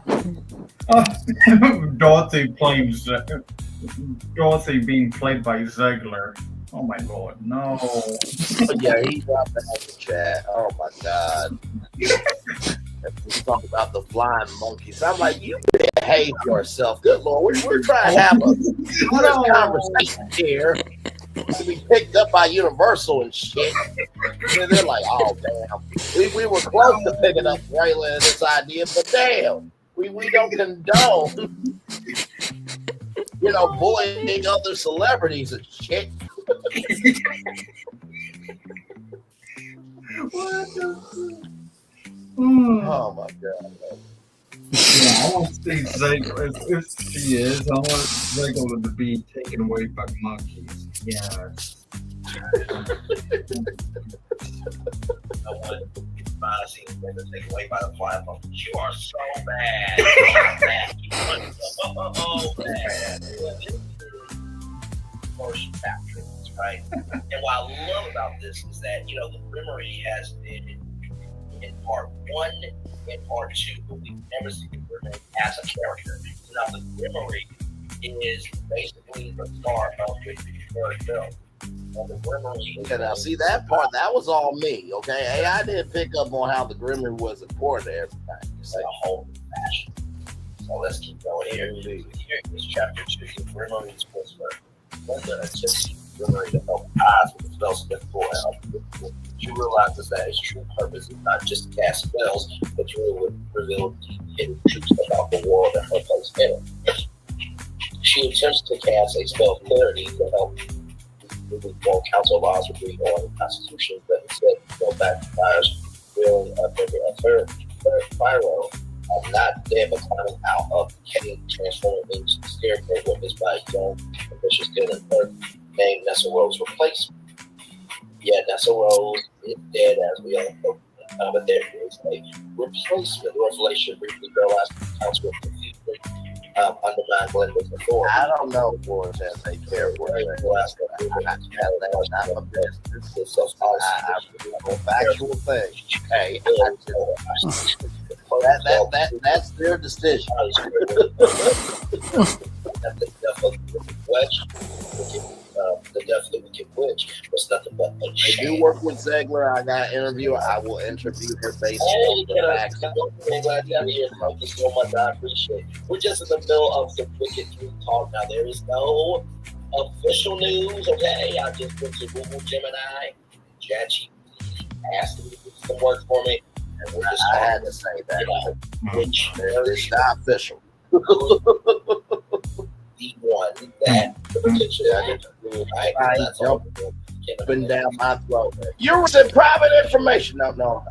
Dorothy being played by Ziegler. Oh my lord, no. Yeah, he dropped that in the chat. Oh my god. We talk about the flying monkeys. I'm like, you behave yourself. Good lord, we're trying to have a conversation here. To be picked up by Universal and shit. And they're like, oh damn. We were close to picking up Braylon and this idea, but damn, we don't condone, you know, bullying other celebrities and shit. Oh my god. Yeah, I want to see Ziegler. If she is, I want Ziegler to be taken away by monkeys. Yes. No one finally sees Glinda taken away by the flying monkeys. You are so bad. Oh man. This is first chapter, right? And what I love about this is that, you know, the Grimmery has been in part 1 and part 2, but we've never seen the Grimmery as a character. So now the Grimmery is basically the star of the third film. And the Grimmery Yeah, now see that part, that was all me, okay? Hey, I didn't pick up on how the Grimmer was important to everybody. You see? a whole fashion. So let's keep going here. Here is chapter 2, the Grimmery's Whisper. Glinda attempts Grimmery to help eyes with the spells against the help. She realizes that its true purpose is not just to cast spells, but to really reveal deep hidden truths about the world and her place in it. She attempts to cast a spell of clarity to help the World Council of Oz agree on the Constitution, but instead go backfires really a third Pyro, not dead but climbing out of the cave, transforming into the scarecrow witnessed by his own ambitious skill and birth, named Nessa Rose replacement. Yeah, Nessa Rose is dead as we all know. But there is a replacement. The revelation briefly realized accounts with confusion, undermine Glenda's authority. I don't know for us as a character. That's not my business. It's a factual thing. Hey, that's their decision. The death of the wicked witch was nothing but a They shame. do work with Zegler. I got an interview. I will interview her based on the facts. I'm glad you're here. Thank you so much. I appreciate it. We're just in the middle of some Wicked 3 talk now. There is no official news, okay? I just went to Google Gemini, ChatGPT, asked them to do some work for me, and we're just I had to say that. you know, which It's not official. the one that potentially I get to do, right? I That's jump all. up and down my throat. You said private information. No.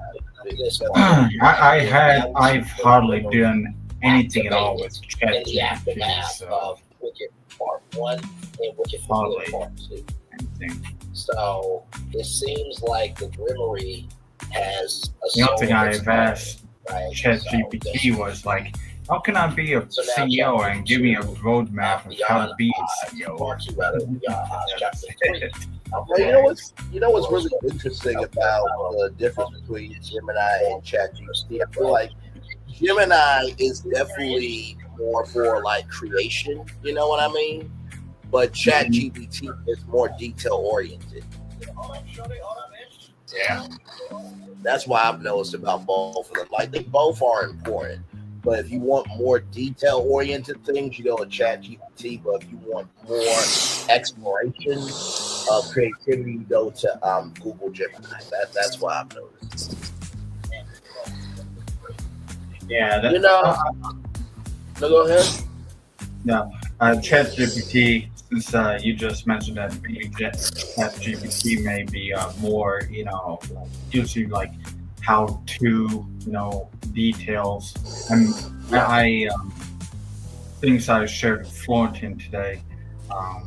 I've hardly done anything at all with in the ChatGPT, aftermath so of Wicked Part 1 and Wicked Hardly. Part 2. anything. So it seems like the Grimmery has a The only soul thing that's I've asked right? ChatGPT was like, how can I be a So now CEO and give me a roadmap of how to be a CEO? Part 2 rather than chapter 3. Well, you know what's really interesting about the difference between Gemini and ChatGPT? I feel like Gemini is definitely more for like creation, you know what I mean? But ChatGPT is more detail oriented. Yeah. That's why I've noticed about both of them. Like they both are important. But if you want more detail-oriented things, you go to ChatGPT. But if you want more exploration of creativity, you go to Google Gemini. That's why I've noticed. Yeah. You know, no, go ahead. Yeah. ChatGPT, since you just mentioned that maybe ChatGPT may be more, like, gives you like how to, details. And I things I shared with Florentine today, a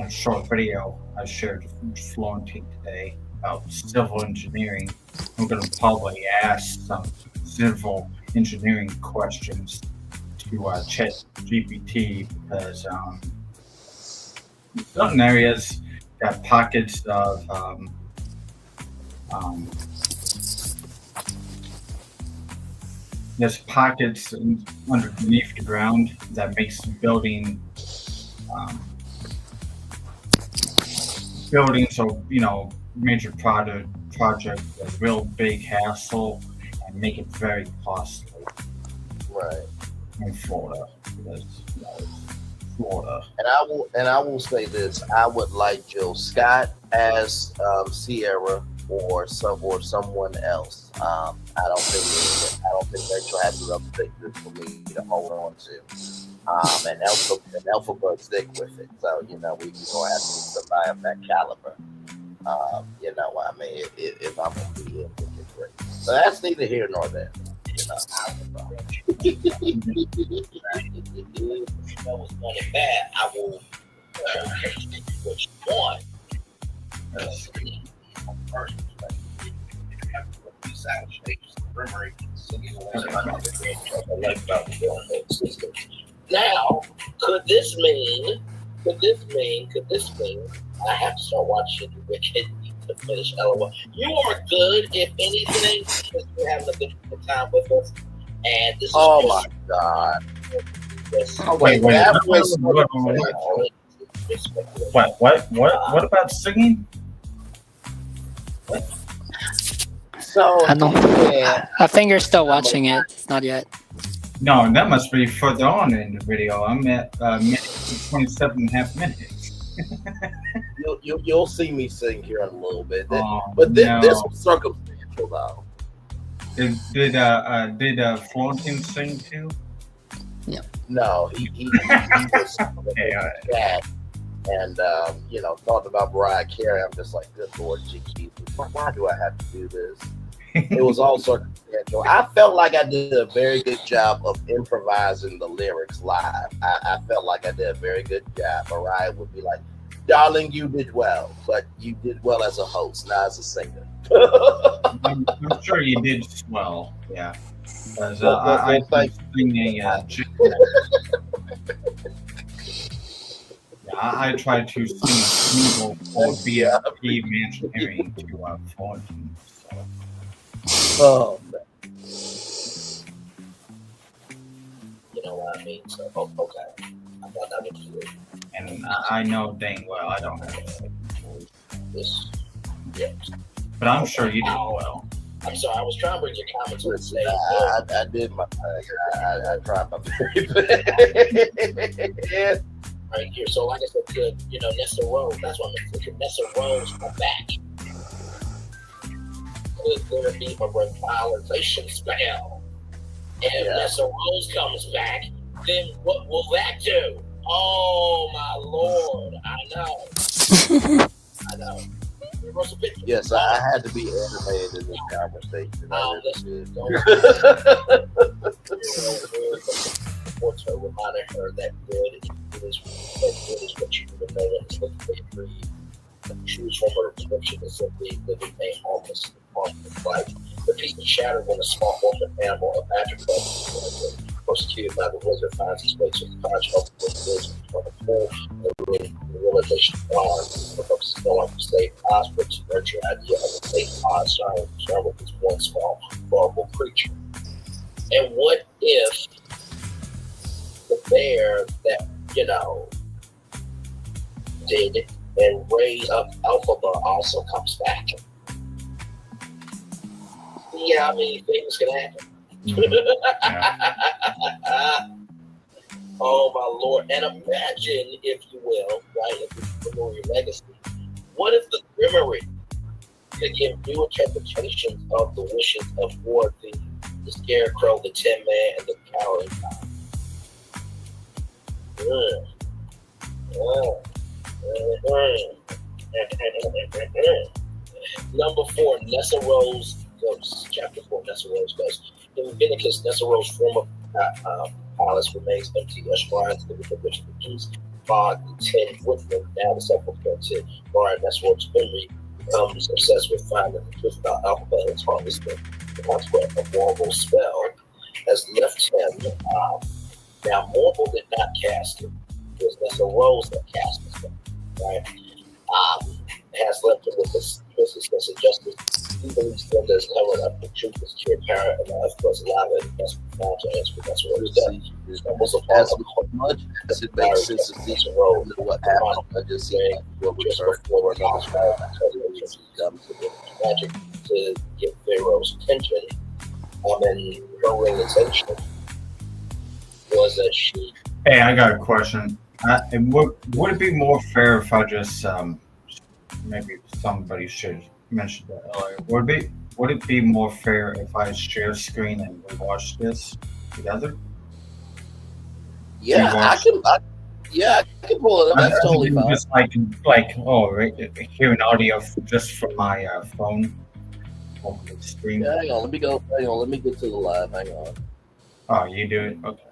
short video I shared with Florentine today about civil engineering. I'm going to probably ask some civil engineering questions to ChatGPT because certain areas got pockets of there's pockets underneath the ground that makes buildings or major project a real big hassle and make it very costly. Right. In Florida, because it's Florida. And I will say this: I would like Jill Scott as Sierra or someone else. I don't think Rachel has enough thickness for me to hold on to. And Elphaba stick with it. So we gonna have to get somebody of that caliber. I mean, if I'm gonna be in Wicked 3. So that's neither here nor there. Was one and bad, I will which one. First, now, could this mean? I have to start watching Wicked to finish LOL. You are good, if anything, because you're having a good time with us. And this is Oh my God! Wait. That was What about singing? so. I don't. Yeah, I think you're still watching it. It's not yet. No, that must be further on in the video. I'm at 27.5 minutes. you'll see me sing here in a little bit. But This was circumstantial though. Did Florentine sing too? No, he was bad. And talked about Mariah Carey. I'm just like, good Lord, Jesus, why do I have to do this? It was all circumstantial. I felt like I did a very good job of improvising the lyrics live. I felt like I did a very good job. Mariah would be like, "Darling, you did well, but you did well as a host, not as a singer." I'm sure you did swell. Yeah. Because Well, I thank sing I tried to sing a single for BFP Mansion to 14. So. Oh, You know what I mean? So, okay. I'm not going to do it. And I know dang well I don't have This, yeah. but I'm sure you did well. I'm sorry, I was trying to bring your comments on the listen, stage. I did my thing. I tried my very best. Right here. So, like I said, good, Nessa Rose, that's what I'm thinking. Nessa Rose come back. Could there be a revitalization spell? And if Nessa Rose comes back, then what will that do? Oh, my Lord. I know. Yes, I had to be animated in this conversation. What's her reminding her that good is what you would know when it's looking for your greed. Choose from her description is simply living a harmless life. The piece is shattered when a small orphan animal of Africa, persecuted by the wizard, finds its way to the cottage of the wizard from the full realization of God. The purpose is no longer to save Oz, but to nurture the idea of a safe Oz starting with this one small, vulnerable creature. And what if the bear that, did and raised up Alphaba also comes back? Yeah, I mean, things can happen. Oh my Lord! And imagine, if you will, right, if you remember your legacy, what if the Grimmery could give new interpretations of the wishes of Dorothy, the Scarecrow, the Tin Man, and the Cowardly Number 4, Nessa Rose Ghost. Chapter 4, Nessa Rose Ghost. In Leviticus, Nessa Rose former palace remains empty. A shrine to the which produced by the 10 Woodmen. Now the sepulchre to Brian Nessa Rose memory becomes obsessed with finding the truth about alphabet and its harvesting. The consequence of Warble spell has left him. Now, Warble did not cast it. It was Nessa Rose that cast it, right? Has left him with this twisted sense of justice. He believes that there's covered up the truth is pure power and the earth was alive and that's profound to answer. That's what it's done. Almost As much as it makes sense to see what happened, I just say what we heard before magic to get Pharaoh's attention. And her realization was that she. Hey, I got a question. Would it be more fair if I just maybe somebody should mention that earlier? Would it be more fair if I share screen and we watch this together? Yeah, I can pull it up. That's totally fine. Just right, hearing audio just from my phone over the stream. Yeah, hang on. Let me go. Hang on. Let me get to the live. Hang on. Oh, you do it? Okay.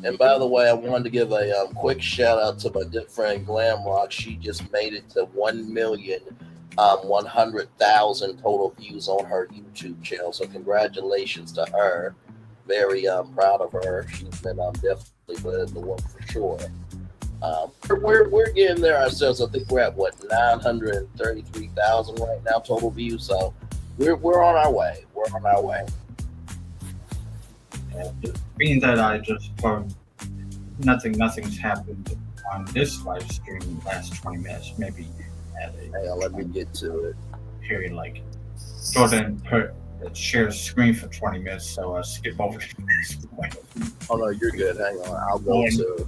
And by the way, I wanted to give a quick shout out to my good friend Glamrock. She just made it to 1,100,000 total views on her YouTube channel. So congratulations to her. Very proud of her. She's been definitely put in the work for sure. We're getting there ourselves. I think we're at 933,000 right now total views. So we're on our way. We're on our way. Being that I just nothing's happened on this live stream in the last 20 minutes, maybe at let me get to it. Period, like Jordan shares screen for 20 minutes, so I skip over to this point. Oh no, you're good. Hang on, I'll go to.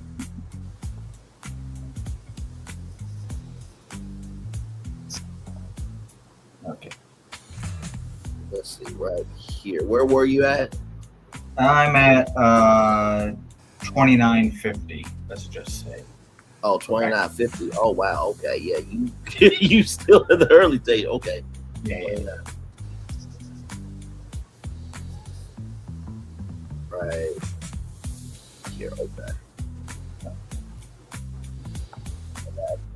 Okay. Let's see, right here. Where were you at? I'm at 2950. Let's just say. Oh, 2950. Oh wow. Okay, yeah. You you still in the early stage. Okay. Yeah. right here. Okay.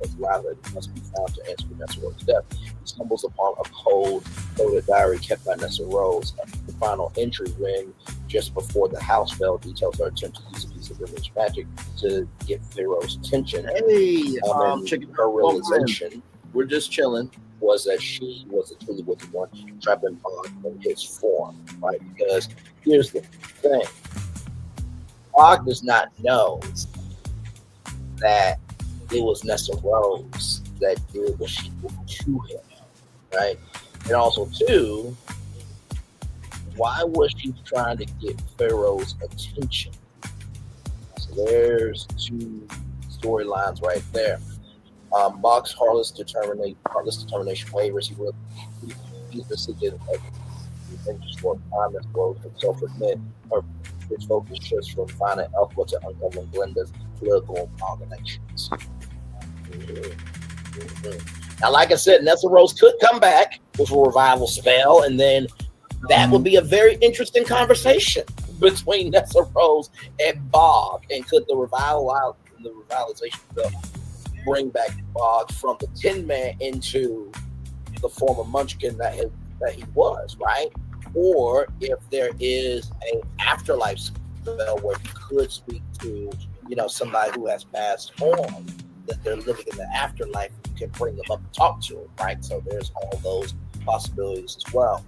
As Lila must be found to answer Nessa Rose's death. He stumbles upon a cold-coded diary kept by Nessa Rose. The final entry, when just before the house fell, details her attempt to use a piece of River's magic to get Pharaoh's attention. Hey, And her realization, we're just chilling, was that she was the truly wicked one, trapped in Bog in his form, right? Because here's the thing: Bog does not know that it was Nessa Rose that did what she did to him, right? And also, too, why was she trying to get Pharaoh's attention? So there's two storylines right there. Bach's heartless determination wavers. He's been seeking just for time as well for self-admit. His focus shifts from finding Alpha to uncovering Glinda's political machinations. Now, like I said, Nessa Rose could come back with a revival spell, and then that would be a very interesting conversation between Nessa Rose and Bog. And could the revitalization spell bring back Bog from the Tin Man into the former Munchkin that he was, right? Or if there is an afterlife spell where he could speak to, somebody who has passed on, that they're living in the afterlife, you can bring them up and talk to them, right? So there's all those possibilities as well.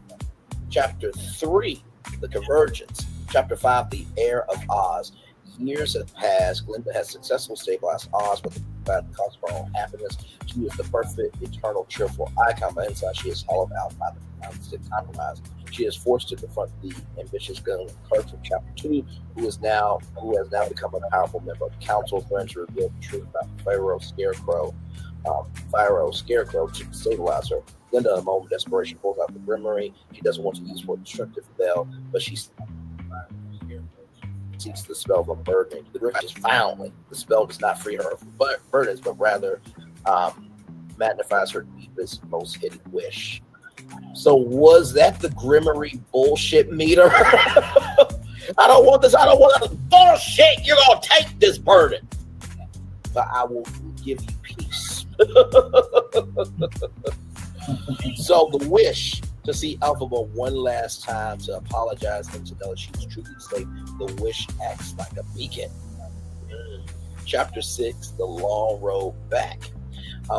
Chapter 3, The Convergence. Chapter 5, The Heir of Oz. Years have passed. Glinda has successfully stabilized Oz, but the cause of her own happiness. She is the perfect, eternal, cheerful icon, but inside she is hollowed out by the constant compromise. She is forced to confront the ambitious gun clerk from Chapter 2, who has now become a powerful member of the council. Friends reveal the truth about Pharaoh's Scarecrow to stabilize her. Glinda, in a moment of desperation, pulls out the Grimory. She doesn't want to use for a destructive spell, but she seeks the spell of unburdening. The Grimory is violently. The spell does not free her from burdens, but rather magnifies her deepest, most hidden wish. So was that the Grimory bullshit meter? I don't want this bullshit. You're going to take this burden, but I will give you peace. So the wish to see Elphaba one last time, to apologize and to know that she was truly safe. The wish acts like a beacon. Chapter 6, The Long Road Back.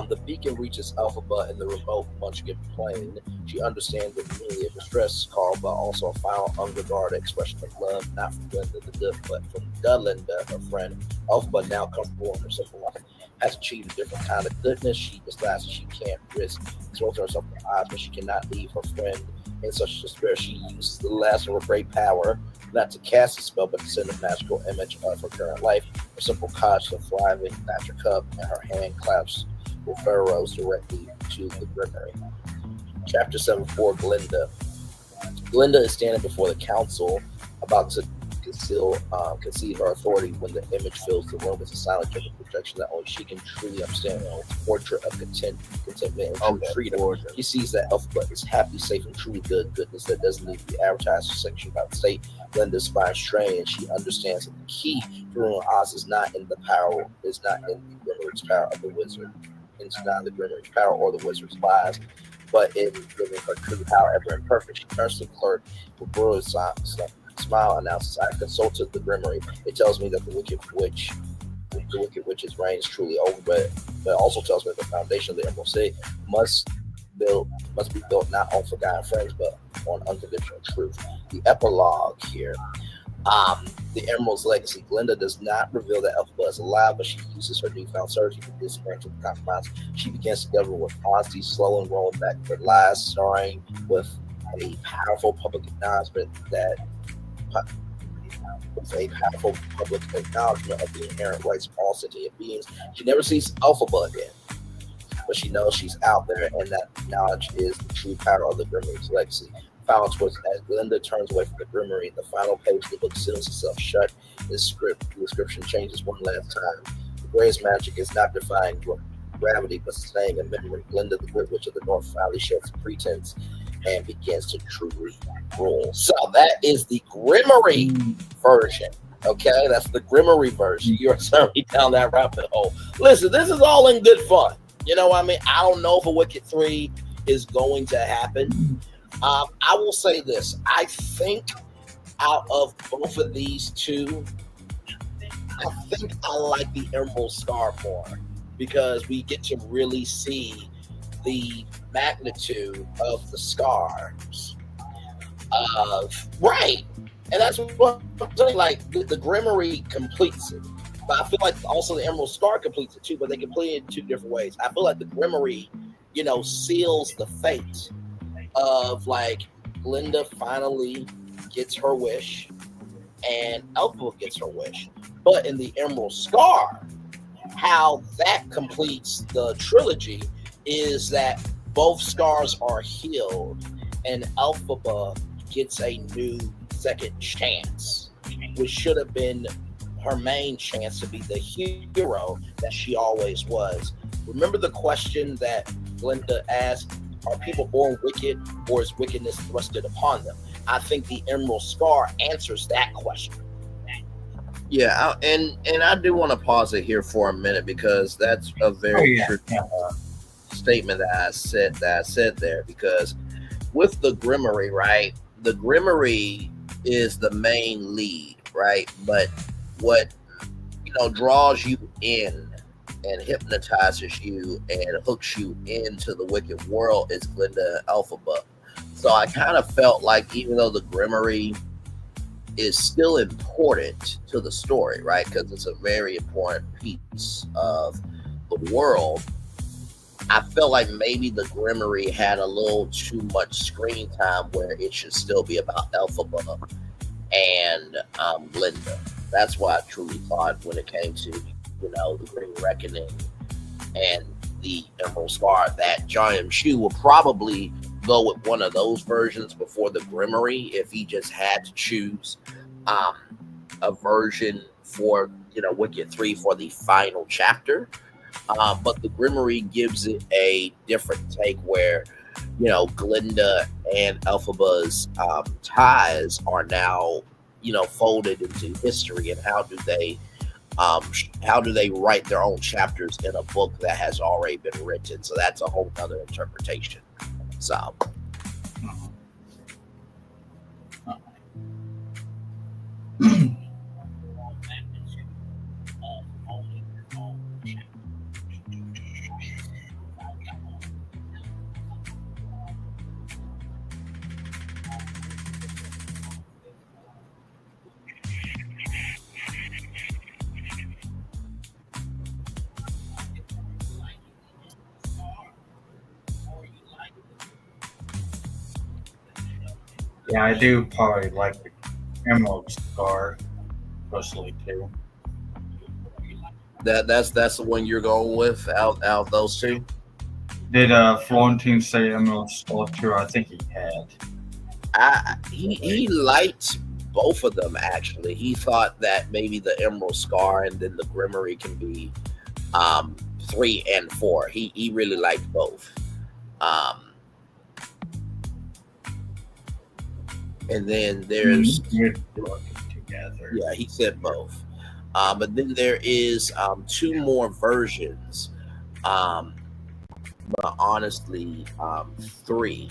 The beacon reaches Elphaba in the remote Munchkin plain. She understands the community of distress call, but also a final unregarded expression of love, not from Glinda the Good, but from Glinda, her friend. Elphaba, now comfortable in her simple life, has achieved a different kind of goodness. She decides that she can't risk exposing herself to odds, but she cannot leave her friend in such despair. She uses the last of her great power, not to cast a spell, but to send a magical image of her current life. Her simple cottage, the thriving natural cup, and her hand clasps with Pharaoh's directly to the Grimory. Chapter 7, for Glinda. Glinda is standing before the council, about to concede her authority, when the image fills the room with a silent gentle projection that only she can truly understand. A portrait of contentment and freedom. She sees that Elphaba is happy, safe, and truly goodness that doesn't need to be advertised or sanctioned by the state. Glinda's spine strained, and she understands that the key to ruling Oz is not in the Grimory's power of the wizard. It's not the Grimory's power or the wizard's lies, but in giving her true power, ever imperfect. She turns to the clerk with brutal smile, announces, "I consulted the Grimory. It tells me that the wicked witch's reign is truly over, but it also tells me that the foundation of the Emerald City must be built not on forgotten friends, but on unconditional truth." The epilogue here. The Emerald's legacy. Glinda does not reveal that Elphaba is alive, but she uses her newfound certainty to dismantle the compromise. She begins to govern with honesty, slow and rolling back the lies, starring with a powerful public acknowledgement of the inherent rights of all sentient beings. She never sees Elphaba again, but she knows she's out there, and that knowledge is the true power of the Grimory's legacy. Final twist: as Glinda turns away from the Grimory, the final page of the book seals itself shut. The description changes one last time. The greatest magic is not defying gravity, but staying in memory. Glinda, the Good Witch of the North, finally sheds pretense and begins to truly rule. So that is the Grimmery version. Okay, that's the Grimmery version. You're certainly down that rabbit hole. Listen, this is all in good fun. You know what I mean? I don't know if a Wicked 3 is going to happen. I will say this. I think out of both of these two, I think I like the Emerald Star more because we get to really see the magnitude of the scars. Right. And that's what I'm saying. Like, the Grimmery completes it. But I feel like also the Emerald Star completes it too, but they complete it in two different ways. I feel like the Grimmery, seals the fate of, like, Glinda finally gets her wish and Elphaba gets her wish. But in the Emerald Scar, how that completes the trilogy is that both scars are healed and Elphaba gets a new second chance, which should have been her main chance to be the hero that she always was. Remember the question that Glinda asked, are people born wicked or is wickedness thrusted upon them? I think the Emerald Scar answers that question. Yeah, and I do want to pause it here for a minute because that's a very true statement that I said there. Because with the Grimmery, right? The Grimmery is the main lead, right? But what draws you in and hypnotizes you and hooks you into the wicked world is Glinda and Elphaba. So I kind of felt like even though the Grimmery is still important to the story, right? Because it's a very important piece of the world. I felt like maybe the Grimmery had a little too much screen time where it should still be about Elphaba and Glinda. That's what I truly thought when it came to, the Green Reckoning and the Emerald Scar, that John Shu will probably go with one of those versions before the Grimmery if he just had to choose a version for Wicked 3 for the final chapter. But the Grimmery gives it a different take where Glinda and Elphaba's ties are now folded into history, and how do they write their own chapters in a book that has already been written? So that's a whole other interpretation. So Yeah, I do probably like the Emerald Scar, personally too. that's the one you're going with out of those two. Did Florentine say Emerald Scar too? I think he had. He liked both of them actually. He thought that maybe the Emerald Scar and then the Grimmery can be 3 and 4. He really liked both. And then there's together. Yeah, he said both. But then there is 2 more versions. But honestly, 3.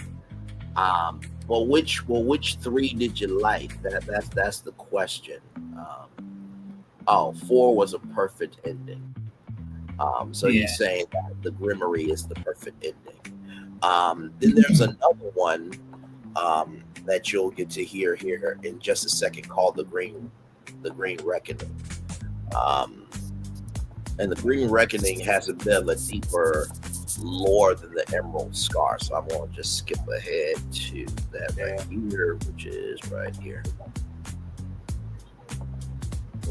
Well, which 3 did you like? That's the question. 4 was a perfect ending. So he's saying that the Grimmery is the perfect ending. Then there's another one that you'll get to hear here in just a second called the Green Reckoning. And the Green Reckoning has a bit of a deeper lore than the Emerald Scar. So I'm going to just skip ahead to that right here, which is right here.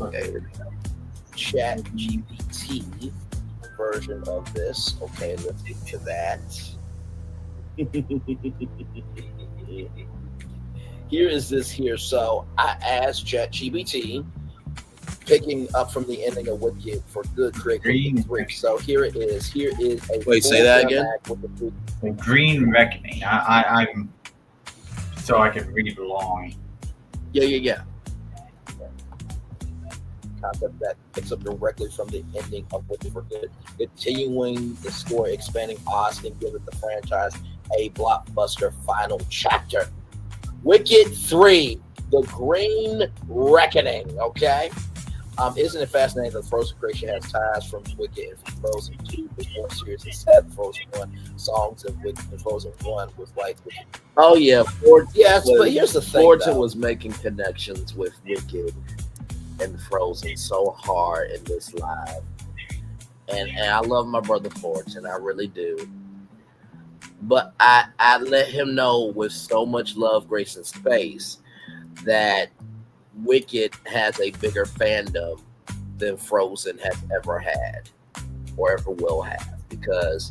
Okay, Chat GPT version of this. Okay, let's get to that. Here is this here. So I asked ChatGPT, picking up from the ending of Wicked for good creating 3. So here it is. Here is a Wait, say that again. The Green Reckoning. I'm so I can read along. Yeah. Concept that picks up directly from the ending of Wicked for Good, continuing the story, expanding odds, and giving the franchise a blockbuster final chapter. Wicked 3, The Green Reckoning. Okay. Isn't it fascinating that Frozen creation has ties from Wicked and from Frozen 2? The short series is set Frozen 1 songs of Wicked and Frozen 1 was like, oh yeah, yes, but here's the thing. Fortune was making connections with Wicked and Frozen so hard in this live. And I love my brother Fortune, I really do. But I let him know with so much love, grace, and space that Wicked has a bigger fandom than Frozen has ever had or ever will have, because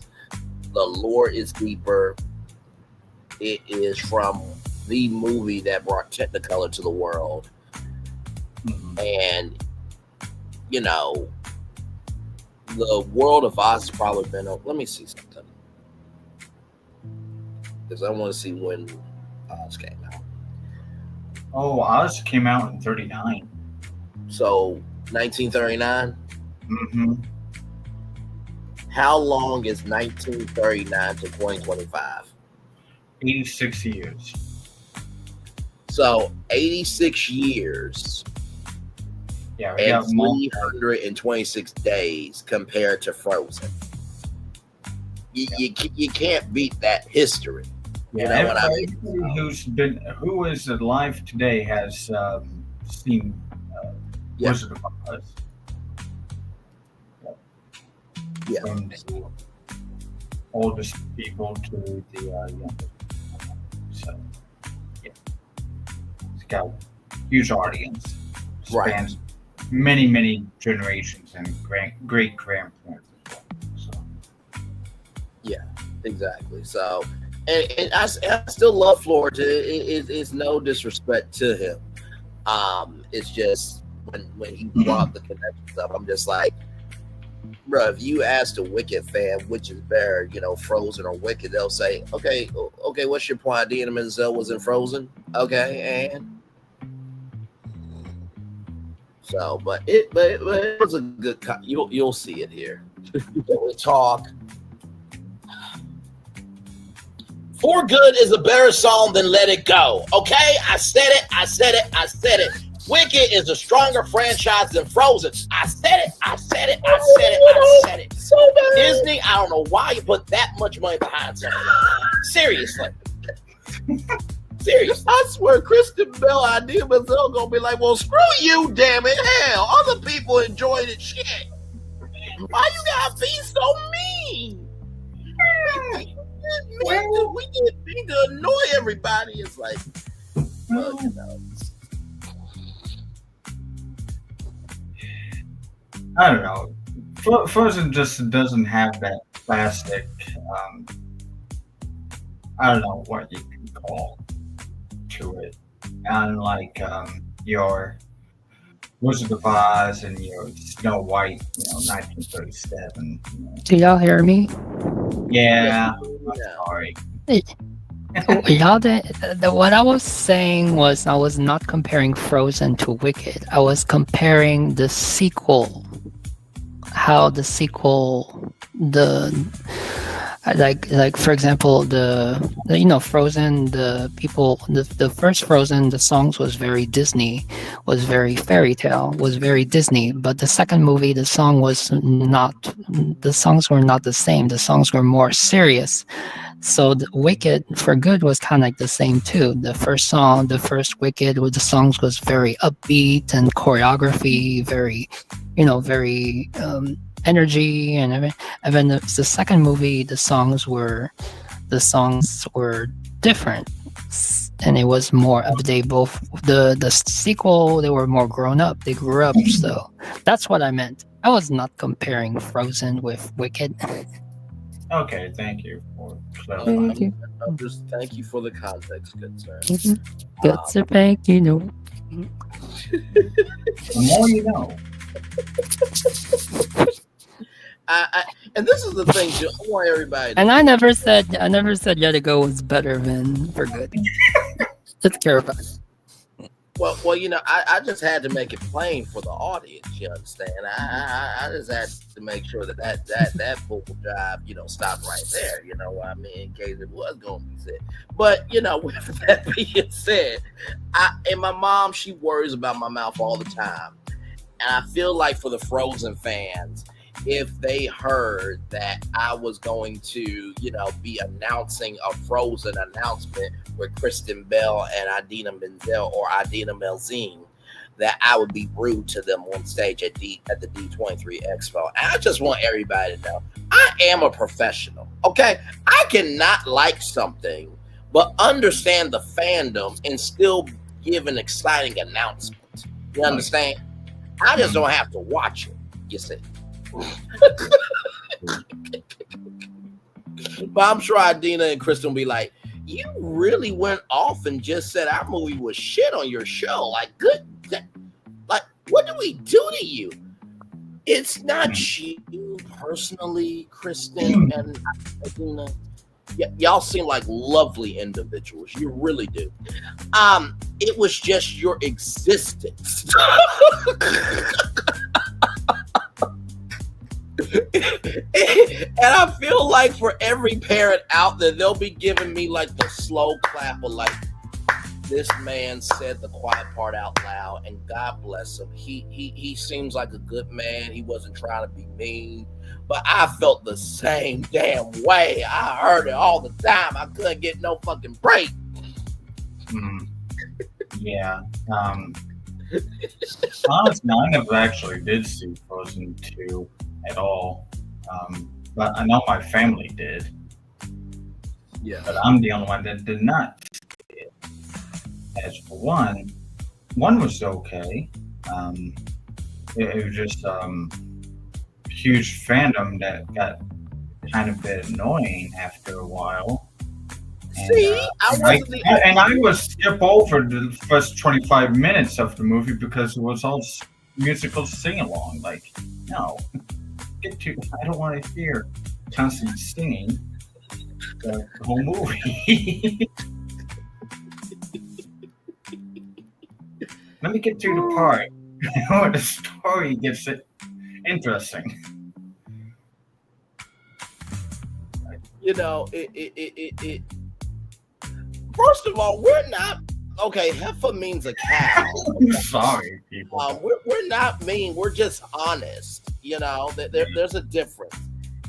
the lore is deeper. It is from the movie that brought Technicolor to the world. And, you know, the world of Oz has probably been, let me see something. Because I want to see when Oz came out. Oh, Oz came out in 39. So, 1939? Mm-hmm. How long is 1939 to 2025? 86 years. So, 86 years. Yeah, and 326 days compared to Frozen. You can't beat that history. Yeah, you know what I mean? Who is alive today has seen Wizard of Oz. Yeah. From the oldest people to the youngest. So, yeah. It's got a huge audience. Spans many generations and great grandparents as well. So. Yeah, exactly. So, and I still love Florida. It's no disrespect to him. It's just when he brought the connections up, I'm just like, bro, if you ask a Wicked fan which is better, you know, Frozen or Wicked, they'll say, okay, what's your point? Idina Menzel was in Frozen, okay, and so, but it was a good. You'll see it here. We'll talk. For Good is a better song than Let It Go. Okay, I said it. Wicked is a stronger franchise than Frozen. I said it. So bad. Disney, I don't know why you put that much money behind something. Seriously. I swear Kristen Bell idea but they'll gonna be like, well, screw you, damn it. Hell, other people enjoyed it. Shit. Why you gotta be so mean? We get mean to annoy everybody. It's like, well, you know. I don't know. Frozen just doesn't have that classic. I don't know what you can call to it. Unlike your Wizard of Oz and your Snow White, 1937. Do y'all hear me? Yeah. I'm sorry. What I was saying was I was not comparing Frozen to Wicked. I was comparing the sequel. How the sequel, like for example, Frozen, the first Frozen, the songs was very Disney, was very fairy tale, was very Disney. But the second movie, the songs were not the same. The songs were more serious. So the Wicked for Good was kind of like the same too. The first Wicked with the songs was very upbeat and choreography, very energy and everything. And then the second movie, the songs were different, and it was more. They both the sequel, they were more grown up. They grew up. So that's what I meant. I was not comparing Frozen with Wicked. Okay, thank you for clarifying. Thank you. Just thank you for the context, good sir. Good sir, thank you. No. The more you know. And this is the thing, Joe. I want everybody. And I never said Let It Go was better than For Good. Let's care about it. Well, you know, I just had to make it plain for the audience. You understand? I just had to make sure that vocal drive, you know, stopped right there. You know what I mean? In case it was going to be said. But you know, with that being said, and my mom, she worries about my mouth all the time, and I feel like for the Frozen fans, if they heard that I was going to, you know, be announcing a Frozen announcement with Kristen Bell and Idina Menzel or Idina Menzel, that I would be rude to them on stage at the D23 Expo. And I just want everybody to know, I am a professional, okay? I cannot like something, but understand the fandom and still give an exciting announcement. You understand? I just don't have to watch it, you see. But I'm sure Idina and Kristen will be like, you really went off and just said our movie was shit on your show. Like, good. Like, what do we do to you? It's not you personally, Kristen and Idina. Y'all seem like lovely individuals. You really do. It was just your existence. And I feel like for every parent out there, they'll be giving me like the slow clap of like, this man said the quiet part out loud, and God bless him. He seems like a good man. He wasn't trying to be mean, but I felt the same damn way. I heard it all the time. I couldn't get no fucking break. Yeah. Honestly, I never actually did see Frozen 2 at all. But I know my family did. Yeah. But I'm the only one that did not see it. As for one was okay. It was just huge fandom that got kind of a bit annoying after a while. And, I would skip over the first 25 minutes of the movie because it was all musical sing-along. Like, no, I don't want to hear constant singing the whole movie. Let me get to the part where the story gets interesting. You know, it first of all, we're not okay. Heifer means a cow. Sorry, people. We're not mean. We're just honest. You know, there's a difference.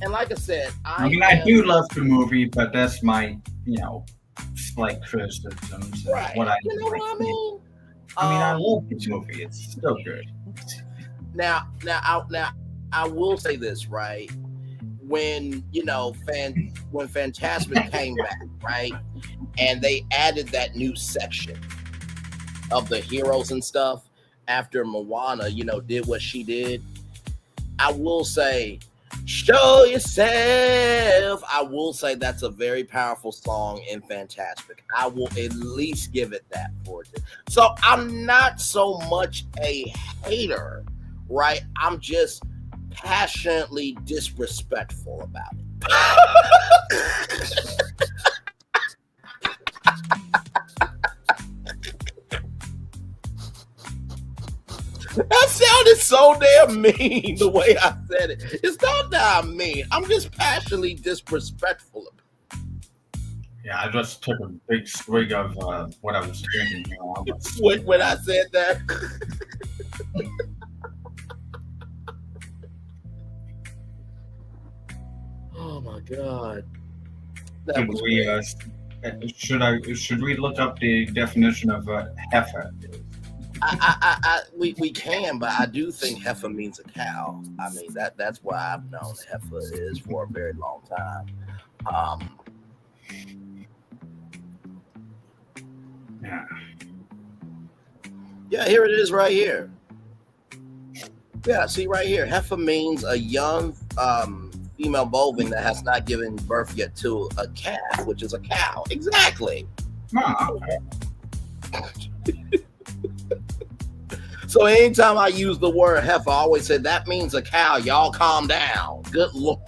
And like I said, I do love the movie, but that's my, slight criticisms. Right. What I I love this movie. It's still good. Now, I will say this, right? When when Fantasmic came back, right, and they added that new section of the heroes and stuff after Moana, did what she did. I will say, show yourself. I will say that's a very powerful song in Fantasmic. I will at least give it that for it. So I'm not so much a hater, right? I'm just passionately disrespectful about it. That sounded so damn mean the way I said it. It's not that I'm mean. I'm just passionately disrespectful of it. Yeah, I just took a big swig of what I was drinking. When I said that. Oh my God. Should we look up the definition of heifer? We can, but I do think heifer means a cow. I mean that's why I've known heifer is for a very long time. Yeah, here it is right here. Yeah, see right here. Heifer means a young female bovine that has not given birth yet to a calf, which is a cow. Exactly. Oh, okay. So anytime I use the word heifer, I always say that means a cow. Y'all calm down. Good Lord.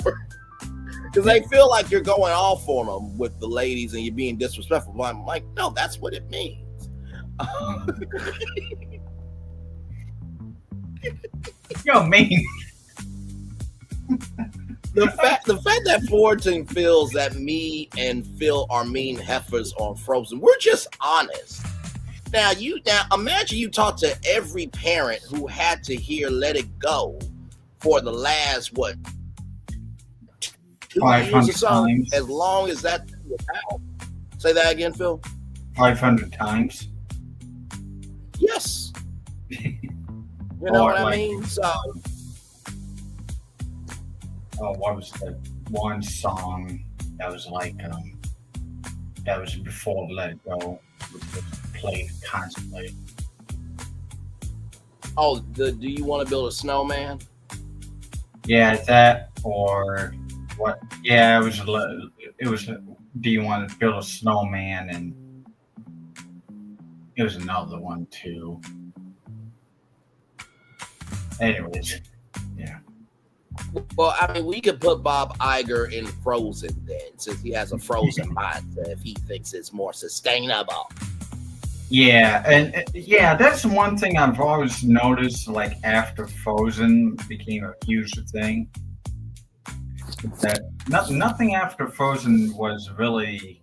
Because they feel like you're going off on them with the ladies and you're being disrespectful. But I'm like, no, that's what it means. Yo, mean. The fact that Fullerton feels that me and Phil are mean heifers on Frozen, we're just honest. Now imagine you talk to every parent who had to hear "Let It Go" for the last 2 years or so, times. as long as that was out. Say that again, Phil. 500 times. Yes. You know what I mean? So. Oh, what was that one song that was like that was before Let It Go, which was played constantly? Oh, do you want to build a snowman? Yeah, that or what? Yeah, it was. Do you want to build a snowman? And it was another one too. Anyways, yeah. Well, I mean, we could put Bob Iger in Frozen then, since he has a Frozen mindset, if he thinks it's more sustainable. Yeah, and yeah, that's one thing I've always noticed. Like after Frozen became a huge thing, that nothing after Frozen was really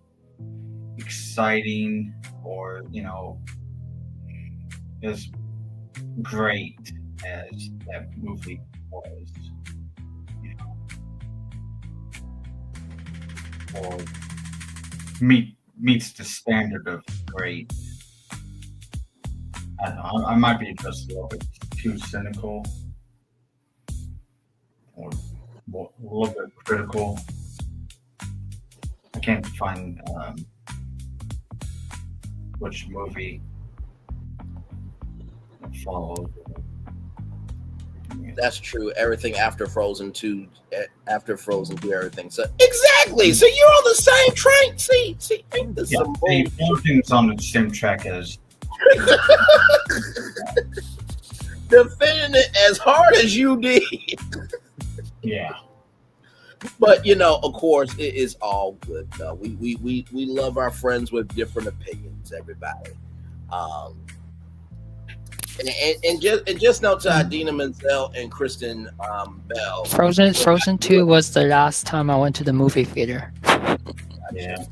exciting or as great as that movie was. Or meets the standard of great. I don't know, I might be just a little bit too cynical or a little bit critical. I can't find which movie followed. That's true. Everything after Frozen 2, everything. So exactly. So you're on the same train. See, ain't this some bullshit? Everything's on the same track as. Defending it as hard as you did. Yeah. But of course, it is all good. We love our friends with different opinions. Everybody. And just know to Idina Menzel and Kristen Bell. Frozen 2 was the last time I went to the movie theater. Yeah.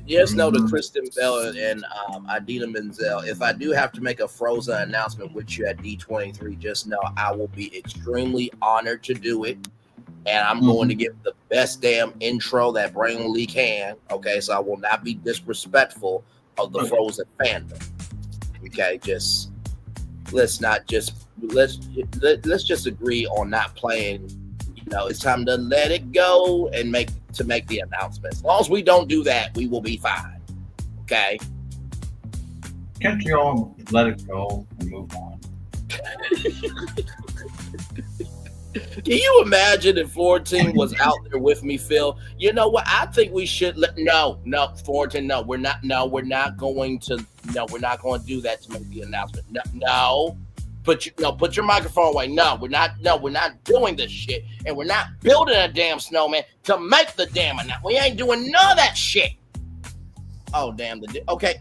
Just know to Kristen Bell and Idina Menzel, if I do have to make a Frozen announcement with you at D23, just know I will be extremely honored to do it. And I'm going to give the best damn intro that Braylon Lee can. Okay, so I will not be disrespectful of the Frozen fandom. Okay, let's just agree on not playing. It's time to let it go and make the announcement. As long as we don't do that, we will be fine. Okay. Can't you all let it go and move on? Can you imagine if Fullerton was out there with me, Phil? You know what? I think we should Fullerton, no, we're not going to do that to make the announcement. No. Put your microphone away. No, we're not doing this shit. And we're not building a damn snowman to make the damn announcement. We ain't doing none of that shit. Oh, damn. Okay.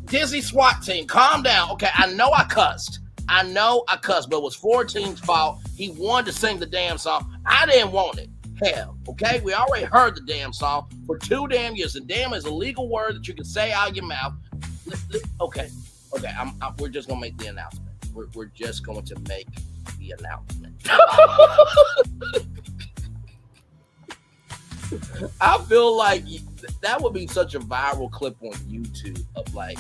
Disney SWAT team, calm down. Okay, I know I cussed, but it was Fullerton's fault. He wanted to sing the damn song. I didn't want it. Hell, okay? We already heard the damn song for 2 damn years. And damn is a legal word that you can say out of your mouth. Okay. We're just going to make the announcement. We're just going to make the announcement. I feel like that would be such a viral clip on YouTube of like,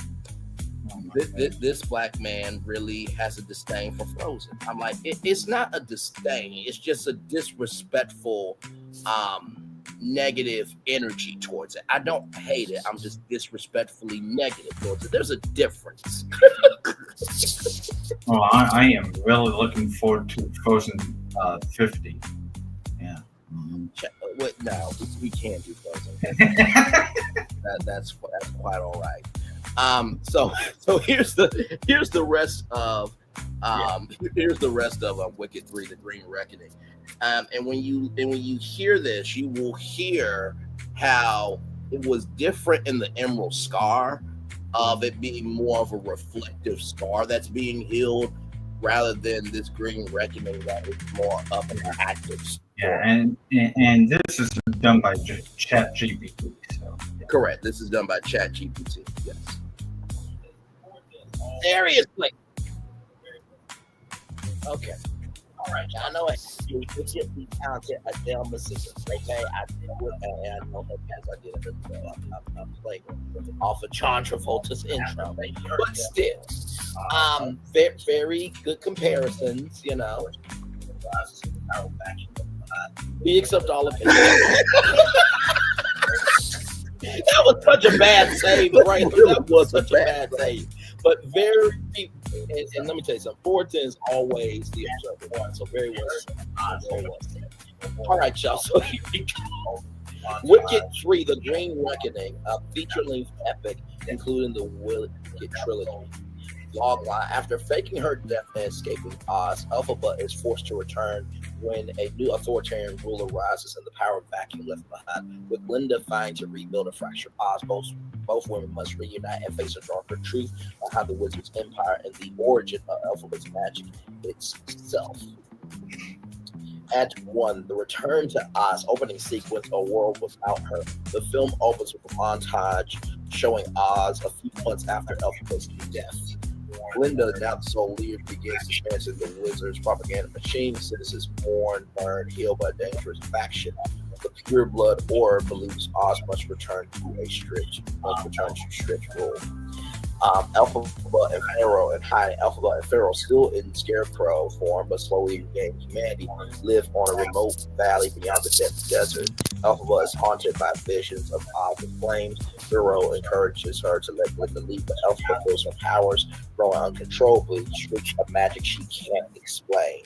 this black man really has a disdain for Frozen. I'm like, it's not a disdain. It's just a disrespectful, negative energy towards it. I don't hate it. I'm just disrespectfully negative towards it. There's a difference. Well, I am really looking forward to Frozen 50. Yeah. No, we can't do Frozen. That's quite all right. So here's the rest of Wicked 3: The Green Reckoning. And when you hear this, you will hear how it was different in the Emerald Scar, of it being more of a reflective scar that's being healed rather than this green reckoning that is more of an active story. Yeah, and this is done by Chat GPT. So yeah. Correct. This is done by Chat GPT. Yes. Seriously. Okay. All right. I know you get the talented Adele musicians. Okay. I know her as I did it. I'm playing off of John Travolta's intro. But still, very, very good comparisons, you know. We accept all opinions. That was such a bad save, right? That was such a bad save. But very, and let me tell you something, 410 is always the observer one, so very well. All right, y'all, so here we go. Wicked 3, The Green Reckoning, a feature-length epic, including the Wicked trilogy. Logline. After faking her death and escaping Oz, Elphaba is forced to return when a new authoritarian ruler rises and the power vacuum left behind. With Glinda fighting to rebuild a fractured Oz, both women must reunite and face a darker truth on how the Wizard's empire and the origin of Elphaba's magic itself. Act 1, The Return to Oz, opening sequence, A World Without Her. The film opens with a montage showing Oz a few months after Elphaba's death. Glinda, now the sole leader, begins to transcend the Wizard's propaganda machine. Citizens mourn, burn, healed by a dangerous faction. The pure blood orb believes Oz must return to strict rule. Elphaba and Pharaoh and hiding. Elphaba and Pharaoh, still in scarecrow form but slowly regaining humanity, live on a remote valley beyond the desert. Elphaba is haunted by visions of Oz and flames. Pharaoh encourages her to let Glinda leave, but Elphaba feels her powers growing uncontrollably, shrieks of magic she can't explain.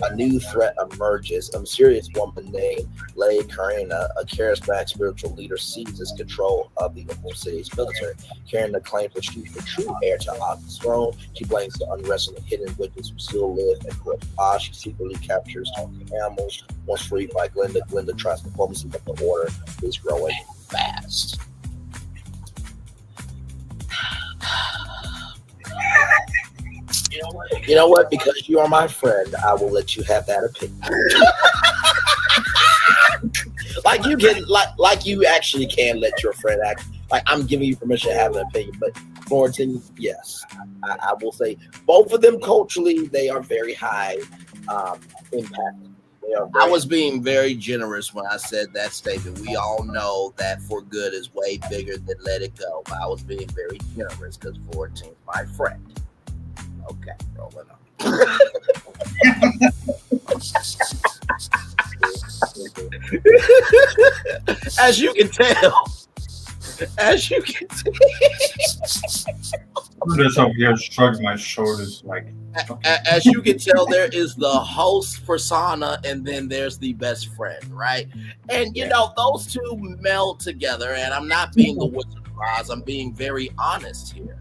A new threat emerges. A mysterious woman named Lady Karina, a charismatic spiritual leader, seizes control of the city's military. Karina claims that she's the true heir to Oz's throne. She blames the unrest on the hidden witches who still live in corrupt Oz. She secretly captures talking animals. Once freed by Glinda, Glinda tries diplomacy, but the order is growing fast. You know what? Because you are my friend, I will let you have that opinion. like you actually can let your friend act. Like, I'm giving you permission to have an opinion, but Thornton, yes, I will say both of them culturally, they are very high impact. I was being very generous when I said that statement. We all know that For Good is way bigger than Let It Go, but I was being very generous because Thornton's my friend. Okay, rolling on. As you can tell. I'm just over here shrugging my shoulders like. As you can tell, there is the host persona and then there's the best friend, right? And you know, those two meld together, and I'm not being the Wizard of Oz, I'm being very honest here.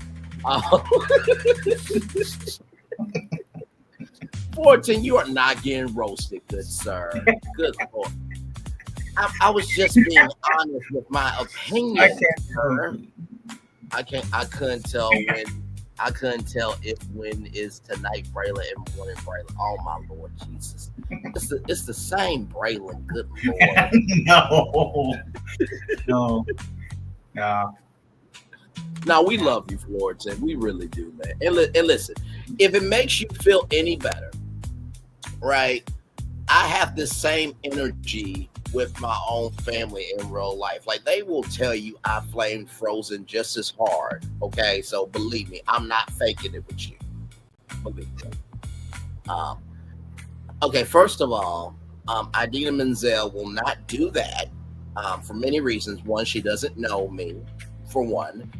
14, you are not getting roasted, good sir. Good Lord. I was just being honest with my opinion. I couldn't tell if when is tonight Braylon and morning Braylon. Oh my Lord Jesus. It's the same Braylon, good Lord. No. Now, we love you, Florida. We really do, man. And listen, if it makes you feel any better, right? I have the same energy with my own family in real life. Like, they will tell you I flamed Frozen just as hard. Okay, so believe me, I'm not faking it with you. Believe me. Okay, first of all, Idina Menzel will not do that for many reasons. One, she doesn't know me, for one.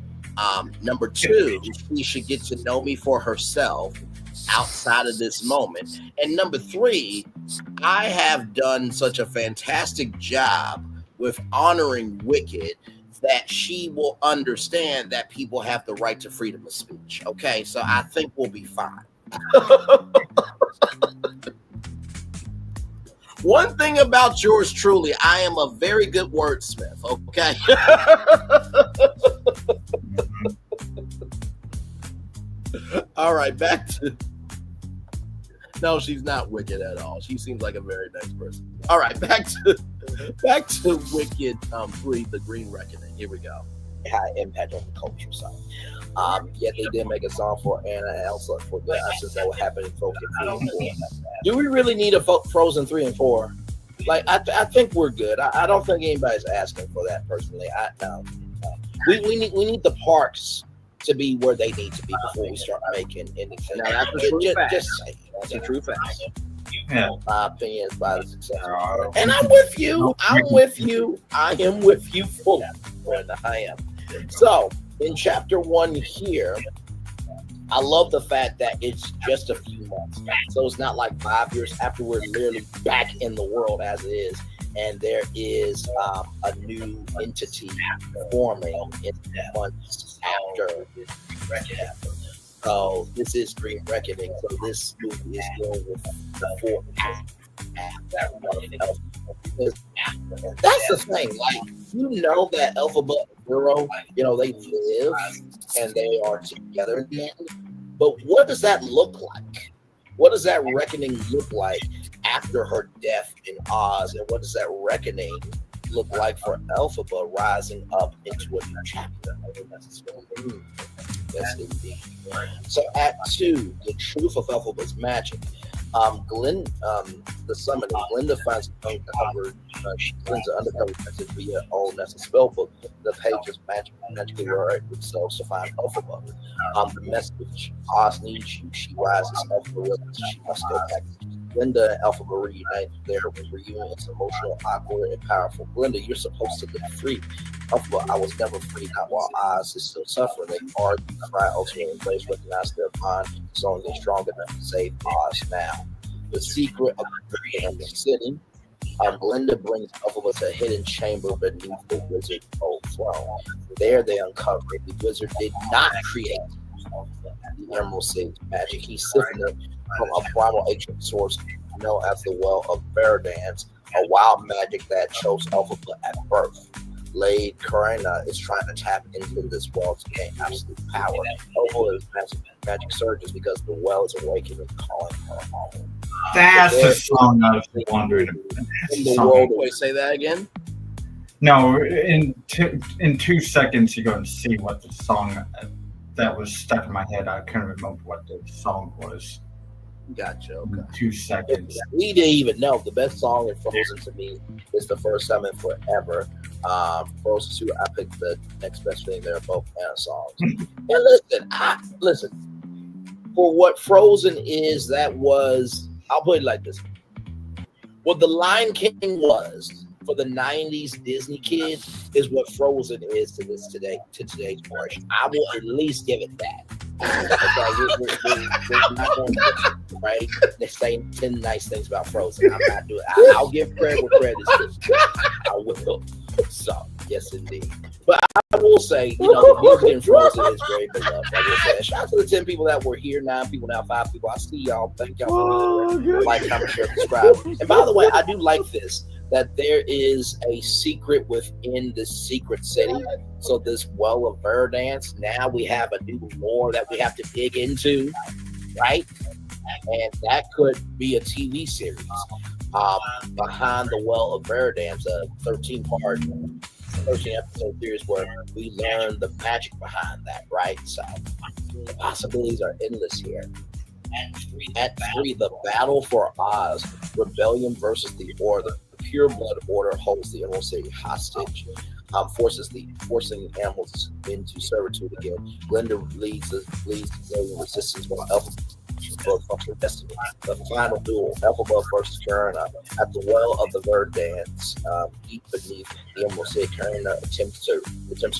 Number two, she should get to know me for herself outside of this moment. And number three, I have done such a fantastic job with honoring Wicked that she will understand that people have the right to freedom of speech. Okay, so I think we'll be fine. One thing about yours truly, I am a very good wordsmith, okay? All right, back to. No, she's not wicked at all. She seems like a very nice person. All right, back to Wicked 3, The Green Reckoning. Here we go. High impact on the culture side. Yet they did make a song for Anna and Elsa for the since that would happen in Frozen 3 and 4. Do we really need a Frozen 3 and 4? Like, I think we're good. I don't think anybody's asking for that personally. No. We need the parks to be where they need to be before we start making anything. Now, that's a true fact. That's a true fact. Yeah. My opinion is by the success. And I'm with you. I am with you fully. Brenda, I am. So, in chapter 1 here, I love the fact that it's just a few months. So it's not like 5 years after we're literally back in the world as it is. And there is a new entity forming in months after. So this is Green Reckoning. So this movie is dealing with the 4 that's the thing. Like, you know that Alphabet Bureau, they live and they are together in the end. But what does that look like? What does that reckoning look like after her death in Oz? And what does that reckoning look like for Elphaba rising up into a new chapter? Yes, indeed. So Act 2, the truth of Elphaba's magic. The summoning. Glinda finds Glenn's undercover message via old Nessa spellbook. The pages magically write themselves to find Elphaba. The message: Oz needs you. She rises. Elphaba realizes she must go back. Glinda and Elphaba reunite. Their reunion is emotional, awkward, and powerful. Glinda, you're supposed to get free. Elphaba, I was never free, not while Oz is still suffering. They argue, cry, ultimately embrace, recognize their bond, as long as they're strong enough to save Oz now. The secret of the city. Glinda brings Elphaba to a hidden chamber beneath the wizard's old throne. There they uncover the wizard did not create the Emerald City's magic. He sifted it from a primal ancient source known as the Well of Verdance, a wild magic that chose Elphaba at birth. Lady Karina is trying to tap into this well to gain absolute power. Elphaba's magic surges because the well is awakening and calling her home. That's the song I was wondering about. In the world, wait, say that again? No, in 2 seconds you're going to see what the song that was stuck in my head. I couldn't remember what the song was. Gotcha. Okay. 2 seconds. We didn't even know. The best song in Frozen to me is the first time in forever. Frozen 2, I picked the next best thing. They're both Anna songs. And listen. For what Frozen is, that was. I'll put it like this. What The Lion King was for the 90s Disney kids is what Frozen is to today's portion. I will at least give it that. We're not going to, right? They're saying 10 nice things about Frozen. I'm not doing it. I'll give credit where credit is due. I will. So, yes, indeed. But I will say, the music in Frozen is very beloved. I will say, shout out to the 10 people that were here, 9 people now, 5 people. I see y'all. Thank y'all for being here. Like, comment, share, subscribe. And by the way, I do like this, that there is a secret within this secret city. So this Well of Verdance, now we have a new lore that we have to dig into, right? And that could be a TV series. Behind the Well of Verdance, a 13-part 13-episode series where we learn the magic behind that, right? So the possibilities are endless here. At 3, the battle for Oz, rebellion versus the Order. The Pure Blood Order holds the Emerald City hostage, forcing animals into servitude again. Glinda leads the resistance while Elphaba functional destiny. The final duel, Elphaba versus Karina. At the Well of the Verdance, deep beneath the Emerald City, Karina attempts a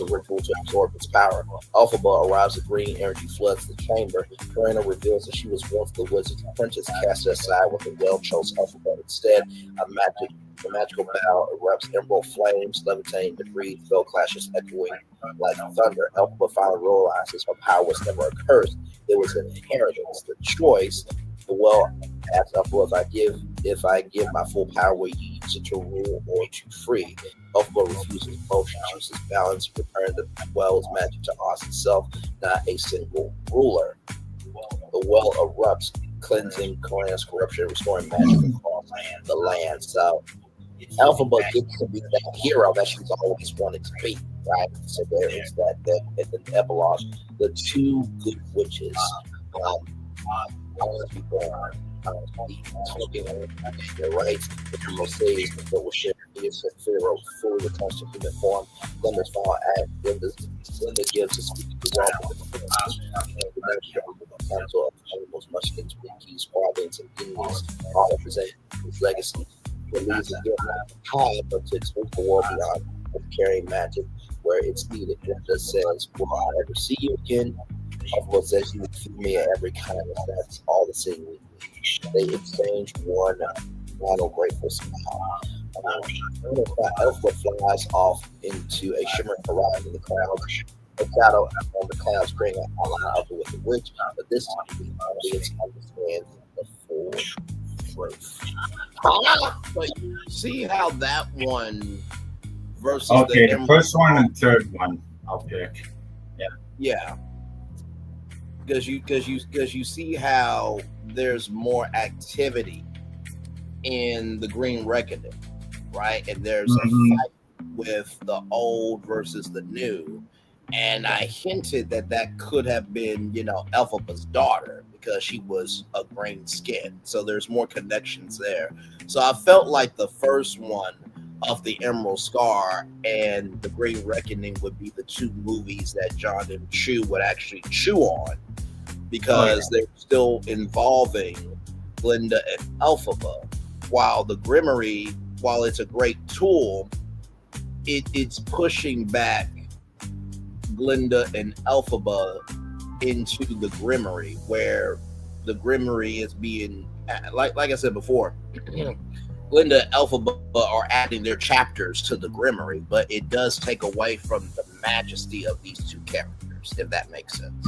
ritual to absorb its power. Elphaba arrives at green energy floods the chamber. Karina reveals that she was once the wizard's apprentice, cast aside with the well chose Elphaba. Instead, the magical battle erupts emerald flames, levitating debris, spell clashes echoing like thunder. Elphaba finally realizes her power was never a curse. It was an inheritance, the choice. The well asks Elphaba, if I give my full power, will you use it to rule or to free? Elphaba refuses both. She chooses balance, returning the well's magic to Oz itself, not a single ruler. The well erupts, cleansing, cleanse, corruption, restoring magic across the land. So Elphaba gets to be that hero that she's always wanted to be, right? So there is that in the epilogue, the two good witches. I want to be born. Talking on their rights, the Emerald says that will share is a Pharaoh fully returns to human form. Thunders fall at Linda gives a speech to all of the council of animals, mushkins, winkies, squadrons, and beings, all represent his legacy. The leads a gift high, but to expose the world beyond carrying magic where it's needed. Linda says, will I ever see you again? Elphaba says you will feed me at every kindness. That's all the same. They exchange one final grateful smile. Elphaba flies off into a shimmering horizon in the clouds. A shadow on the clouds bring an ally of with the witch, but this time the audience understands the full truth. But you see how that one versus the first one and third one I'll pick. Yeah. Because you see how there's more activity in the Green Reckoning, right? And there's a fight with the old versus the new. And I hinted that could have been, Elphaba's daughter because she was a green skin. So there's more connections there. So I felt like the first one of the Emerald Scar and the Green Reckoning would be the two movies that John and Chu would actually chew on because they're still involving Glinda and Elphaba. While the Grimoire, while it's a great tool, it's pushing back Glinda and Elphaba into the Grimoire, where the Grimoire is being, like I said before, Glinda and Elphaba are adding their chapters to the Grimoire, but it does take away from the majesty of these two characters, if that makes sense.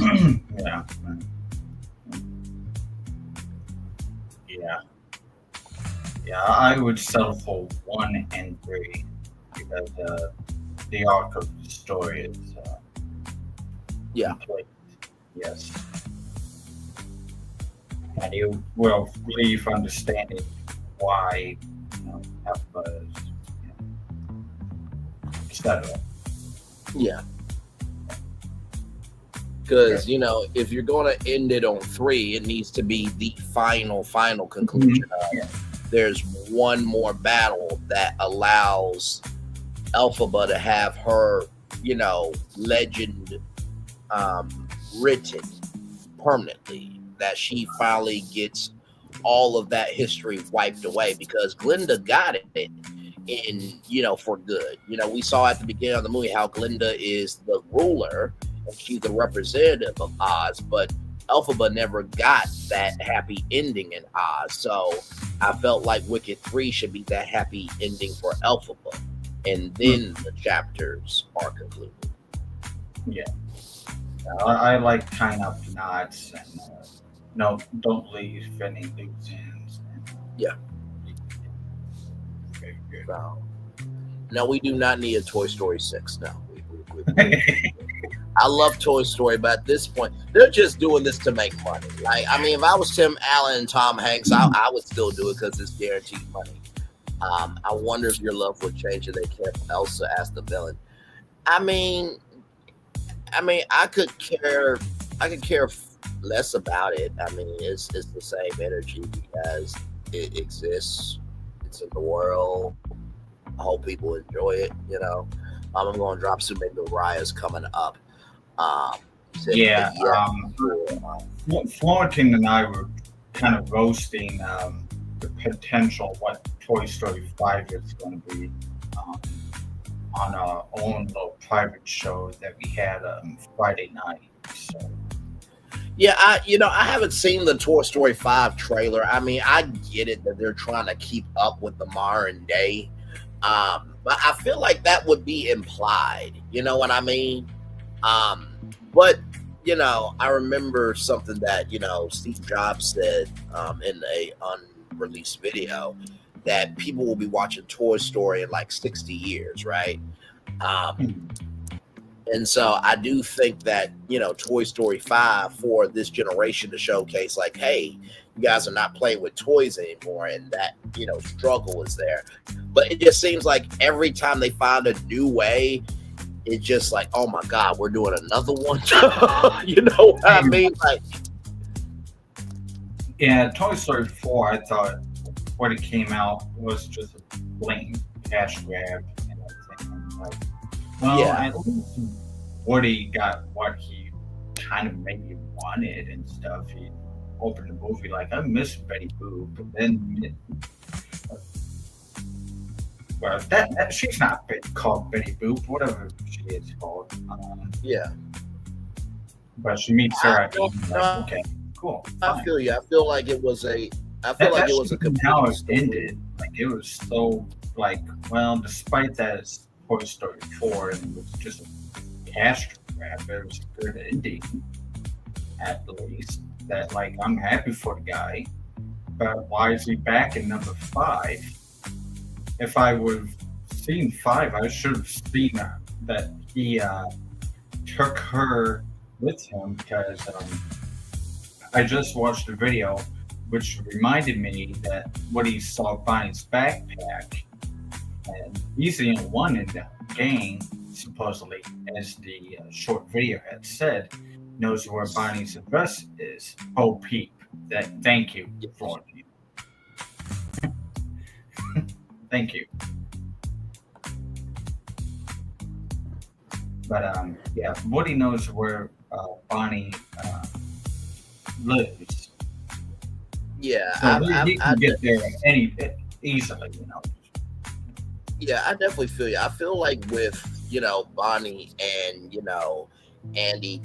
Yeah, I would settle for 1 and 3 because the arc of the story is complete. Yes. And you will leave understanding why Elphaba is, etc. Yeah. Because, if you're going to end it on 3, it needs to be the final conclusion. There's one more battle that allows Elphaba to have her, legend written permanently, that she finally gets all of that history wiped away because Glinda got it in, for good. We saw at the beginning of the movie how Glinda is the ruler and she's the representative of Oz, but Elphaba never got that happy ending in Oz. So I felt like Wicked 3 should be that happy ending for Elphaba. And then the chapters are concluded. Yeah. I like tying up knots and don't leave any loose ends. Yeah. Very good. No, we do not need a Toy Story 6 now. I love Toy Story, but at this point, they're just doing this to make money. If I was Tim Allen and Tom Hanks, I would still do it because it's guaranteed money. I wonder if your love would change if they kept Elsa as the villain. I could care less about it. It's the same energy as it exists. It's in the world. I hope people enjoy it. I'm going to drop some maybe Raya's coming up. Florentine and I were kind of roasting the potential what Toy Story 5 is going to be on our own little private show that we had Friday night. So. Yeah, I haven't seen the Toy Story 5 trailer. I get it that they're trying to keep up with the modern day. But I feel like that would be implied. You know what I mean? But I remember something that Steve Jobs said in a unreleased video that people will be watching Toy Story in like 60 years, right? And so I do think that, Toy Story 5 for this generation to showcase, like, hey, you guys are not playing with toys anymore, and that, struggle is there. But it just seems like every time they find a new way, it's just like, oh my God, we're doing another one. You know what I mean? Like, yeah, Toy Story 4, I thought when it came out was just a blatant cash grab and everything. Like, well, at least Woody got what he kind of maybe wanted and stuff. He opened the movie like, I miss Betty Boop, but then, well, that she's not called Betty Boop, whatever she is called. But she meets her at like, okay, cool. I feel you. I feel like it was a. I feel like it was a complete how it ended. Like it was so like, well, despite that it's Toy Story 4 and it was just a cash grab, it was a good ending at least. That like I'm happy for the guy, but why is he back in number 5? If I would have seen 5, I should have seen that he took her with him because I just watched a video which reminded me that Woody saw Bonnie's backpack, and he's the only one in the gang, supposedly, as the short video had said, knows where Bonnie's address is. Oh, Peep, thank you for it. Thank you. But yeah, Woody knows where Bonnie lives. Yeah, so he can get there easily, Yeah, I definitely feel you. I feel like with Bonnie and Andy,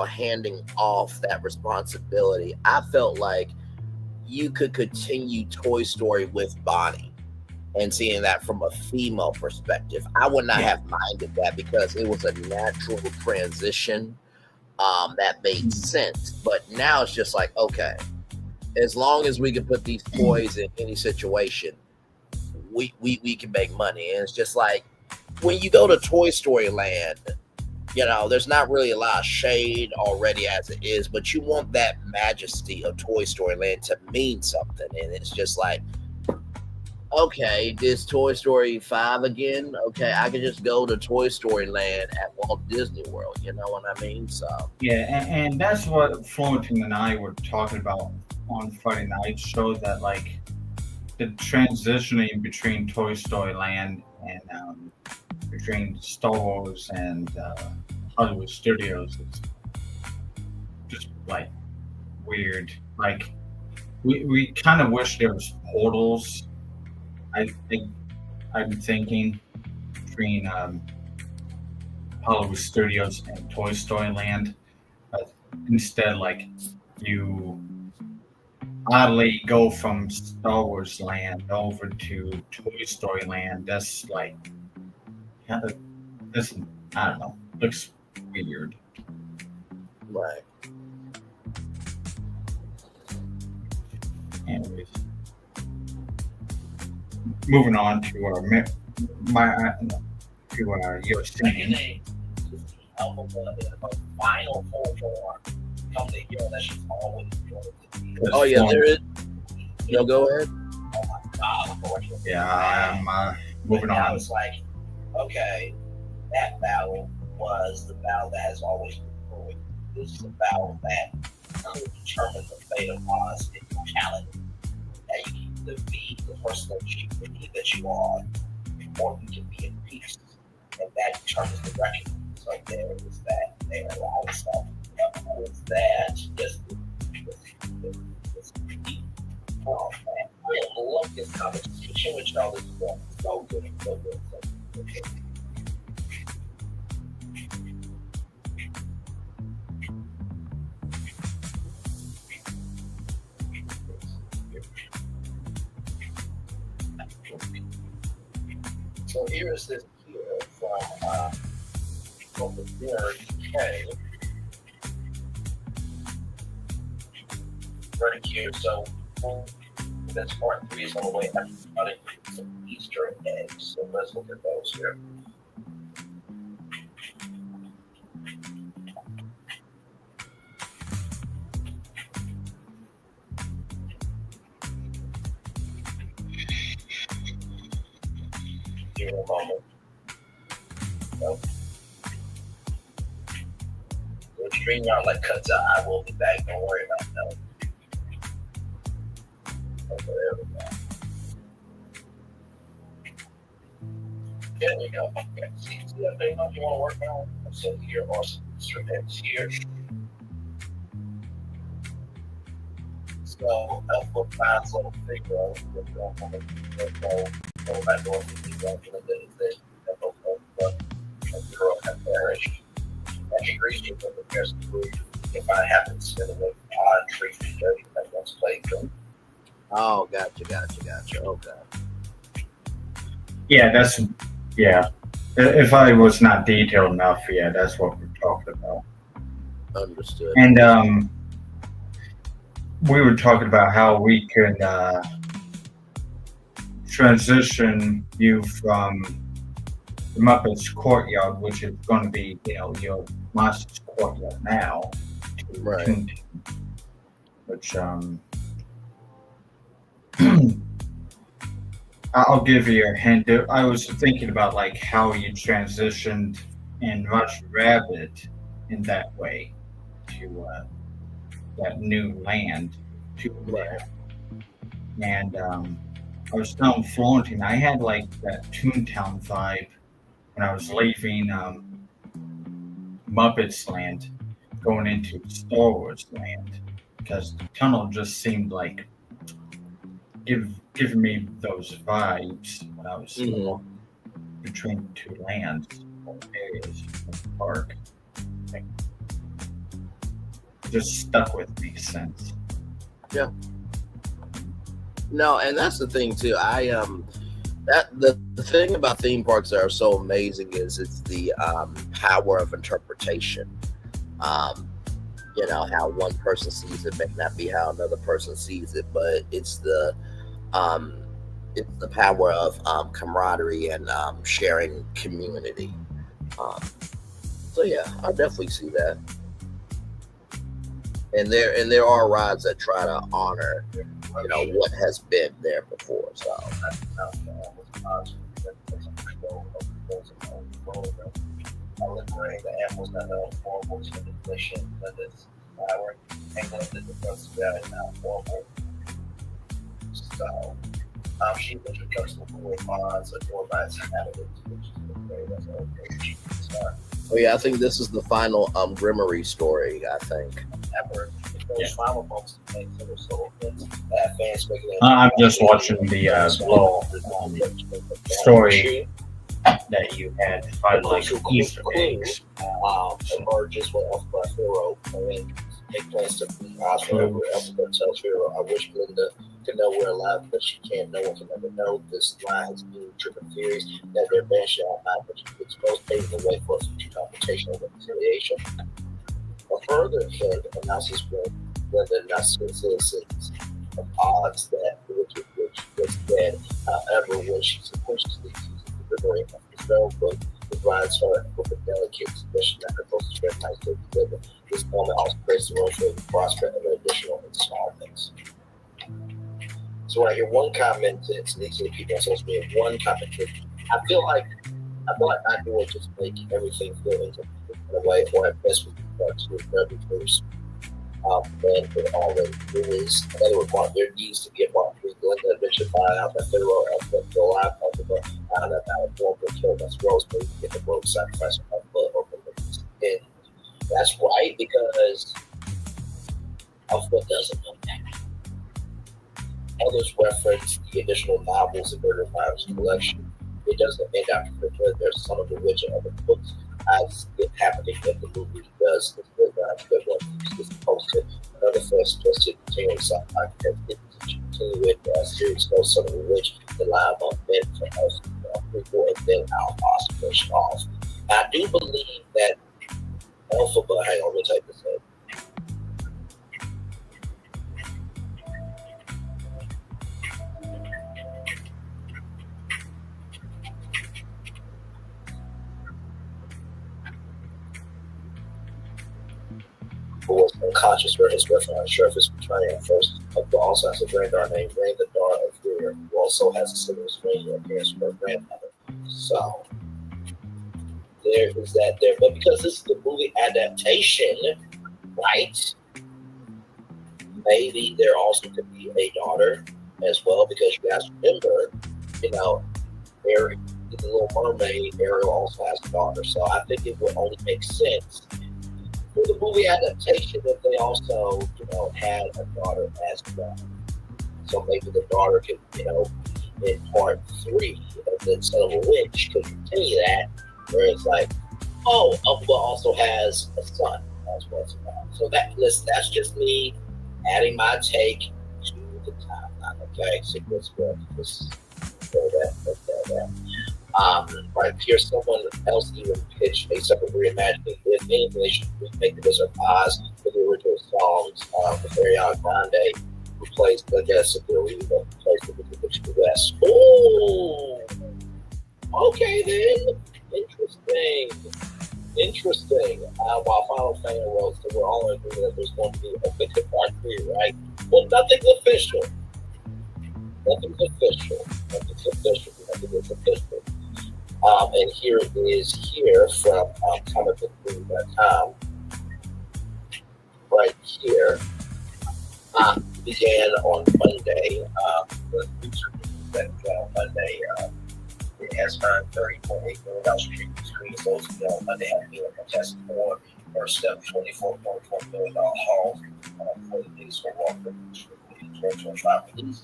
handing off that responsibility, I felt like you could continue Toy Story with Bonnie and seeing that from a female perspective. I would not have minded that because it was a natural transition that made sense. But now it's just like, okay, as long as we can put these toys in any situation, we can make money. And it's just like when you go to Toy Story Land, there's not really a lot of shade already as it is, but you want that majesty of Toy Story Land to mean something. And it's just like, okay, this Toy Story 5 again. Okay, I can just go to Toy Story Land at Walt Disney World. You know what I mean? So yeah, and that's what Florentin and I were talking about on Friday night. Showed that like the transitioning between Toy Story Land and between Star Wars and Hollywood Studios is just like weird. Like we kind of wish there was portals. I'm thinking between Hollywood Studios and Toy Story Land, but instead, like you oddly go from Star Wars Land over to Toy Story Land. That's like kind of this. I don't know. Looks weird. Right. Anyways. Moving on to your scene. Album the final form come the hero that she's always wanted to be. Oh yeah, there is. Go ahead. Oh my God, unfortunately. Yeah, I'm moving on. I was like, okay, that battle was the battle that has always been brewing. This is a battle that could determine the fate of Oz in mortality. That you can either be the person that you believe that you are, or you can be in peace. And that determines the reckoning. So there is that. There are a lot of stuff. With that, just oh man, I love this conversation with y'all. This is so good, so good, so good. So here is this here from the Dinner UK. Running here, so that's part 3 is on the way. I'm running some Easter eggs, so let's look at those here. So, when StreamYard like cuts out, I will be back. Don't worry about that. Okay, there we go. There we go. Okay. See that thing you want to work on? So here are some instruments here. So Alpha finds little figure go back over the zero have perished. And he agrees with the comparison group if I happen to spend away odd treatment dirty that once played them. Oh, gotcha. Okay. Yeah. If I was not detailed enough, yeah, that's what we're talking about. Understood. And we were talking about how we can transition you from the Muppets Courtyard, which is going to be, your Monsters Courtyard now, to Right. Toontown, which I'll give you a hint. I was thinking about like how you transitioned in Roger Rabbit in that way to that new land to there. And I was telling Florentine, I had like that Toontown vibe when I was leaving Muppets Land going into Star Wars Land, because the tunnel just seemed like giving me those vibes when I was between two lands or areas of the park. It just stuck with me since. Yeah. No, and that's the thing too. The thing about theme parks that are so amazing is it's the power of interpretation. How one person sees it may not be how another person sees it, but it's the power of camaraderie and sharing community. So yeah, I definitely see that. And there are rides that try to honor, what has been there before. So the animals that are horrible to the inflation that is power and then the difference that is now horrible. So she introduced the four bonds adored by its inhabitants, which is very oh yeah, I think this is the final Grimmery story, I think. Ever. Those final books make them so that fans make it. I'm just watching the little story that you had find like Easter eggs. Emerges with Alpha Hero and take place to be Oscar where Alpha tells Hero, I wish Glinda could know we're alive, but she can't. No one can ever know. This line has been tripping theories that their band shall not, but she exposed paving the way for a future confrontation and reconciliation. A further head announces whether not citizens of odds that which was dead. However, when she subconsciously uses the memory of the spell book, provides her with a delicate expression that her closest friend might still together. This moment also creates the role for the prospect of additional installments. So when I hear one comment, it's easily people on social media, one comment. I feel like not doing just make everything feel incomplete in a way, or at best with regards to every person. And it already is. In other words, there needs to be a part 3. Glinda eventually find out that Pharaoh the live Alpha found out that Alpha will kill us Rose, but you get the rogue sacrifice of Alpha over the end. That's right, because Alpha doesn't know that. Others reference the additional novels in Murder Files collection. It doesn't end after there's Son of the Witch and other books as it happening in the movie does. Good one is posted. Another first twisted continuing sci-fi continue with series goes Son of the Witch, the live on men for us before and then our oscillation off. I do believe that Alpha, but hang on, let me take this in. Who was unconscious where his weapon on the surface betraying first of all also has a granddaughter named Rain the Daughter of Fear, who also has a similar screen appearance from her grandmother. So there is that there, but because this is the movie adaptation, right? Maybe there also could be a daughter as well, because you guys remember, you know, Ariel, the Little Mermaid, Ariel also has a daughter. So I think it would only make sense for the movie adaptation if they also, you know, had a daughter as well. So maybe the daughter could, you know, in part 3 of the Son of a Witch could continue that, where it's like, oh, Elphaba also has a son as well. So that's just me adding my take to the timeline. Okay, so let's go that. Right here, someone else even pitched a separate reimagining. If anything, they should remake the Wizard of Oz with the original songs with Ariana Grande, who plays the guest of the who plays the Witch of the West. Ooh, okay then. Interesting. While Final Fan wrote, so we're all in agreement that there's going to be a Wicked Part 3, right? Well, nothing's official. Nothing is official. And here it is here from comicbookmovie.com. Right here. Began on Monday. The feature that Monday. It has earned $30.8 million streaming. Those on Monday have been contested for first step $24.4 million haul for the biggest overall 2025 release.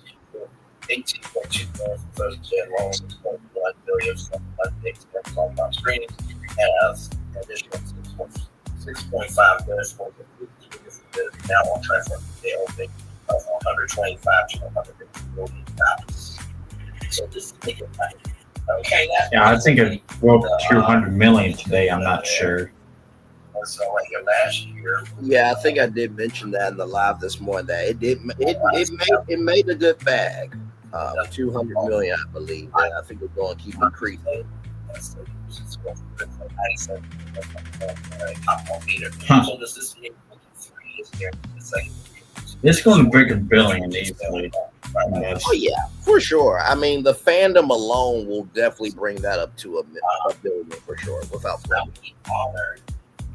18.2 million from Thursday alone, 6.1 million from Monday on streaming, and an additional 6.5 million for the now on track for the opening of 125 to 150 million dollars. So this is big money. Okay, I think it broke 200 million today. I'm not sure. So like last year. Yeah, I think I did mention that in the live this morning. That it made a good bag. 200 million, I believe. And I think it's going to keep increasing. So does this mean 3 is there? It's going to break $1 billion easily. Oh yeah, for sure. I mean, the fandom alone will definitely bring that up to a billion for sure, without question.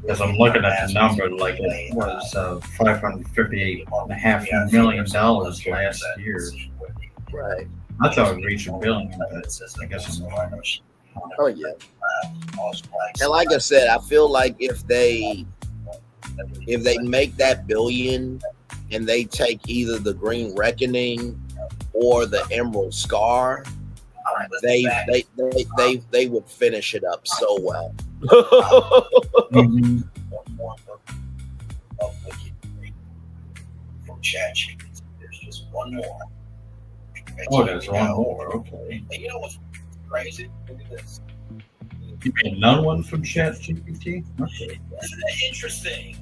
Because I'm looking at the number, like it was $558.5 million last year. Right. I thought it reached $1 billion, but I guess I'm wrong. Oh yeah. And like I said, I feel like if they make that billion and they take either the Green Reckoning or the Emerald Scar, they would finish it up so well. Mm-hmm. There's just one more. Oh, there's one more. Okay. And you know what's crazy? Look at this. You mean another one from ChatGPT? Okay. Isn't it interesting?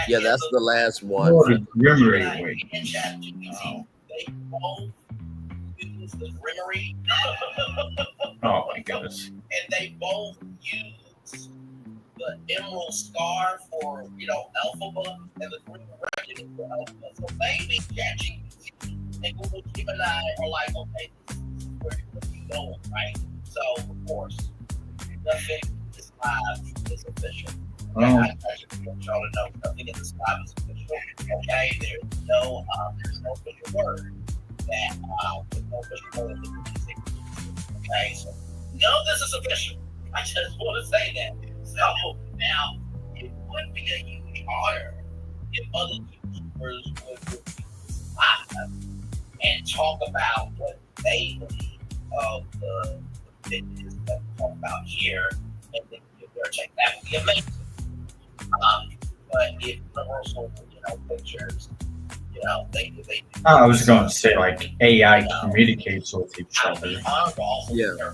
Yeah, that's the last one. Oh, the Memory And Wing. ChatGPT, they both use the Rimmery. Oh my goodness. And they both use the Emerald Scar for, Elphaba, and the Green Reckoning for Elphaba. So maybe ChatGPT and Google Gemini are like, okay, this is where you're going, right? So, of course, nothing is live is official. Oh. I just want y'all to know nothing in this live is official. Okay, there's no official word that there's no official word that okay, so none of this is official. I just want to say that. So now it would be a huge honor if other YouTubers would be live and talk about what they believe of the fitness that we talk about here, and then give their take. That would be amazing. But if Universal, pictures, they I was going to say, like, AI communicates with each other. Yeah.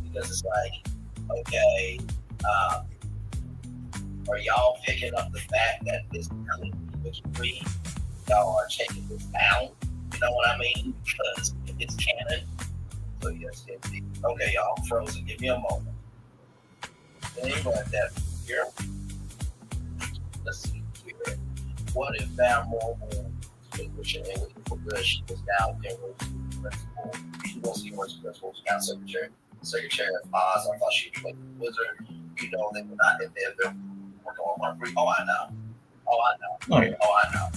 Because it's like, okay, are y'all picking up the fact that this really free? Y'all are taking this down. You know what I mean? Because it's canon. So yes, okay, y'all frozen. Give me a moment. Anyway, that here. Let's see here. What if Van Mormon, which is for good, she was now principal. She was the principal account secretary of Oz. I thought she was like the wizard. you know, they were not in there. They're working on one free. Oh, I know. Oh, I know. Oh yeah. Oh, I know.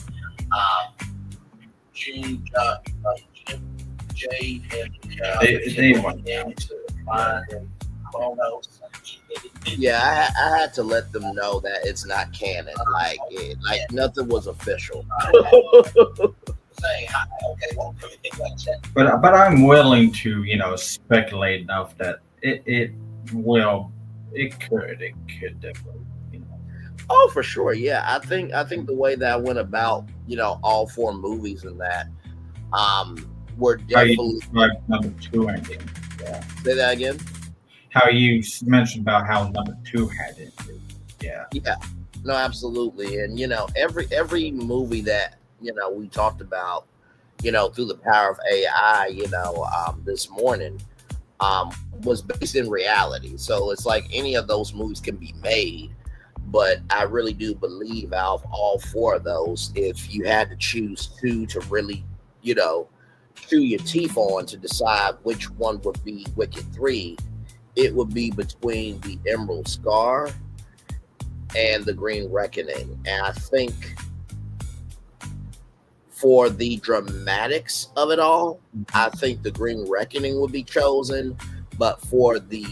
Jim, Jay, and They went down to find and Chronos. Yeah, I had to let them know that it's not canon. Like nothing was official. Saying, okay, well, everything like that. But I'm willing to, speculate enough that it could definitely, Oh, for sure. Yeah, I think the way that I went about, all four movies and that, were How you definitely. described number 2 ending. Yeah. Say that again. How you mentioned about how number 2 had it. Yeah. Yeah. No, absolutely. And every movie that we talked about, through the power of AI, this morning, was based in reality. So it's like any of those movies can be made. But I really do believe out of all four of those, if you had to choose two to really, chew your teeth on to decide which one would be Wicked 3, it would be between the Emerald Scar and the Green Reckoning. And I think for the dramatics of it all, I think the Green Reckoning would be chosen. But for the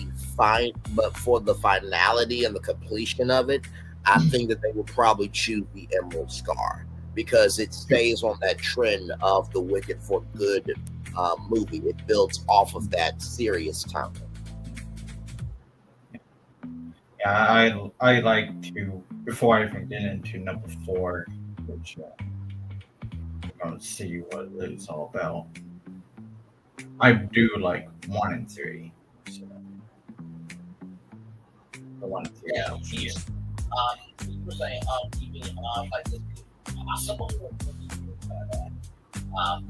finality and the completion of it, I think that they would probably choose the Emerald Scar because it stays on that trend of the Wicked for Good movie. It builds off of that serious tone. Yeah, I like to, before I even get into number 4, which we're going to see what it's all about. I do like 1 and 3. So. The 1 and 3. Yeah, you were saying, even like this, someone will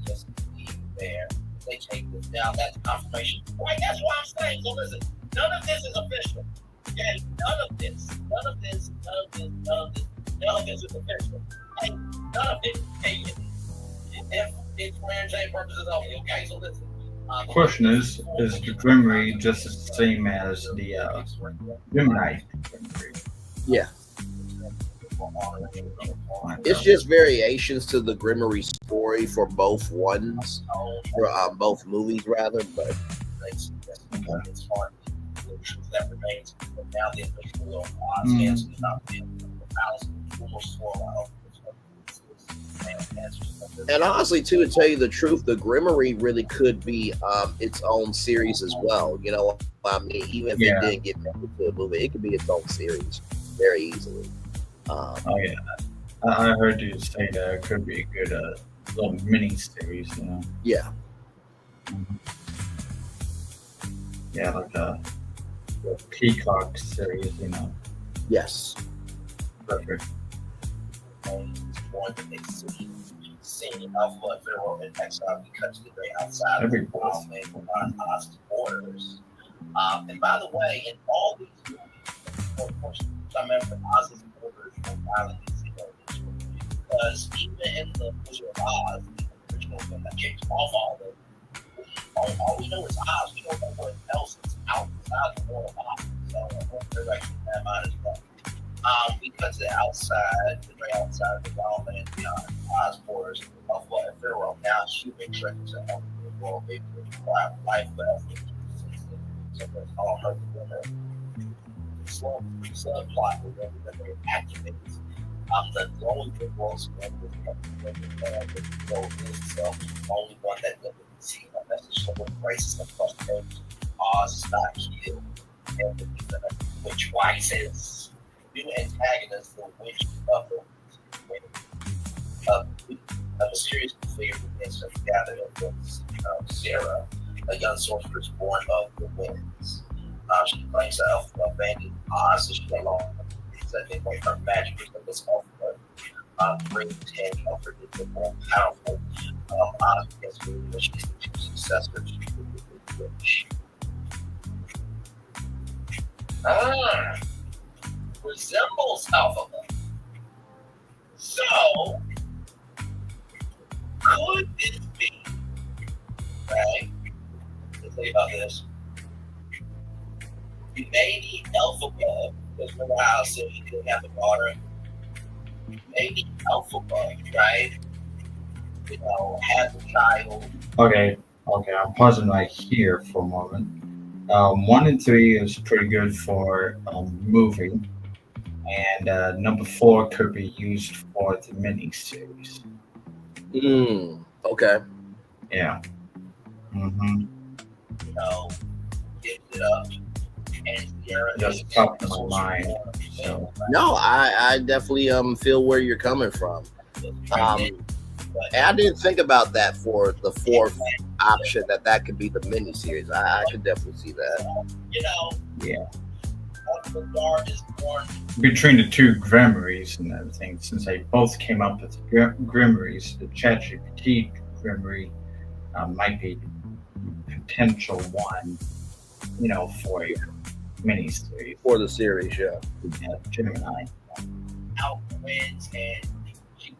just leave there. They take this down. That's confirmation. Right, that's what I'm saying. So listen, none of this is official. Okay, none of this is official. Okay, none of it. Okay, if it's for entertainment purposes only. Okay, so listen. Question is the Grimmery just the same as the Gemini? Yeah. It's just variations to the Grimmery story for both ones, for both movies rather, but it's hard that remains. But now the official stands is not being almost 4 hours. And honestly, too, to tell you the truth, the Grimmery really could be its own series as well. I mean, even if it didn't get made into a movie, it could be its own series very easily. Oh yeah, I heard you say that it could be a good little mini series. Yeah. Mm-hmm. Yeah, like the Peacock series. Yes. Perfect. One that they seen Alpha and Pharaoh in exile because of the great outside of the Oz's borders. And by the way, in all these movies, I remember Oz's borders from Island because even in the Wizard of Oz, the original film that kicked off all of it, all we know is Oz. We don't know what else is outside the world of Oz. So I hope they're actually in that mind as well. Because the outside, the very outside of the wild land beyond Oz borders of what Pharaoh now human trick to help the world maybe require life left. So that's all her women. Slow plot with them that they activate. The only good world spread with the world is itself, the only one that doesn't see a message of what crisis and frustration. Oz is not killed, and the witch rises. New antagonist, the witch of a mysterious figure begins to gather against Sarah, a young sorceress born of the winds. She claims herself abandoned Oz as she alone. That they point her magic is this offer. Brings 10 of her the more powerful Oz against whom she's the two successors to the witch. Resembles alphabet. So, could this be, right? Let's think about this. maybe Alphabet, because remember how I said he didn't have a daughter? Maybe Alphabet, right? You know, had the child. Okay, I'm pausing right here for a moment. 1 and 3 is pretty good for movie, and number 4 could be used for the miniseries. Okay. Yeah. You know, gives it up. And Sierra That's top of my mind. So. No, I definitely feel where you're coming from. And I didn't think about that for the fourth option, that could be the miniseries. I could definitely see that. You know, Yeah. the guard is born. Between the two Grimoires and everything, since they both came up with Grimoires, the ChatGPT Grimoire might be potential one, you know, for a miniseries. For the series, yeah. Gemini. Out wins and she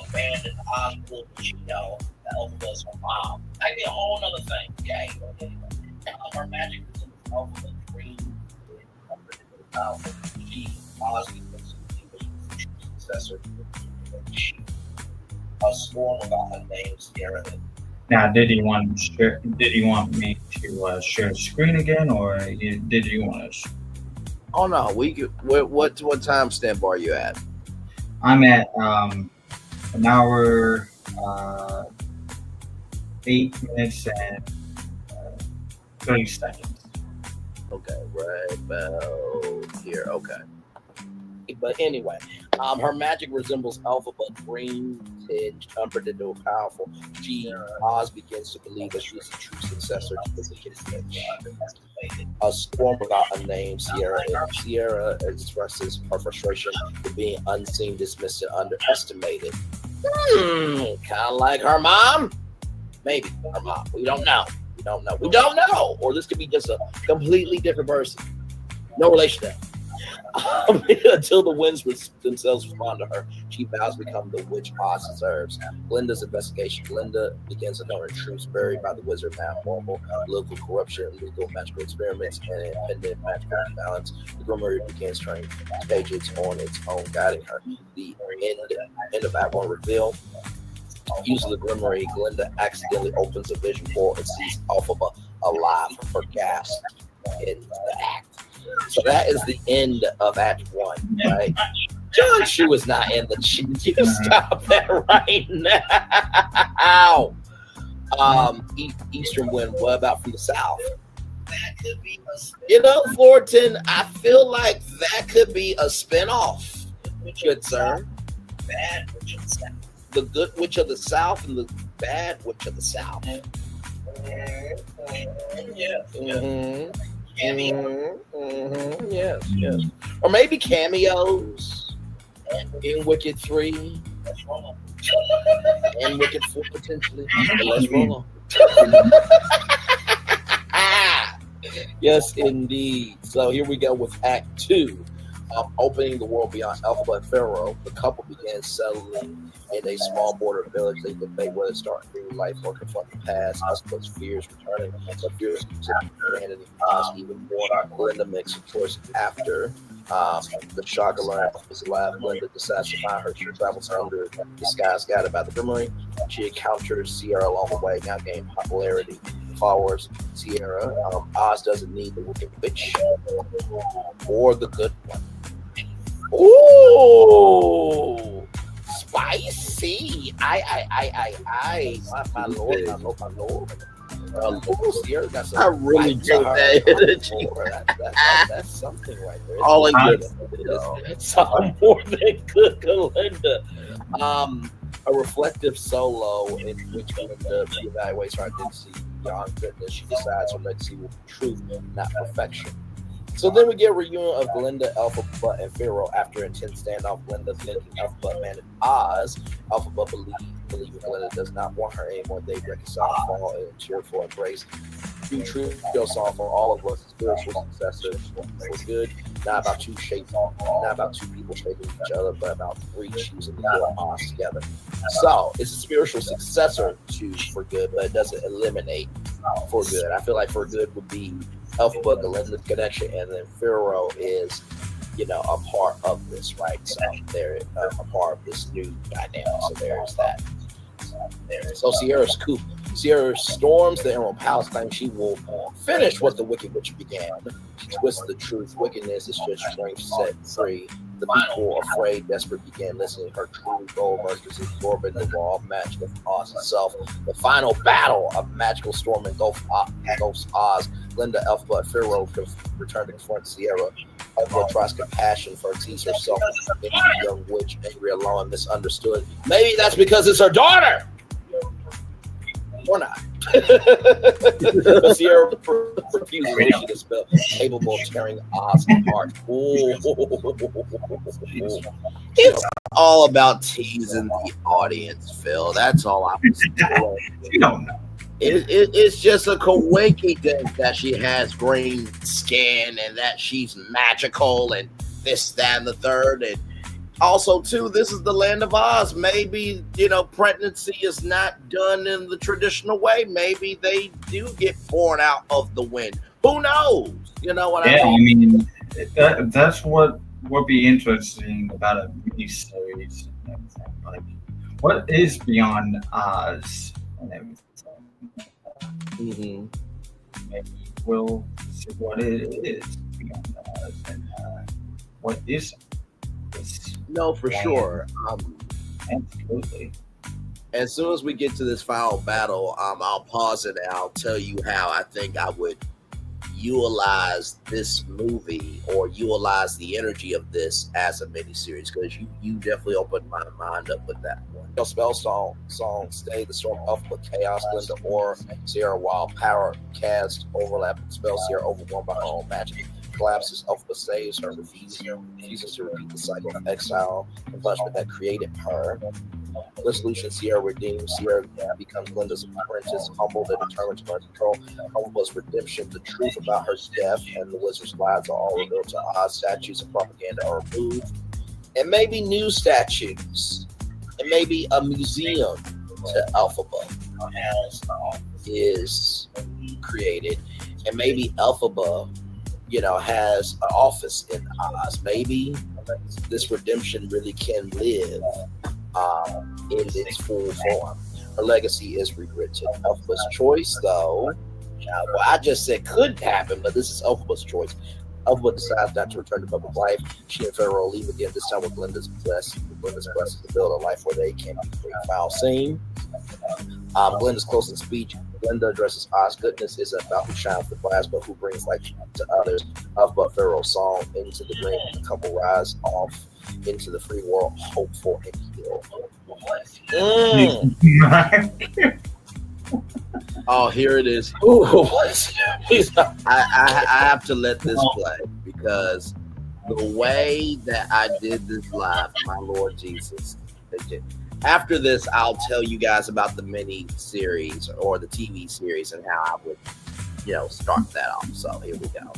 abandoned the hospital, but you know, the Alphabet's her mom. That could be a whole other thing. Okay. Her magic is in the Alphabet green. She Osby was the successor. A storm about her name, Sierra. Now, did he want me to share the screen again, or did you want to? Oh no, we could. What timestamp are you at? I'm at an hour, 8 minutes and 30 seconds. Okay, right about here. Okay. But anyway, her magic resembles Alphabet green tinged, unpredictable, powerful. Oz begins to believe that she is the true successor to the Wicked Witch. A storm without a name, Sierra expresses her frustration with being unseen, dismissed, and underestimated. Kind of like her mom? Maybe her mom. We don't know. We don't know. Or this could be just a completely different person. No relation to them. Until the winds themselves respond to her, she vows to become the witch Oz deserves. Glinda's investigation. Glinda begins uncovering truths buried by the wizard Mount Horrible, political corruption, illegal magical experiments, and independent magical imbalance. The Grimoire begins turning pages on its own, guiding her. The end of Act 1 reveal. Using the Grimoire, Glinda accidentally opens a vision portal and sees Alphaba alive from her gasp in the act. So that is the end of Act 1, right? John Chu is not in the cheat. You stop that right now. Eastern Wind, what about from the South? That could be You know, Fullerton, I feel like that could be a spinoff. Good sir. bad witch of the South. The good witch of the South and the bad witch of the South. Yes. Or maybe cameos in Wicked 3 and Wicked 4 potentially. But let's roll on. Yes, indeed. So here we go with Act 2. Opening the world beyond Alphabet Pharaoh, the couple began settling in a small border village. They debate whether to start a new life or confront the past. Alphabet's fears returning, but fears continuing abandoning Oz even more. Glinda makes a choice after the shock of learning is alive. Glinda decides to find her. She travels under disguise, guided by the Grimoire. She encounters Sierra along the way, now gaining popularity. Followers Sierra. Oz doesn't need the Wicked Witch or the good one. Ooh, spicy! My lord. Sierra got some. I really dig that energy. That's something right there. All in good. Something more than good, Glinda. A reflective solo in which Glinda evaluates her identity beyond goodness. She decides her legacy will be truth, not perfection. So then we get a reunion of Glinda, Elphaba, and Pharaoh after intense standoff. Glinda thinking Elphaba abandoned Oz. Elphaba believing Glinda does not want her anymore. They reconcile, fall in a cheerful embrace. True trio song for all of us, spiritual successor for good. Not about two people shaping each other, but about three choosing to build Oz together. So it's a spiritual successor to For Good, but it doesn't eliminate For Good. I feel like For Good would be Elphaba Galinda connection, and then Pharaoh is, a part of this, right? So they're a part of this new dynamic. So there's that. So Sierra storms the Emerald Palace, claiming she will finish what the Wicked Witch began. She twists the truth. Wickedness is just strength set free. The people, afraid, desperate, began listening. Her true goal emerges, absorbing the raw match with Oz itself. The final battle of Magical Storm and Ghost Oz. Glinda, Elphaba, and Pharaoh return to confront Sierra. Elphaba tries compassion for her, sees herself in the young witch, angry, alone, misunderstood. Maybe that's because it's her daughter. Or not. Sierra refuses to issue the spell, capable of tearing Oz apart. It's all about teasing the audience, Phil. That's all I'm saying. You don't know. It's just a coincidence that she has green skin and that she's magical and this, that, and the third. And also, too, this is the land of Oz. Maybe, pregnancy is not done in the traditional way. Maybe they do get born out of the wind. Who knows? You know what I mean? That's what would be interesting about a miniseries and everything. Like, what is beyond Oz and everything? Maybe we'll see what it is beyond Oz and what isn't. No, for sure. Absolutely. As soon as we get to this final battle, I'll pause it and I'll tell you how I think I would utilize this movie or utilize the energy of this as a miniseries, because you definitely opened my mind up with that one. Spell song Stay the Storm of Chaos, Glinda or Sierra, while power cast overlapping spells, Sierra overwhelmed by her own magic. Collapses, Elphaba saves her, refuses to repeat the cycle of exile and punishment that created her. The solution, Sierra redeems. Sierra becomes Glinda's apprentice, humbled and determined to learn control. Elphaba's redemption, the truth about her death and the wizard's lives are all revealed to Oz. Statues of propaganda are removed, and maybe new statues, and maybe a museum to Elphaba is created, and maybe Elphaba has an office in Oz. Maybe this redemption really can live in its full form. Her legacy is rewritten. Elphaba's choice, though, well, I just said could happen, but this is Elphaba's choice. Elphaba decides not to return to public life. She and Pharaoh leave again, this time with Glinda's blessing to build a life where they can be free. Final scene. Glinda's closing speech. Glinda addresses Oz's goodness is about to shine for class, but who brings light to others. Elphaba Pharaoh's song into the green. The couple rise off into the free world, hopeful and healed. Oh, here it is. Ooh, I have to let this play because the way that I did this live, my Lord Jesus. After this, I'll tell you guys about the mini series or the TV series and how I would, start that off. So here we go.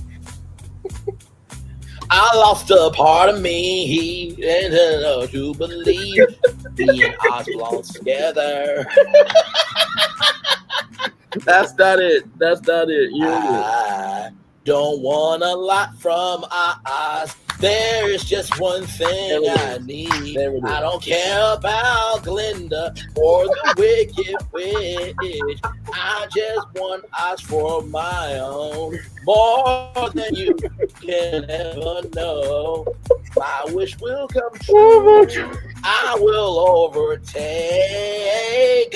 I lost a part of me. He didn't know to believe. Me and Oz belong together. That's not it. I don't want a lot from Oz. There's just one thing I need. I don't care about Glinda or the Wicked Witch. I just want Oz for my own, more than you can ever know. My wish will come true. I will overtake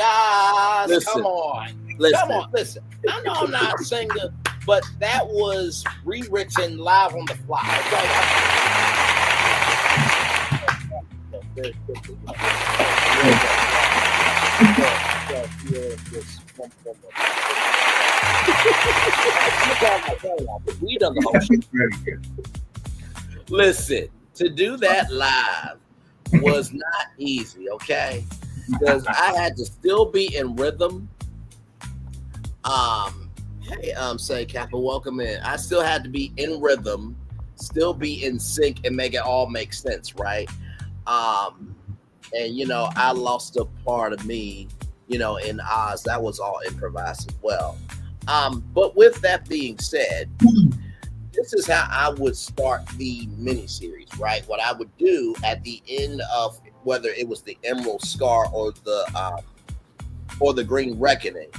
Oz. Listen, Come on, listen. I know I'm not singing, but that was rewritten live on the fly. We done the whole shit. Listen, to do that live was not easy, okay? Because I had to still be in rhythm. Hey, say Kappa, welcome in. I still had to be in rhythm, still be in sync, and make it all make sense, right? And I lost a part of me, in Oz. That was all improvised as well. But with that being said, this is how I would start the miniseries, right? What I would do at the end of whether it was the Emerald Scar or the Green Reckoning,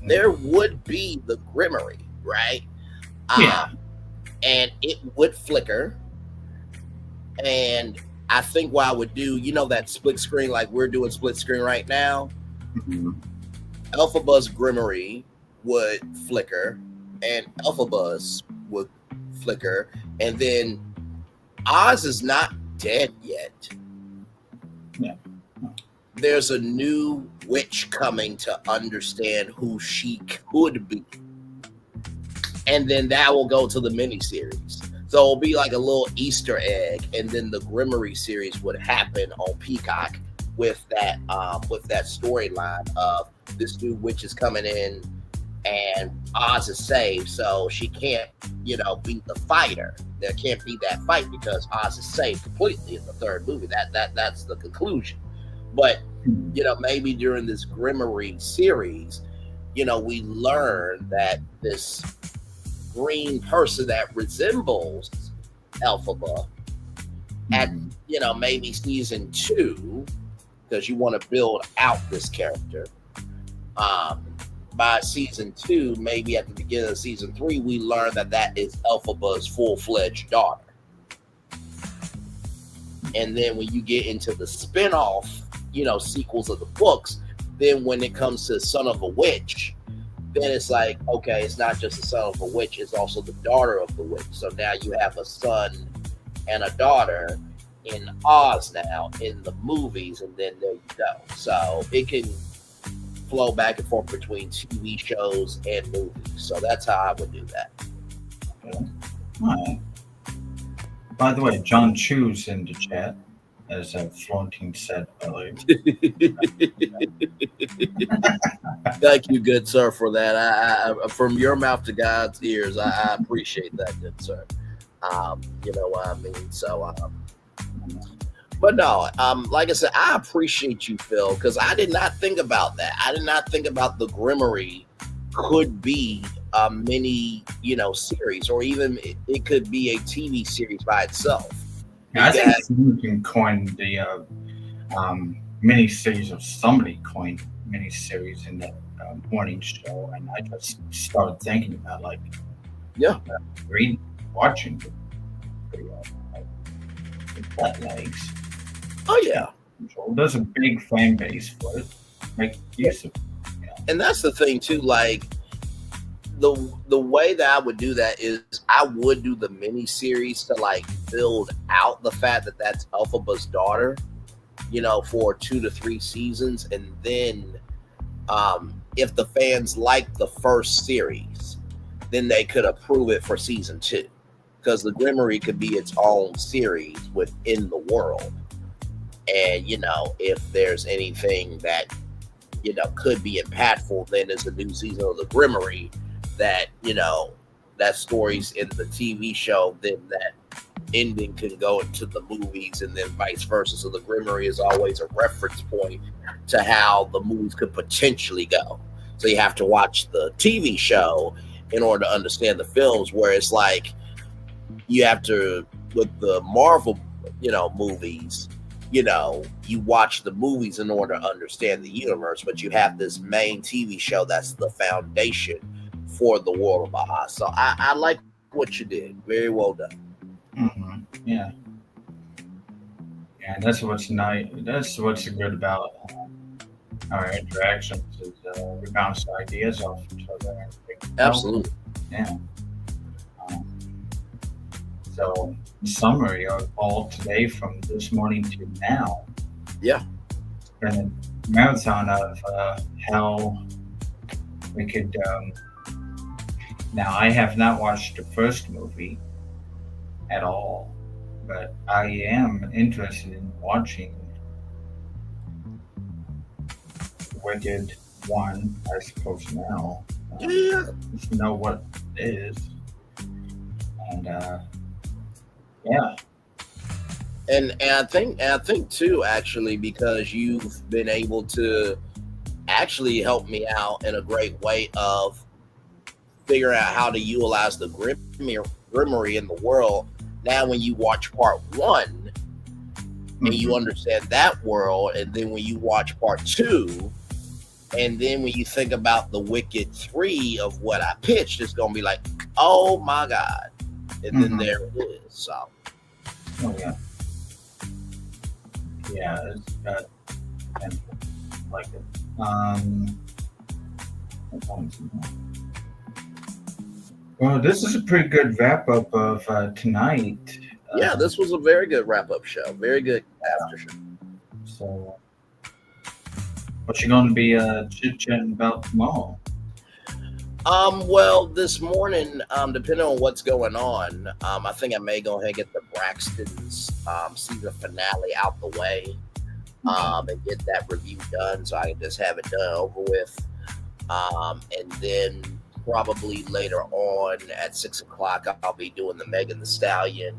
there would be the Grimmery, right? Yeah. And it would flicker. And I think what I would do, you know, that split screen, like we're doing split screen right now, Elphaba's Grimmery would flicker, and Elphabas would flicker, and then Oz is not dead yet. Yeah. There's a new witch coming to understand who she could be. And then that will go to the miniseries. So it'll be like a little Easter egg, and then the Grimmery series would happen on Peacock with that storyline of this new witch is coming in and Oz is saved, so she can't, you know, be the fighter. There can't be that fight because Oz is saved completely in the third movie. That's the conclusion. But you know, maybe during this Grimmery series, you know, we learn that this green person that resembles Elphaba at, you know, maybe season 2, because you want to build out this character. By season 2, maybe at the beginning of season 3, we learn that is Elphaba's full-fledged daughter. And then when you get into the spin-off, you know, sequels of the books, then when it comes to Son of a Witch, then it's like, okay, it's not just the son of a witch, it's also the daughter of the witch. So now you have a son and a daughter in Oz now in the movies, and then there you go. So it can flow back and forth between TV shows and movies. So that's how I would do that. Okay. All right. By the way, John Chu's in the chat, as Florentine said earlier. Thank you, good sir, for that. I from your mouth to God's ears, I appreciate that, good sir. You know what I mean? So, but no, like I said, I appreciate you, Phil, because I did not think about that. I did not think about the Grimmery could be a mini, you know, series, or even it could be a TV series by itself. I think you can coin the mini-series, or somebody coined mini-series in that morning show, and I just started thinking about, like, watching the video. That legs. Oh, yeah. There's a big fan base for it. Make use of it. You know? And that's the thing, too, like, the way that I would do that is I would do the mini series to like build out the fact that that's Elphaba's daughter, you know, for 2 to 3 seasons, and then if the fans like the first series, then they could approve it for season 2, because the Grimmery could be its own series within the world. And you know, if there's anything that, you know, could be impactful, then there's a new season of the Grimmery that, you know, that story's in the TV show, then that ending can go into the movies, and then vice versa. So the Grimmery is always a reference point to how the movies could potentially go. So you have to watch the TV show in order to understand the films, where it's like you have to, with the Marvel, you know, movies, you know, you watch the movies in order to understand the universe, but you have this main TV show that's the foundation for the world of Oz. So I like what you did. Very well done. Mm-hmm. Yeah. Yeah, that's what's nice. That's what's good about our interactions, is we bounce ideas off each other. Absolutely. Yeah. So, summary of all today from this morning to now. Yeah. And a marathon of how we could. Now, I have not watched the first movie at all, but I am interested in watching Wicked 1, I suppose now. Just know what it is. And, yeah. And I think too, actually, because you've been able to actually help me out in a great way of figuring out how to utilize the grimory in the world. Now, when you watch part one and you understand that world, and then when you watch part two, and then when you think about the Wicked 3 of what I pitched, it's going to be like, oh my God. And then there it is. So, oh, yeah. Yeah, it's got like it. Well, this is a pretty good wrap up of tonight. Yeah, this was a very good wrap up show. Very good after show. So, what you going to be chit chatting about tomorrow? Well, this morning, depending on what's going on, I think I may go ahead and get the Braxton's season finale out the way, and get that review done so I can just have it done over with. And then probably later on at 6 o'clock, I'll be doing the Megan Thee Stallion,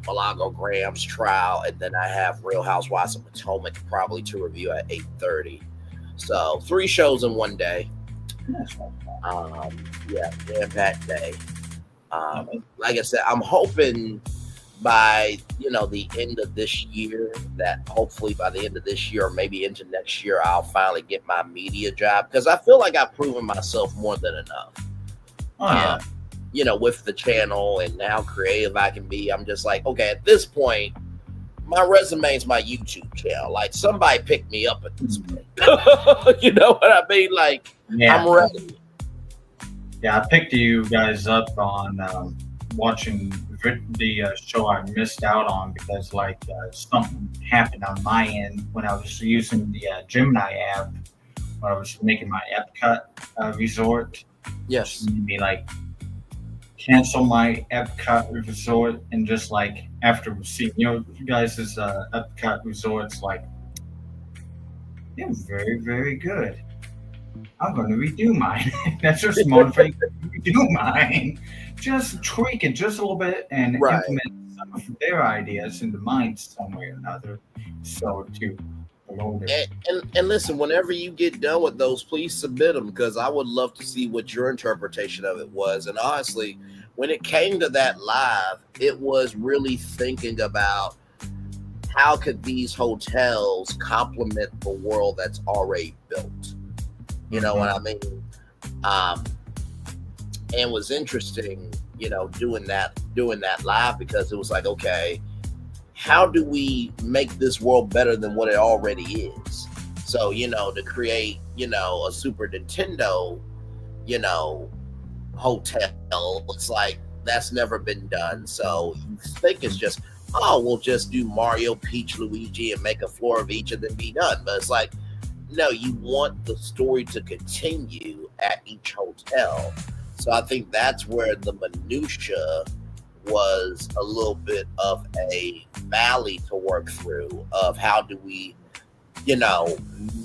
Milagro Graham's trial, and then I have Real Housewives of Potomac probably to review at 8:30. So 3 shows in one day. Yeah, jam-packed day. Like I said, I'm hoping by the end of this year, that hopefully by the end of this year or maybe into next year, I'll finally get my media job, because I feel like I've proven myself more than enough. With the channel and how creative I can be, I'm just like, okay, at this point, my resume is my YouTube channel. Like, somebody pick me up at this point. You know what I mean? Like, yeah. I'm ready. Yeah, I picked you guys up on watching the show I missed out on because something happened on my end when I was using the Gemini app when I was making my Epcot resort. Yes. Me cancel my Epcot resort, and just after seeing you guys' Epcot resorts, they're very, very good. I'm going to redo mine. That's just motivating to redo mine. Just tweak it just a little bit and implement some of their ideas into mine some way or another. So and listen, whenever you get done with those, please submit them, because I would love to see what your interpretation of it was. And honestly, when it came to that live, it was really thinking about how could these hotels complement the world that's already built. You know what I mean? And was interesting, doing that live, because it was like, okay, how do we make this world better than what it already is? So, to create, a Super Nintendo, hotel, it's like, that's never been done. So you think it's just, we'll just do Mario, Peach, Luigi, and make a floor of each and then be done. But it's like, no, you want the story to continue at each hotel. So I think that's where the minutia was a little bit of a valley to work through of how do we,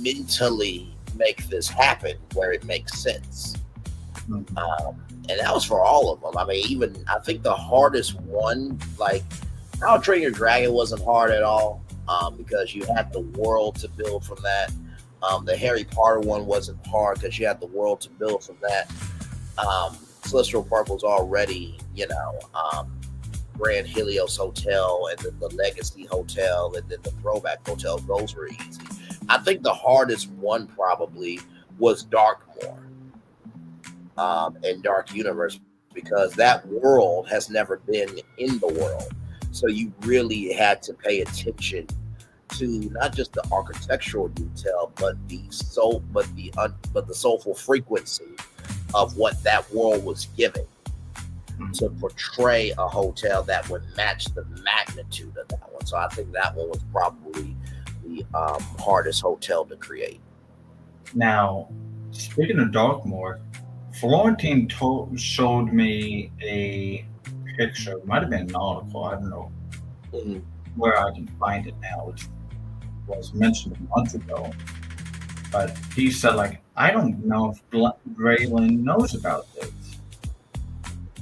mentally make this happen where it makes sense. And that was for all of them. I mean, even I think the hardest one, How to Train Your Dragon wasn't hard at all, because you had the world to build from that. The Harry Potter one wasn't hard because you had the world to build from that. Celestial Park was already, Grand Helios Hotel, and then the Legacy Hotel, and then the Throwback Hotel. Those were easy. I think the hardest one probably was Darkmoor and Dark Universe, because that world has never been in the world. So you really had to pay attention to not just the architectural detail, but the soulful frequency of what that world was giving to portray a hotel that would match the magnitude of that one. So I think that one was probably the hardest hotel to create. Now, speaking of Darkmoor, Florentine showed me a picture. It might have been an article. I don't know where I can find it now. It was mentioned a month ago. But he said, I don't know if Braylon knows about this.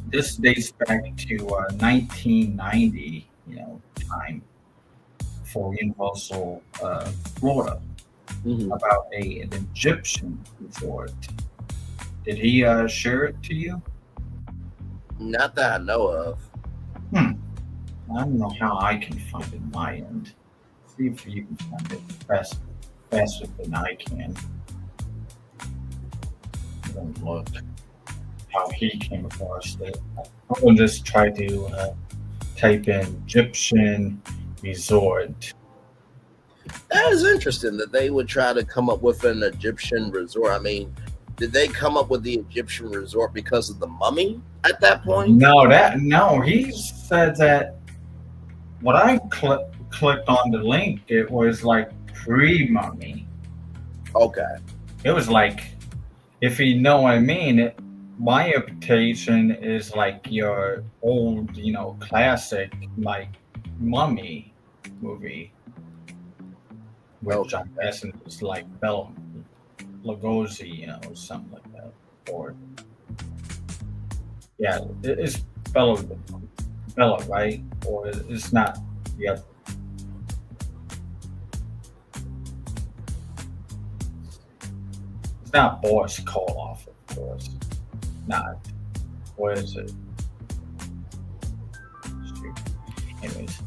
This dates back to 1990, time for Universal Florida, about an Egyptian resort Did he share it to you? Not that I know of. I don't know how I can find it on my end. See if you can find it faster than I can. Don't look how he came across it. I'll just try to type in Egyptian resort. That is interesting that they would try to come up with an Egyptian resort. I mean, did they come up with the Egyptian resort because of the mummy at that point? No, he said that when I clicked on the link, it was like pre-mummy. Okay. It was like, if you know what I mean, my interpretation is like your old, classic, like mummy movie, which I'm guessing is like Bela Lugosi, something like that. Or yeah, it's Bela, right? Or it's not. Yeah. It's not Boris Karloff, of course. Not. What is it? Shoot. Anyways,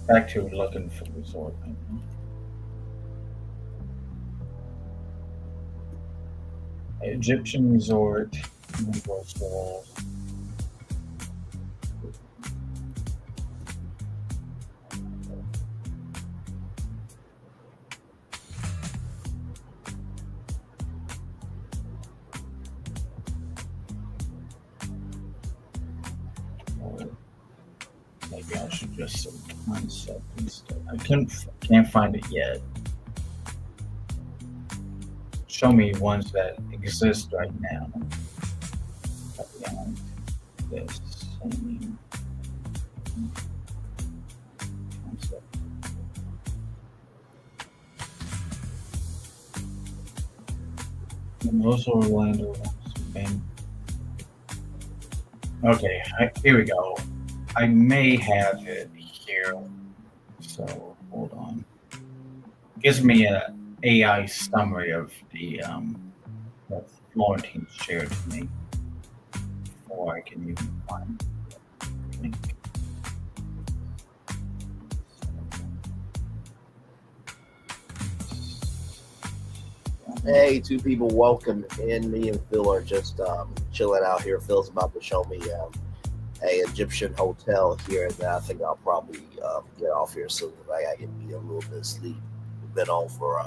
back to looking for resort. Egyptian resort. Universal. Maybe I should just say concept instead. I can't find it yet. Show me ones that exist right now. Beyond this. Concept. And also Orlando. Okay, here we go. I may have it here. So hold on. Gives me an AI summary of the that Florentine shared to me before I can even find the link. Hey, two people, welcome in. Me and Phil are just chilling out here. Phil's about to show me a Egyptian hotel here, and then I think I'll probably get off here soon. I gotta get a little bit of sleep. We've been on for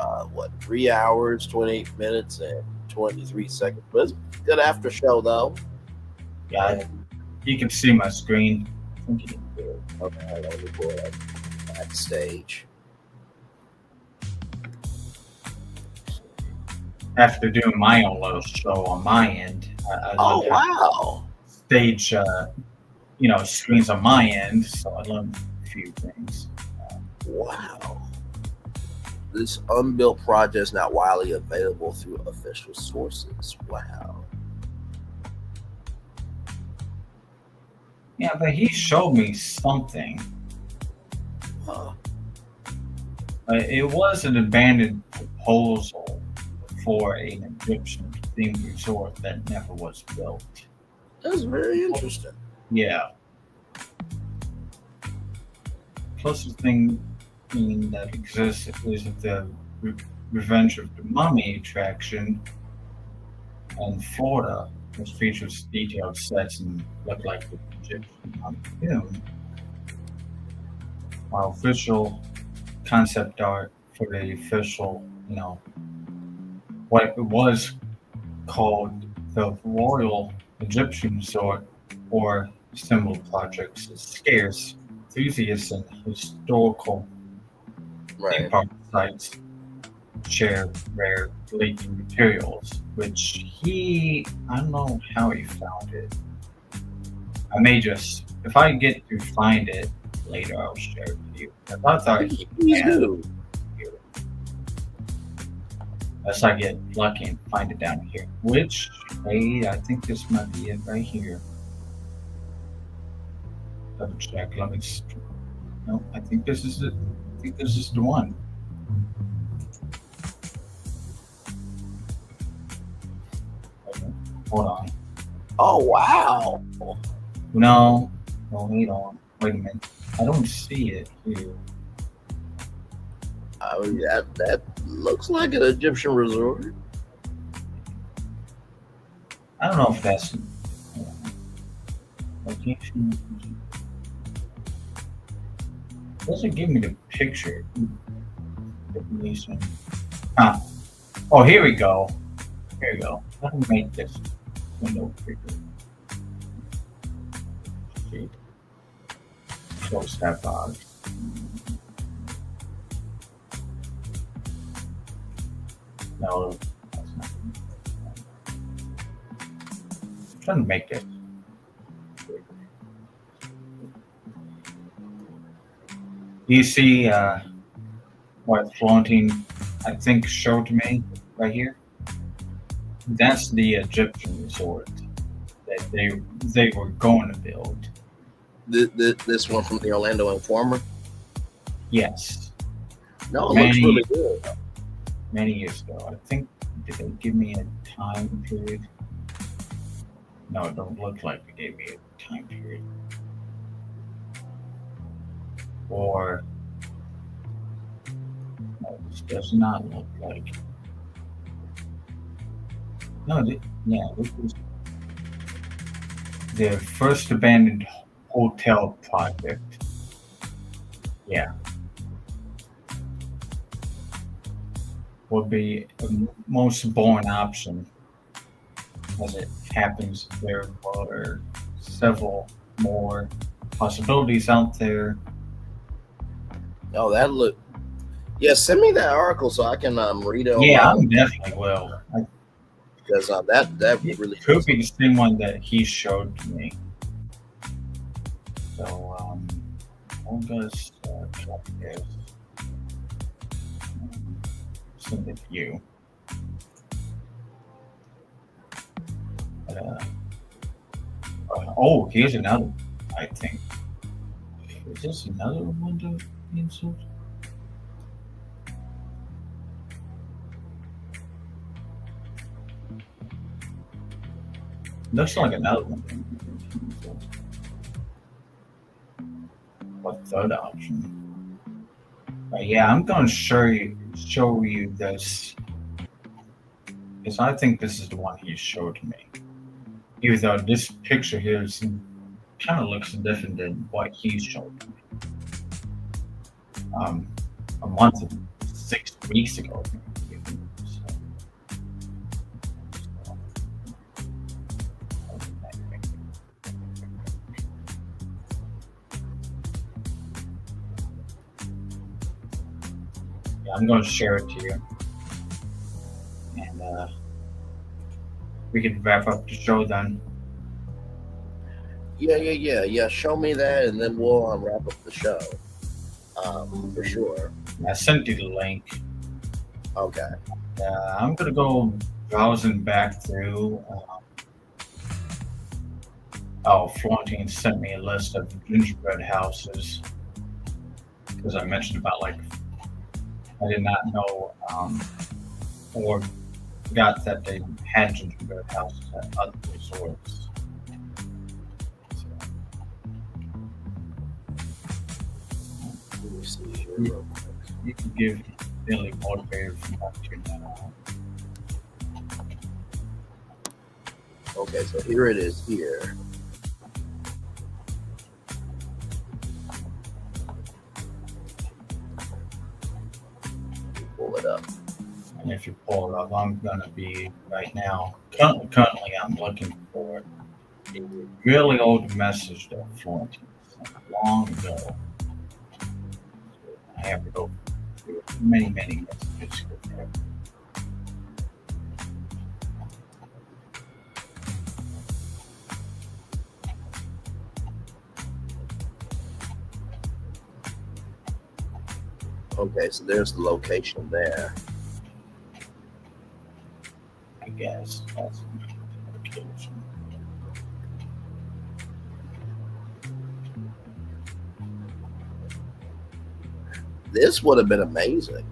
3 hours, 28 minutes, and 23 seconds. But it's a good after show though. Yeah, you can see my screen. Okay, let me go backstage. After doing my own little show on my end, wow! Stage, screens on my end, so I learned a few things. Wow! This unbuilt project is not widely available through official sources. Wow! Yeah, but he showed me something. Huh. It was an abandoned proposal for an Egyptian themed resort that never was built. That's very interesting. Yeah. Closest thing that exists is the Revenge of the Mummy attraction in Florida, which features detailed sets and look like the Egyptian mummy tomb. While official concept art for the official, what it was called the Royal Egyptian Resort or similar projects is scarce. Enthusiasts and historical theme park sites share rare leaking materials, which I don't know how he found it. I may just, if I get to find it later, I'll share it with you. I thought he do. Unless I get lucky and find it down here. Which, hey, I think this might be it right here. Double check. No, I think this is it. I think this is the one. Okay. Hold on. Oh wow. No, wait on. Wait a minute. I don't see it here. That looks like an Egyptian resort. I don't know if that's location. Doesn't give me the picture. Definition. Oh, here we go. Here we go. Let me make this window bigger. See. Close that box. No, that's not. I'm trying to make this bigger. Do you see what Flaunting, I think, showed me right here? That's the Egyptian resort that they were going to build. This one from the Orlando Informer. Yes. No, it looks really good. Many years ago. I think, did they give me a time period? No, it don't look like they gave me a time period. Or, no, this does not look like. No, this was the first abandoned hotel project. Yeah. Would be a most boring option, as it happens there are several more possibilities out there. Oh, that look. Yeah, send me that article so I can read it. Yeah, I definitely will. Because that really could be the same one that he showed me. So I'll just copy this. Send it to you. Oh, here's another. I think. Is this another window insert? Looks like another one. What third option? Yeah, I'm going to show you this, because I think this is the one he showed me. Even though this picture here kind of looks different than what he showed me. A month and 6 weeks ago. I'm going to share it to you, and we can wrap up the show then. Yeah. Show me that, and then we'll wrap up the show. For sure. I sent you the link. Okay. I'm going to go browsing back through. Florentine sent me a list of gingerbread houses, because I mentioned about I did not know or forgot that they had gingerbread houses at other resorts. So, let me see here real quick. You can give Billy motivated from watching that out. Okay, so here it is here. Pull it up. And if you pull it up, I'm going to be right now. Currently, I'm looking for a really old message that Florentine sent long ago. I have to go through many messages. Okay, so there's the location there. I guess that's the location. This would have been amazing.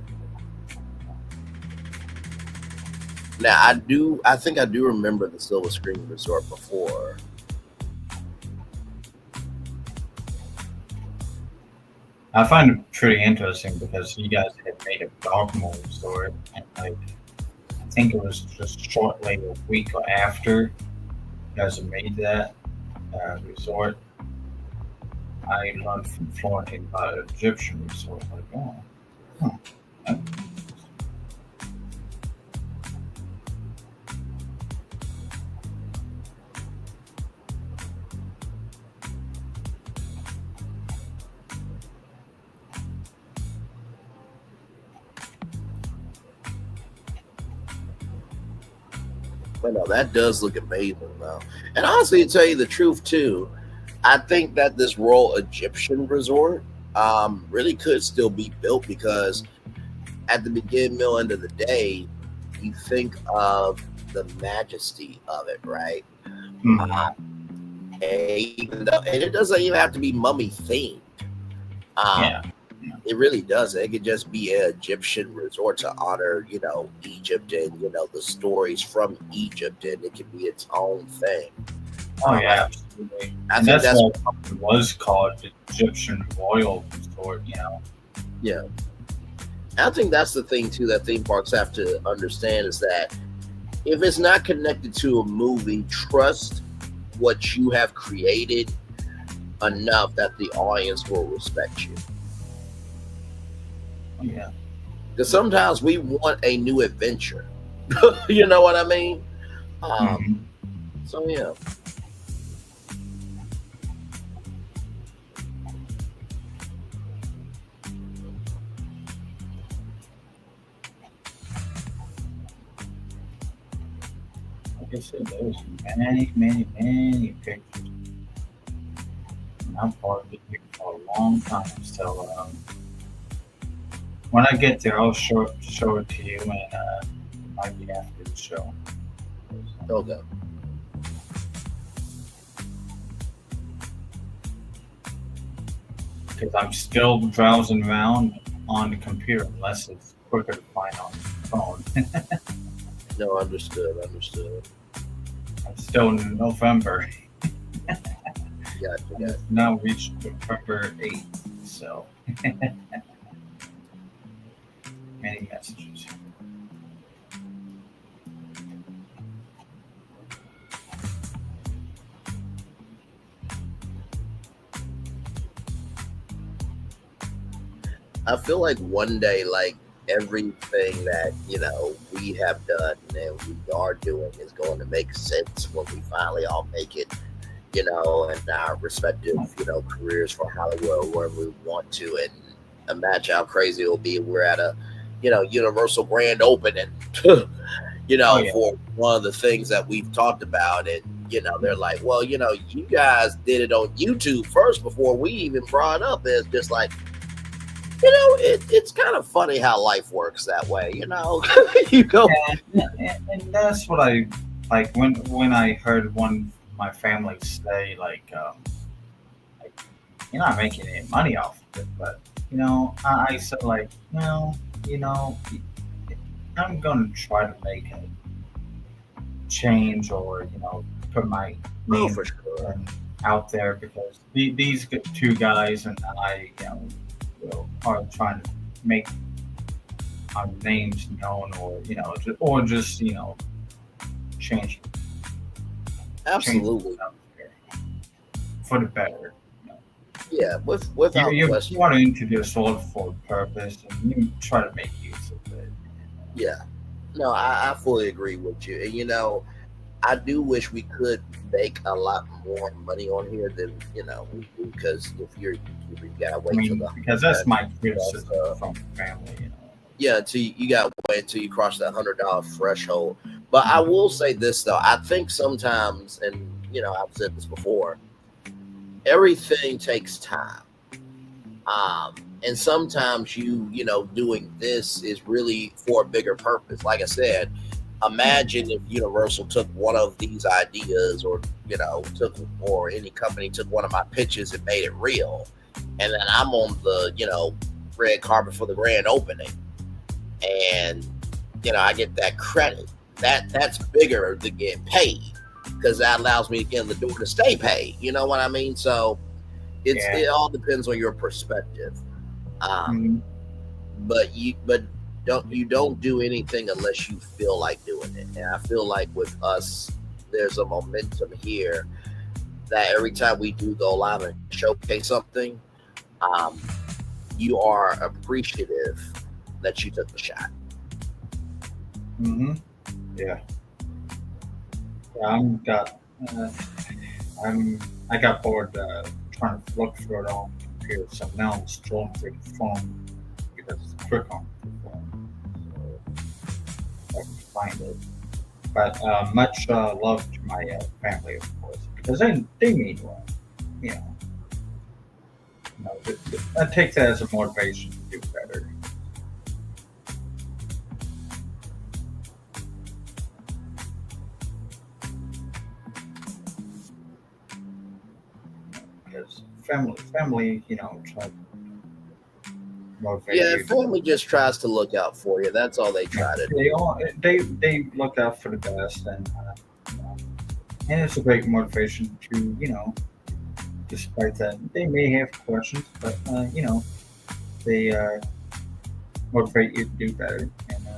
Now I think I do remember the Silver Screen Resort before. I find it pretty interesting because you guys had made a Dogma resort, and like I think it was just shortly a week after you guys had made that resort. I learned from Florentine about an Egyptian resort. Like, oh, huh. But no, that does look amazing though. And honestly, to tell you the truth too, I think that this Royal Egyptian Resort really could still be built because at the beginning, middle, end of the day, you think of the majesty of it, right? And it doesn't even have to be mummy themed. Yeah. It really does. It could just be an Egyptian resort to honor, Egypt and, the stories from Egypt, and it could be its own thing. Oh, yeah, absolutely. And that's what it was called, the Egyptian Royal Resort, Yeah. I think that's the thing, too, that theme parks have to understand is that if it's not connected to a movie, trust what you have created enough that the audience will respect you. Yeah. Because sometimes we want a new adventure. You know what I mean? So, yeah. Like I said, there's many, many, many pictures. And I'm part of it here for a long time. So, when I get there, I'll show it to you, and might be after the show. Okay. Because I'm still browsing around on the computer, unless it's quicker to find on the phone. No, understood. I'm still in November. Gotcha. Now reached November 8th, so many messages. I feel like one day, like everything that we have done and we are doing is going to make sense when we finally all make it, in our respective, careers for Hollywood, where we want to, and imagine how crazy it'll be. We're at a, Universal grand opening, for one of the things that we've talked about, and they're like, well, you guys did it on YouTube first before we even brought it up. It's just like, it's kind of funny how life works that way, you go. And that's what I like when I heard one of my family say, like, you're not making any money off of it, but I said, like, no, I'm going to try to make a change, or put my name for sure out there, because these two guys and I, are trying to make our names known, or just change. Absolutely. For the better. Yeah, without you question. want to introduce all for a purpose, and you try to make use of it. Yeah. No, I fully agree with you. And I do wish we could make a lot more money on here than because if you're you gotta wait till the, because that's my criticism from the family. Yeah, until you gotta wait until you cross that $100 threshold. But I will say this though, I think sometimes, and I've said this before, everything takes time. And sometimes doing this is really for a bigger purpose. Like I said, imagine if Universal took one of these ideas, or or any company took one of my pitches and made it real, and then I'm on the red carpet for the grand opening, and I get that credit. that's bigger than getting paid, because that allows me to get in the door to stay paid. You know what I mean? So it all depends on your perspective. But you don't do anything unless you feel like doing it. And I feel like with us, there's a momentum here that every time we do go live and showcase something, you are appreciative that you took the shot. Yeah. I got bored trying to look for it on the computer, so now I'm strolling through the phone because it's quick on the phone, so I can find it. But much love to my family, of course, because they mean well. You know, I take that as a motivation to do better. Because family, you know, try to motivate you. Family just tries to look out for you. That's all they try to do. They look out for the best, and it's a great motivation to, you know, despite that they may have questions, but you know, they motivate you to do better. And,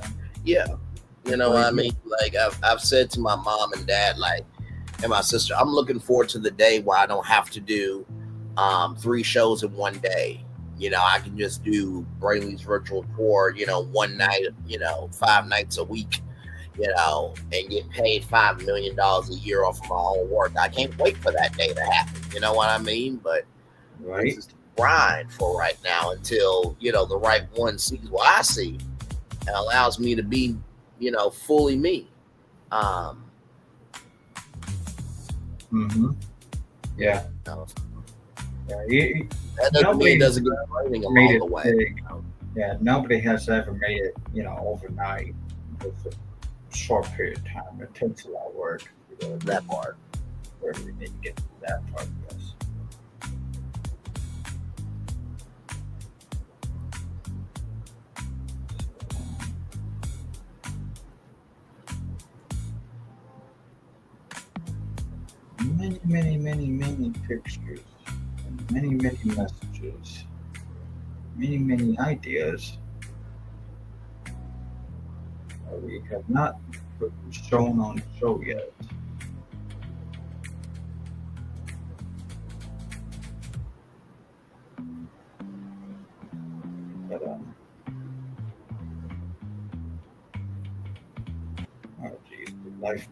you know what I mean? Like I've said to my mom and dad, like, and my sister, I'm looking forward to the day where I don't have to do 3 shows in one day. You know, I can just do Braylon's virtual tour, you know, one night, you know, 5 nights a week, you know, and get paid $5 million a year off of my own work. I can't wait for that day to happen. You know what I mean? But it's just grind for right now until, you know, the right one sees what I see and allows me to be, you know, fully me. Yeah. That doesn't mean it doesn't get training along the way. Yeah, nobody has ever made it, you know, overnight. It's a short period of time. It takes a lot of work. That part. Where we need to get to that part of this. Many pictures, and many messages, many ideas that we have not shown on the show yet. But oh geez, the life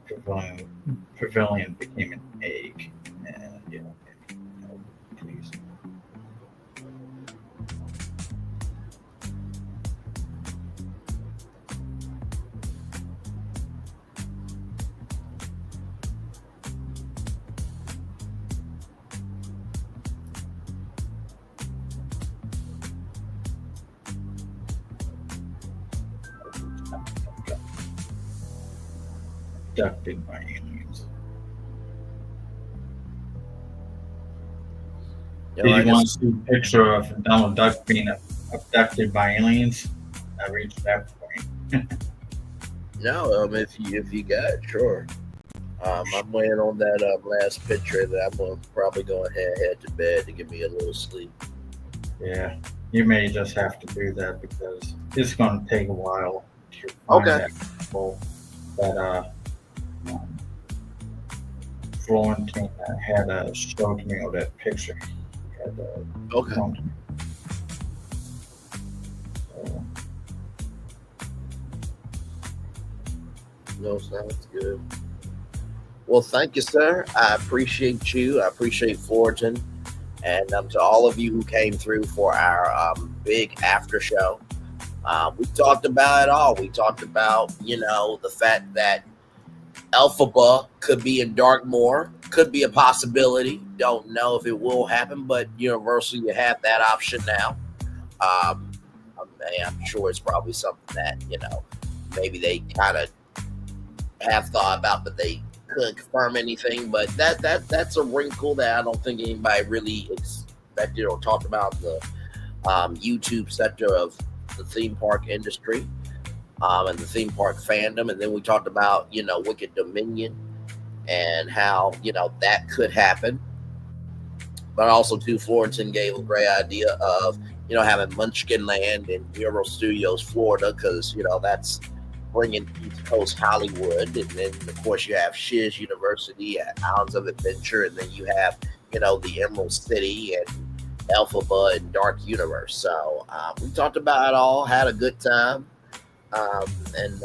pavilion became an egg, and you know, please. Abducted by aliens. Did you want to see a picture of Donald Duck being abducted by aliens? I reached that point. No, if you got it, sure. I'm waiting on that last picture that I'm probably going to head to bed to give me a little sleep. Yeah, you may just have to do that because it's going to take a while to find that people that Florentine had showed me on that picture. So, no, sounds good. Well, thank you, sir. I appreciate you. I appreciate Fullerton. And to all of you who came through for our big after show. We talked about it all. We talked about, you know, the fact that Elphaba could be in Darkmoor, could be a possibility. Don't know if it will happen, but Universal, you have that option now. I'm sure it's probably something that, you know, maybe they kind of have thought about, but they couldn't confirm anything. But that's a wrinkle that I don't think anybody really expected or talked about in the YouTube sector of the theme park industry. and the theme park fandom. And then we talked about, Wicked Dominion and how, that could happen. But also, too, Florentin gave a great idea of, having Munchkin Land in Universal Studios Florida, because, that's bringing East Coast Hollywood. And then, of course, you have Shiz University at Islands of Adventure. And then you have, the Emerald City and Elphaba and Dark Universe. So we talked about it all, had a good time. And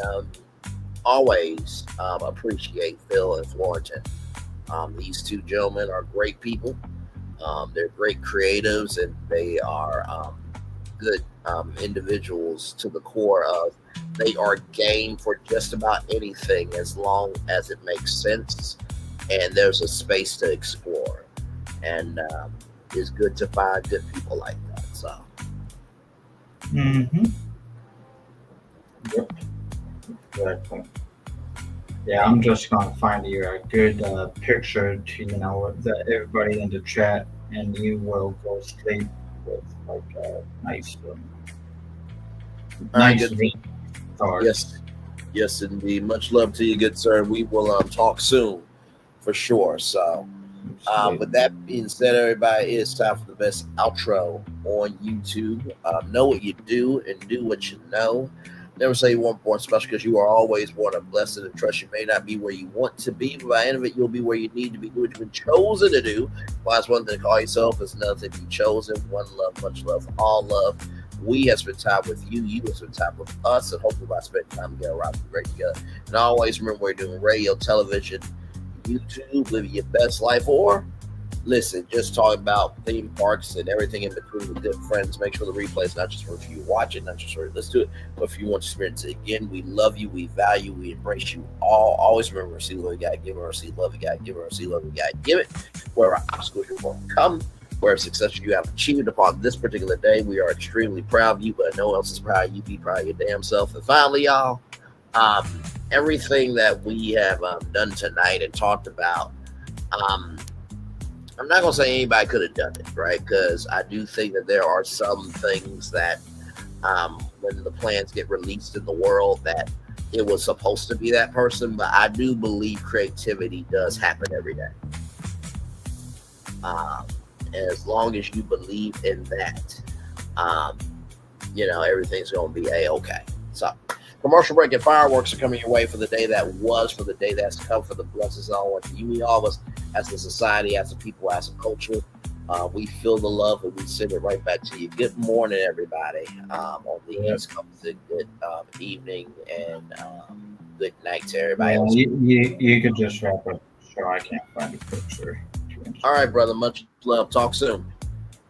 always appreciate Phil and Florentin. These two gentlemen are great people. They're great creatives, and they are good individuals to the core of. They are game for just about anything as long as it makes sense and there's a space to explore. And it's good to find good people like that. So. Mm-hmm. Yep. Exactly. Yeah, I'm just gonna find you a good picture to that everybody in the chat, and you will go sleep with like a nice, nice stars. Yes, indeed. Much love to you, good sir. We will talk soon, for sure. So, with that being said, everybody, it's time for the best outro on YouTube. Know what you do and do what you know. Never say you weren't born special, because you are always born a blessed and trust. You may not be where you want to be, but by the end of it, you'll be where you need to be. Do what you've been chosen to do. Well, that's one thing to call yourself. It's another thing to be chosen. One love, much love, all love. We have spent time with you. You have spent time with us, and hopefully by spending time together, we'll be great together. And always remember, we're doing radio, television, YouTube, living your best life, or listen, just talking about theme parks and everything in between with different friends. Make sure the replay is not just for if you watch it, not just for let's do it, but if you want to experience it again. We love you, we value, we embrace you all. Always remember, see love you gotta give her, see love you gotta give her, see love you gotta give it. Wherever obstacles you will come, wherever success you have achieved upon this particular day, we are extremely proud of you, but no one else is proud of you. Be proud of your damn self. And finally, y'all, everything that we have done tonight and talked about, I'm not going to say anybody could have done it, right? Because I do think that there are some things that when the plans get released in the world that it was supposed to be that person, but I do believe creativity does happen every day. As long as you believe in that, everything's going to be A-okay. So, commercial break and fireworks are coming your way for the day that was, for the day that's come, for the blessings and all of you, all of us, as a society, as a people, as a culture. We feel the love and we send it right back to you. Good morning, everybody. On the East Coast, good evening and good night to everybody else. You could just wrap up. Sure, I can't find a picture. All right, brother. Much love. Talk soon.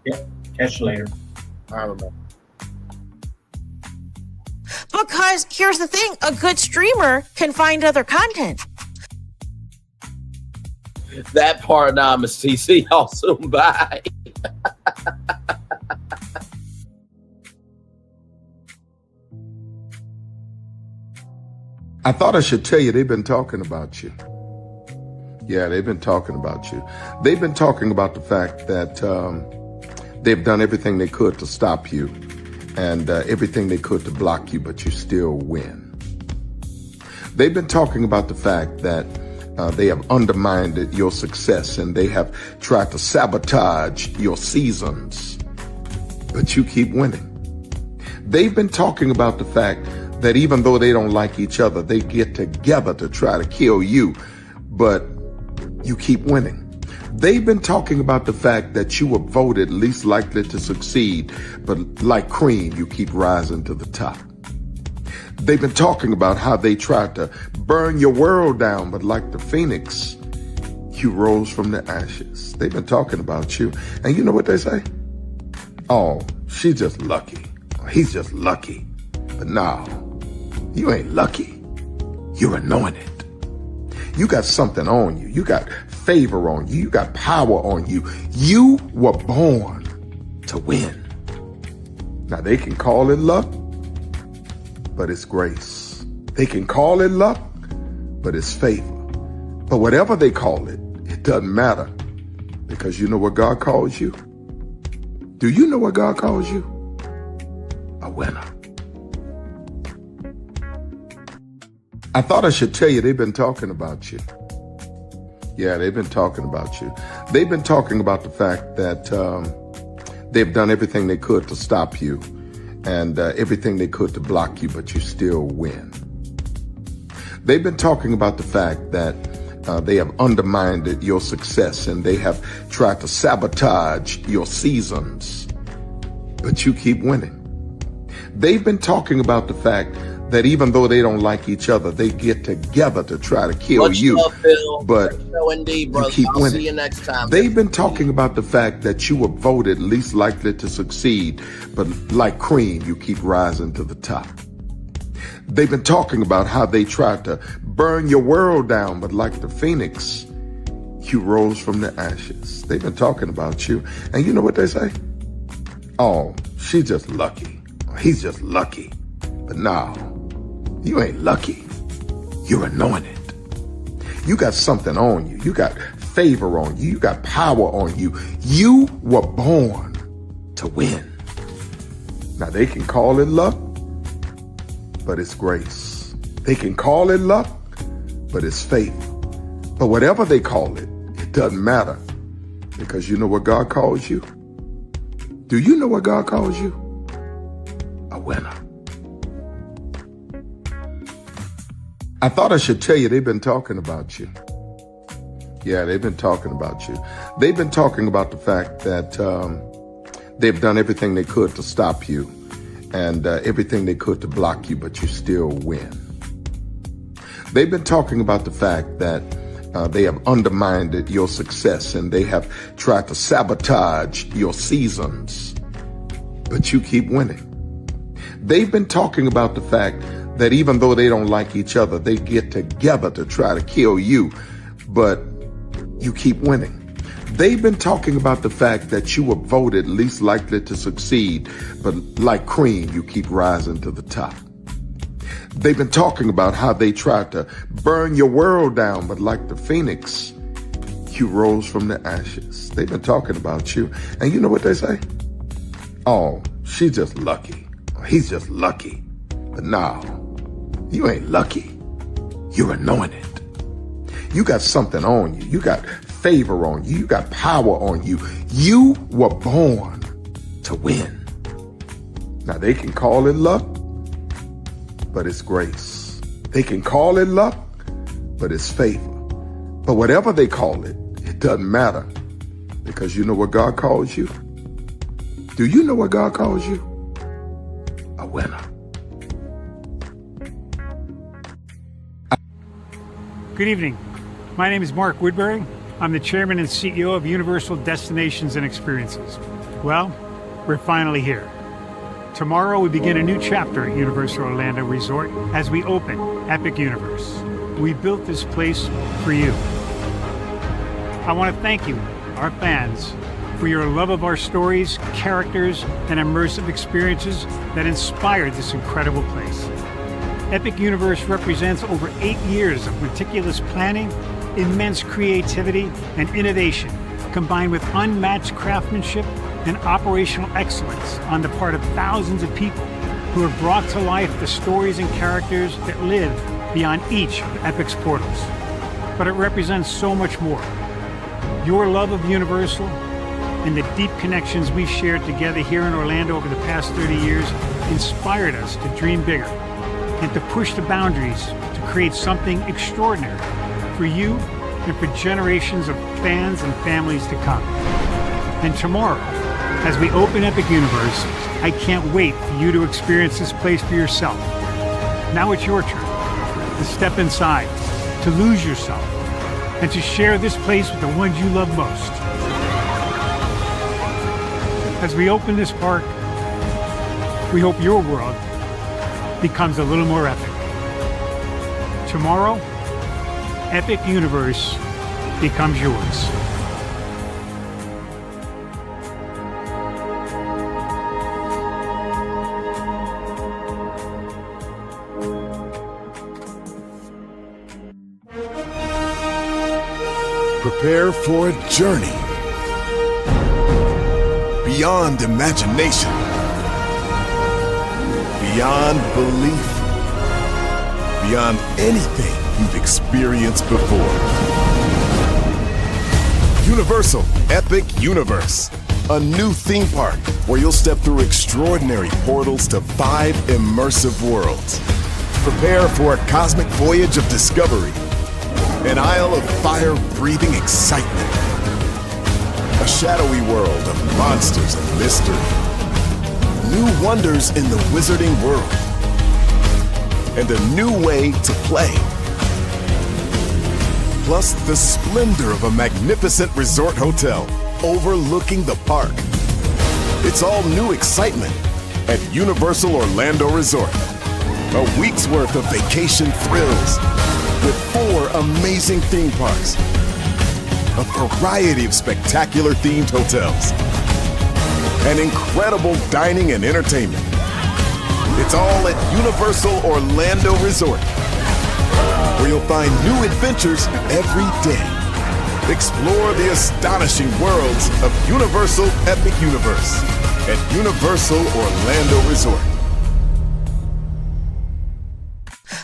Yep. Catch you later. All right, man. Because here's the thing, a good streamer can find other content. That part, Miss TC. Y'all soon. Bye. I thought I should tell you, they've been talking about you. Yeah, they've been talking about you. They've been talking about the fact that they've done everything they could to stop you and everything they could to block you, but you still win. They've been talking about the fact that they have undermined your success and they have tried to sabotage your seasons, but you keep winning. They've been talking about the fact that even though they don't like each other, they get together to try to kill you, but you keep winning. They've been talking about the fact that you were voted least likely to succeed, but like cream, you keep rising to the top. They've been talking about how they tried to burn your world down, but like the phoenix, you rose from the ashes. They've been talking about you. And you know what they say? Oh, she's just lucky. He's just lucky. But no, you ain't lucky. You're anointed. You got something on you. You got favor on you. You got power on you. You were born to win. Now they can call it luck, but it's grace. They can call it luck, but it's favor. But whatever they call it, it doesn't matter, because you know what God calls you? Do you know what God calls you? A winner. I thought I should tell you they've been talking about you. Yeah, they've been talking about you. They've been talking about the fact that they've done everything they could to stop you and everything they could to block you, but you still win. They've been talking about the fact that they have undermined your success and they have tried to sabotage your seasons, but you keep winning. They've been talking about the fact that even though they don't like each other, they get together to try to kill you. But indeed, you keep I'll winning. see you next time. They've been talking about the fact that you were voted least likely to succeed, but like cream, you keep rising to the top. They've been talking about how they tried to burn your world down, but like the phoenix, you rose from the ashes. They've been talking about you. And you know what they say? Oh, she's just lucky. He's just lucky. But no, you ain't lucky. You're anointed. You got something on you. You got favor on you. You got power on you. You were born to win. Now they can call it luck, but it's grace. They can call it luck, but it's faith. But whatever they call it, it doesn't matter. Because you know what God calls you? Do you know what God calls you? A winner. I thought I should tell you they've been talking about you. Yeah, they've been talking about you. They've been talking about the fact that they've done everything they could to stop you and everything they could to block you, but you still win. They've been talking about the fact that they have undermined your success and they have tried to sabotage your seasons, but you keep winning. They've been talking about the fact that even though they don't like each other, they get together to try to kill you, but you keep winning. They've been talking about the fact that you were voted least likely to succeed, but like cream, you keep rising to the top. They've been talking about how they tried to burn your world down, but like the phoenix, you rose from the ashes. They've been talking about you. And you know what they say? Oh, she's just lucky. He's just lucky. But no, you ain't lucky. You're anointed. You got something on you. You got favor on you. You got power on you. You were born to win. Now they can call it luck, but it's grace. They can call it luck, but it's favor. But whatever they call it, it doesn't matter. Because you know what God calls you? Do you know what God calls you? A winner. Good evening. My name is Mark Woodbury. I'm the chairman and CEO of Universal Destinations and Experiences. Well, we're finally here. Tomorrow we begin a new chapter at Universal Orlando Resort as we open Epic Universe. We built this place for you. I want to thank you, our fans, for your love of our stories, characters, and immersive experiences that inspired this incredible place. Epic Universe represents over 8 years of meticulous planning, immense creativity, and innovation, combined with unmatched craftsmanship and operational excellence on the part of thousands of people who have brought to life the stories and characters that live beyond each of Epic's portals. But it represents so much more. Your love of Universal and the deep connections we've shared together here in Orlando over the past 30 years inspired us to dream bigger and to push the boundaries to create something extraordinary for you and for generations of fans and families to come. And tomorrow, as we open Epic Universe, I can't wait for you to experience this place for yourself. Now it's your turn to step inside, to lose yourself, and to share this place with the ones you love most. As we open this park, we hope your world becomes a little more epic. Tomorrow, Epic Universe becomes yours. Prepare for a journey beyond imagination, beyond belief, beyond anything you've experienced before. Universal Epic Universe, a new theme park where you'll step through extraordinary portals to 5 immersive worlds. Prepare for a cosmic voyage of discovery, an isle of fire-breathing excitement, a shadowy world of monsters and mystery, new wonders in the wizarding world, and a new way to play. Plus the splendor of a magnificent resort hotel overlooking the park. It's all new excitement at Universal Orlando Resort. A week's worth of vacation thrills with 4 amazing theme parks, a variety of spectacular themed hotels, and incredible dining and entertainment. It's all at Universal Orlando Resort, where you'll find new adventures every day. Explore the astonishing worlds of Universal Epic Universe at Universal Orlando Resort.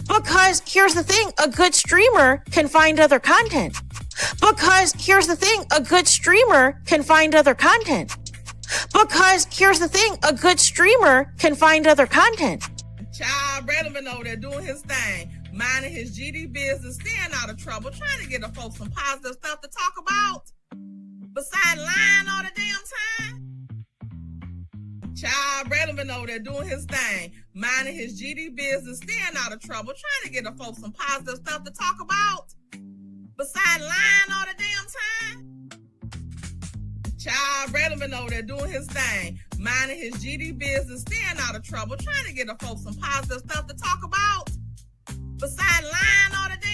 Because here's the thing, a good streamer can find other content. Because here's the thing, a good streamer can find other content. Because here's the thing, a good streamer can find other content. Child Braylon been over there doing his thing, minding his GD business, staying out of trouble, trying to get the folks some positive stuff to talk about. Besides lying all the damn time. Child Braylon been over there doing his thing, minding his GD business, staying out of trouble, trying to get the folks some positive stuff to talk about. Besides lying all the damn time. Child Braylon been over there doing his thing, minding his GD business, staying out of trouble, trying to get the folks some positive stuff to talk about. Besides lying all the damn